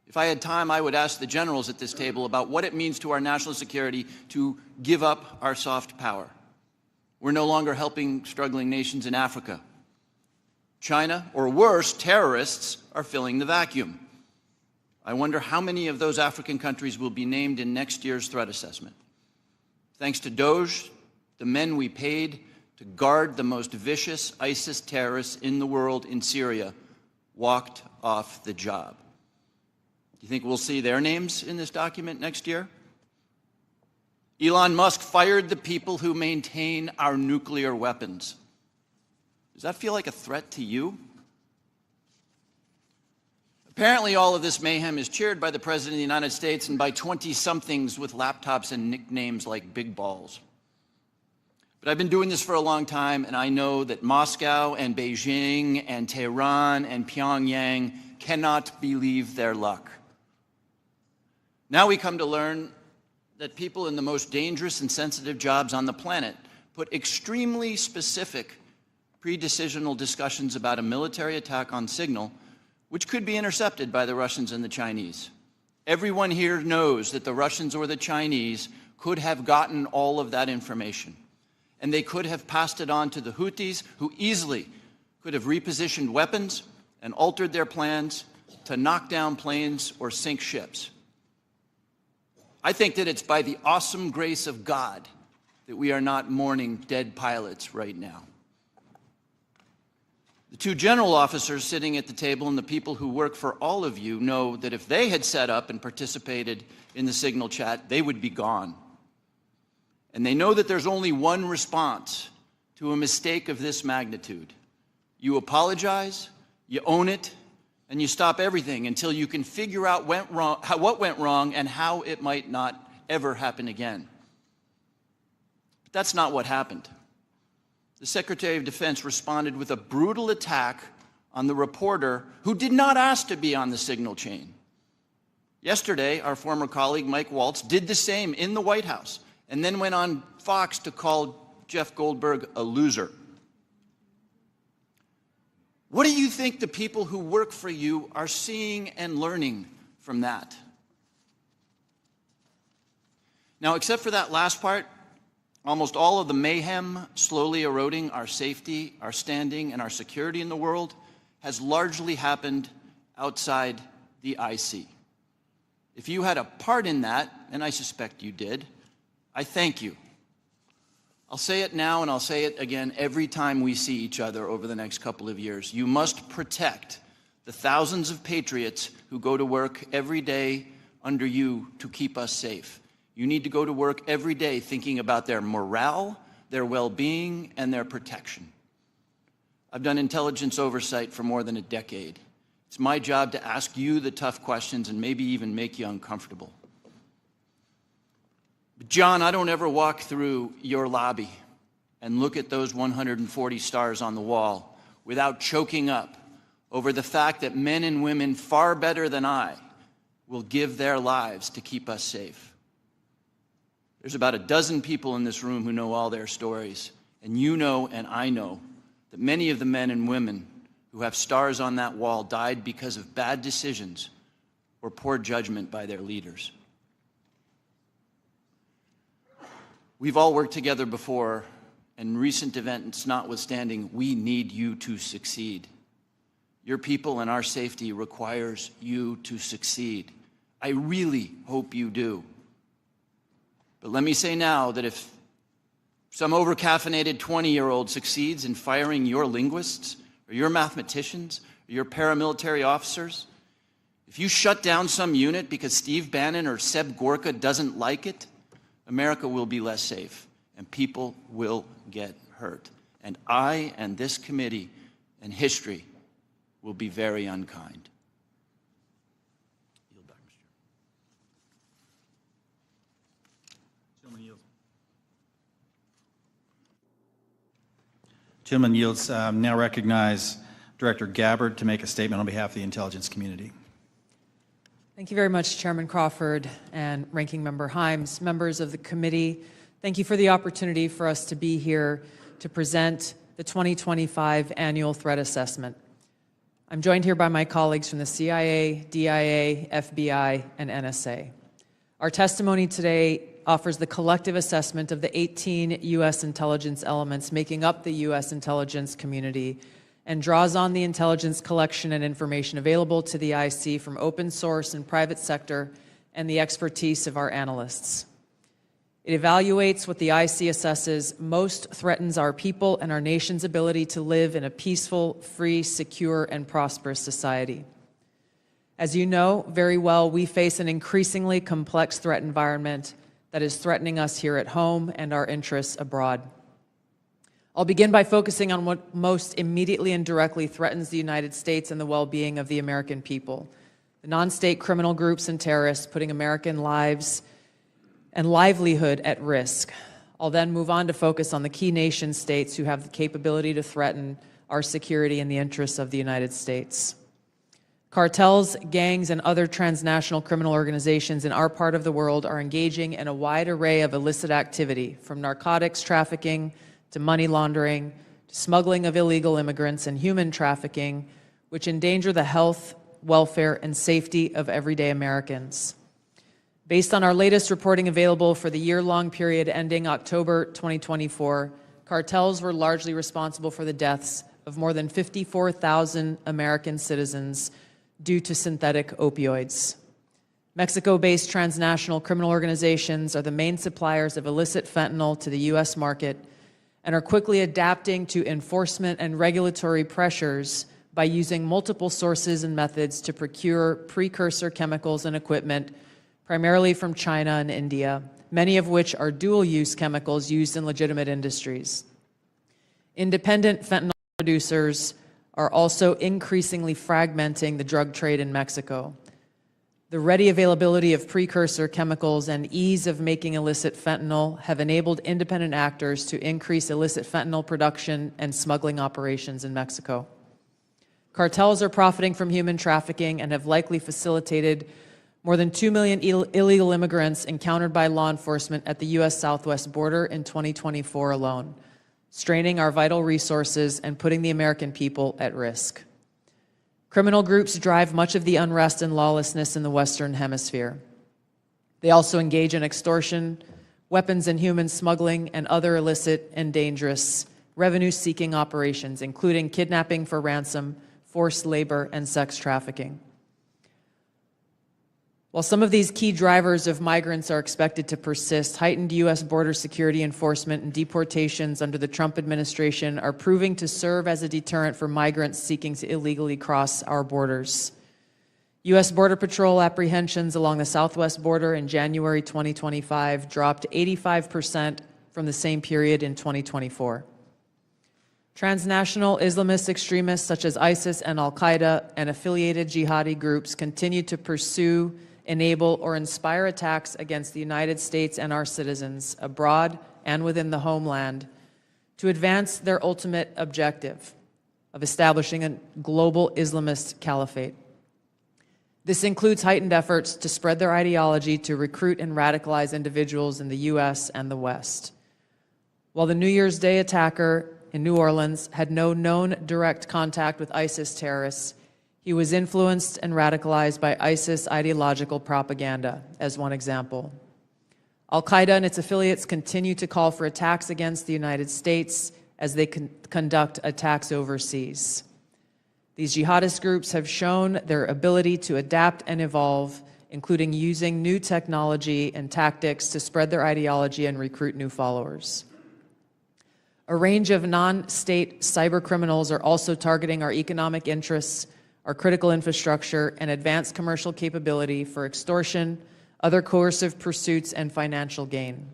If I had time, I would ask the generals at this table about what it means to our national security to give up our soft power. We're no longer helping struggling nations in Africa. China, or worse, terrorists, are filling the vacuum. I wonder how many of those African countries will be named in next year's threat assessment. Thanks to DOJ, the men we paid to guard the most vicious ISIS terrorists in the world in Syria walked off the job. Do you think we'll see their names in this document next year? Elon Musk fired the people who maintain our nuclear weapons. Does that feel like a threat to you? Apparently, all of this mayhem is cheered by the President of the United States and by 20-somethings with laptops and nicknames like Big Balls. But I've been doing this for a long time, and I know that Moscow and Beijing and Tehran and Pyongyang cannot believe their luck. Now we come to learn that people in the most dangerous and sensitive jobs on the planet put extremely specific pre-decisional discussions about a military attack on signal which could be intercepted by the Russians and the Chinese. Everyone here knows that the Russians or the Chinese could have gotten all of that information, and they could have passed it on to the Houthis, who easily could have repositioned weapons and altered their plans to knock down planes or sink ships. I think that it's by the awesome grace of God that we are not mourning dead pilots right now. The two general officers sitting at the table and the people who work for all of you know that if they had set up and participated in the signal chat, they would be gone. And they know that there's only one response to a mistake of this magnitude. You apologize, you own it, and you stop everything until you can figure out what went wrong and how it might not ever happen again. But that's not what happened. The Secretary of Defense responded with a brutal attack on the reporter who did not ask to be on the signal chain. Yesterday, our former colleague Mike Waltz did the same in the White House and then went on Fox to call Jeff Goldberg a loser. What do you think the people who work for you are seeing and learning from that? Now, except for that last part, almost all of the mayhem slowly eroding our safety, our standing, and our security in the world has largely happened outside the IC. If you had a part in that, and I suspect you did, I thank you. I'll say it now and I'll say it again every time we see each other over the next couple of years. You must protect the thousands of patriots who go to work every day under you to keep us safe. You need to go to work every day thinking about their morale, their well-being, and their protection. I've done intelligence oversight for more than a decade. It's my job to ask you the tough questions and maybe even make you uncomfortable. But John, I don't ever walk through your lobby and look at those 140 stars on the wall without choking up over the fact that men and women far better than I will give their lives to keep us safe. There's about a dozen people in this room who know all their stories, and you know and I know that many of the men and women who have stars on that wall died because of bad decisions or poor judgment by their leaders. We've all worked together before, and recent events notwithstanding, we need you to succeed. Your people and our safety requires you to succeed. I really hope you do. But let me say now that if some overcaffeinated 20-year-old succeeds in firing your linguists or your mathematicians or your paramilitary officers, if you shut down some unit because Steve Bannon or Seb Gorka doesn't like it, America will be less safe and people will get hurt. And I and this committee and history will be very unkind. Gentleman yields. Now recognize Director Gabbard to make a statement on behalf of the intelligence community. Thank you very much, Chairman Crawford and Ranking Member Himes. Members of the committee, thank you for the opportunity for us to be here to present the 2025 Annual Threat Assessment. I'm joined here by my colleagues from the CIA, DIA, FBI, and NSA. Our testimony today offers the collective assessment of the 18 U.S. intelligence elements making up the U.S. intelligence community and draws on the intelligence collection and information available to the IC from open source and private sector and the expertise of our analysts. It evaluates what the IC assesses most threatens our people and our nation's ability to live in a peaceful, free, secure, and prosperous society. As you know very well, we face an increasingly complex threat environment that is threatening us here at home and our interests abroad. I'll begin by focusing on what most immediately and directly threatens the United States and the well-being of the American people: the non-state criminal groups and terrorists putting American lives and livelihood at risk. I'll then move on to focus on the key nation states who have the capability to threaten our security and the interests of the United States. Cartels, gangs, and other transnational criminal organizations in our part of the world are engaging in a wide array of illicit activity, from narcotics trafficking to money laundering to smuggling of illegal immigrants and human trafficking, which endanger the health, welfare, and safety of everyday Americans. Based on our latest reporting available for the year-long period ending October 2024, cartels were largely responsible for the deaths of more than 54,000 American citizens due to synthetic opioids. Mexico-based transnational criminal organizations are the main suppliers of illicit fentanyl to the U.S. market and are quickly adapting to enforcement and regulatory pressures by using multiple sources and methods to procure precursor chemicals and equipment, primarily from China and India, many of which are dual-use chemicals used in legitimate industries. Independent fentanyl producers are also increasingly fragmenting the drug trade in Mexico. The ready availability of precursor chemicals and ease of making illicit fentanyl have enabled independent actors to increase illicit fentanyl production and smuggling operations in Mexico. Cartels are profiting from human trafficking and have likely facilitated More than 2 million illegal immigrants encountered by law enforcement at the U.S. southwest border in 2024 alone, straining our vital resources and putting the American people at risk. Criminal groups drive much of the unrest and lawlessness in the Western Hemisphere. They also engage in extortion, weapons and human smuggling, and other illicit and dangerous revenue-seeking operations, including kidnapping for ransom, forced labor, and sex trafficking. While some of these key drivers of migrants are expected to persist, heightened U.S. border security enforcement and deportations under the Trump administration are proving to serve as a deterrent for migrants seeking to illegally cross our borders. U.S. Border Patrol apprehensions along the southwest border in January 2025 dropped 85% from the same period in 2024. Transnational Islamist extremists such as ISIS and al-Qaeda and affiliated jihadi groups continue to pursue, enable, or inspire attacks against the United States and our citizens abroad and within the homeland to advance their ultimate objective of establishing a global Islamist caliphate. This includes heightened efforts to spread their ideology to recruit and radicalize individuals in the U.S. and the West. While the New Year's Day attacker in New Orleans had no known direct contact with ISIS terrorists, he was influenced and radicalized by ISIS ideological propaganda, as one example. Al-Qaeda and its affiliates continue to call for attacks against the United States as they conduct attacks overseas. These jihadist groups have shown their ability to adapt and evolve, including using new technology and tactics to spread their ideology and recruit new followers. A range of non-state cyber criminals are also targeting our economic interests, our critical infrastructure, and advanced commercial capability for extortion, other coercive pursuits, and financial gain.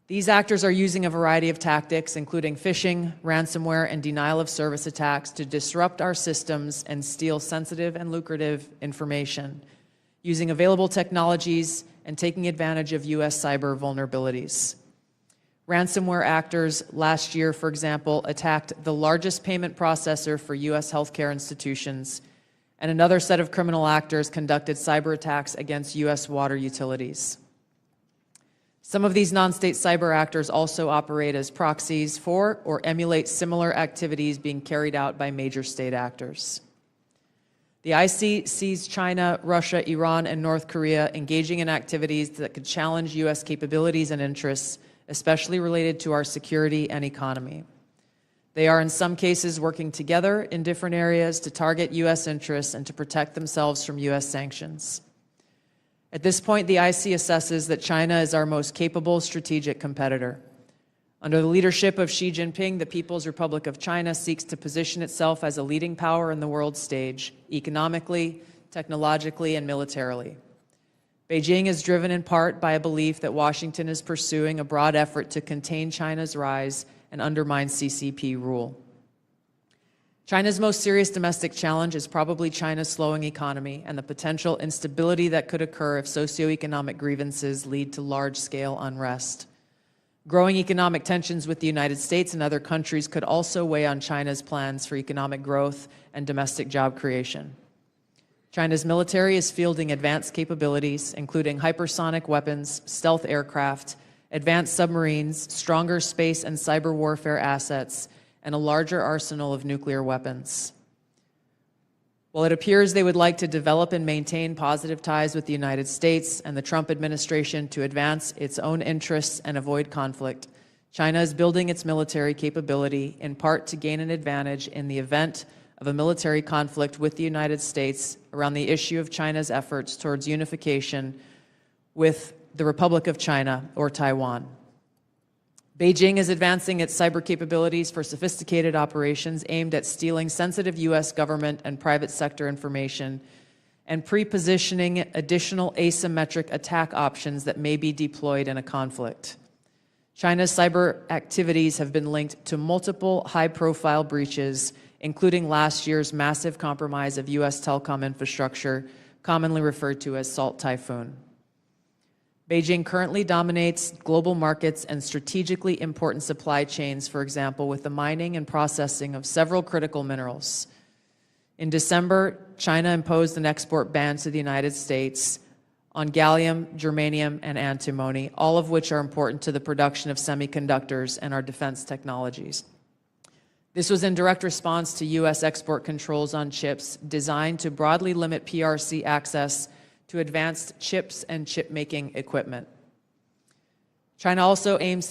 These actors are using a variety of tactics, including phishing, ransomware, and denial of service attacks to disrupt our systems and steal sensitive and lucrative information, using available technologies and taking advantage of U.S. cyber vulnerabilities. Ransomware actors last year, for example, attacked the largest payment processor for U.S. healthcare institutions, and another set of criminal actors conducted cyber attacks against U.S. water utilities. Some of these non-state cyber actors also operate as proxies for or emulate similar activities being carried out by major state actors. The IC sees China, Russia, Iran, and North Korea engaging in activities that could challenge U.S. capabilities and interests, especially related to our security and economy. They are in some cases working together in different areas to target U.S. interests and to protect themselves from U.S. sanctions. At this point, the IC assesses that China is our most capable strategic competitor. Under the leadership of Xi Jinping, the People's Republic of China seeks to position itself as a leading power in the world stage, economically, technologically, and militarily. Beijing is driven in part by a belief that Washington is pursuing a broad effort to contain China's rise and undermine CCP rule. China's most serious domestic challenge is probably China's slowing economy and the potential instability that could occur if socioeconomic grievances lead to large-scale unrest. Growing economic tensions with the United States and other countries could also weigh on China's plans for economic growth and domestic job creation. China's military is fielding advanced capabilities, including hypersonic weapons, stealth aircraft, advanced submarines, stronger space and cyber warfare assets, and a larger arsenal of nuclear weapons. While it appears they would like to develop and maintain positive ties with the United States and the Trump administration to advance its own interests and avoid conflict, China is building its military capability in part to gain an advantage in the event of a military conflict with the United States around the issue of China's efforts towards unification with the Republic of China or Taiwan. Beijing is advancing its cyber capabilities for sophisticated operations aimed at stealing sensitive U.S. government and private sector information and pre-positioning additional asymmetric attack options that may be deployed in a conflict. China's cyber activities have been linked to multiple high-profile breaches, including last year's massive compromise of U.S. telecom infrastructure, commonly referred to as Salt Typhoon. Beijing currently dominates global markets and strategically important supply chains, for example, with the mining and processing of several critical minerals. In December, China imposed an export ban to the United States on gallium, germanium, and antimony, all of which are important to the production of semiconductors and our defense technologies. This was in direct response to U.S. export controls on chips designed to broadly limit PRC access to advanced chips and chip-making equipment. China also aims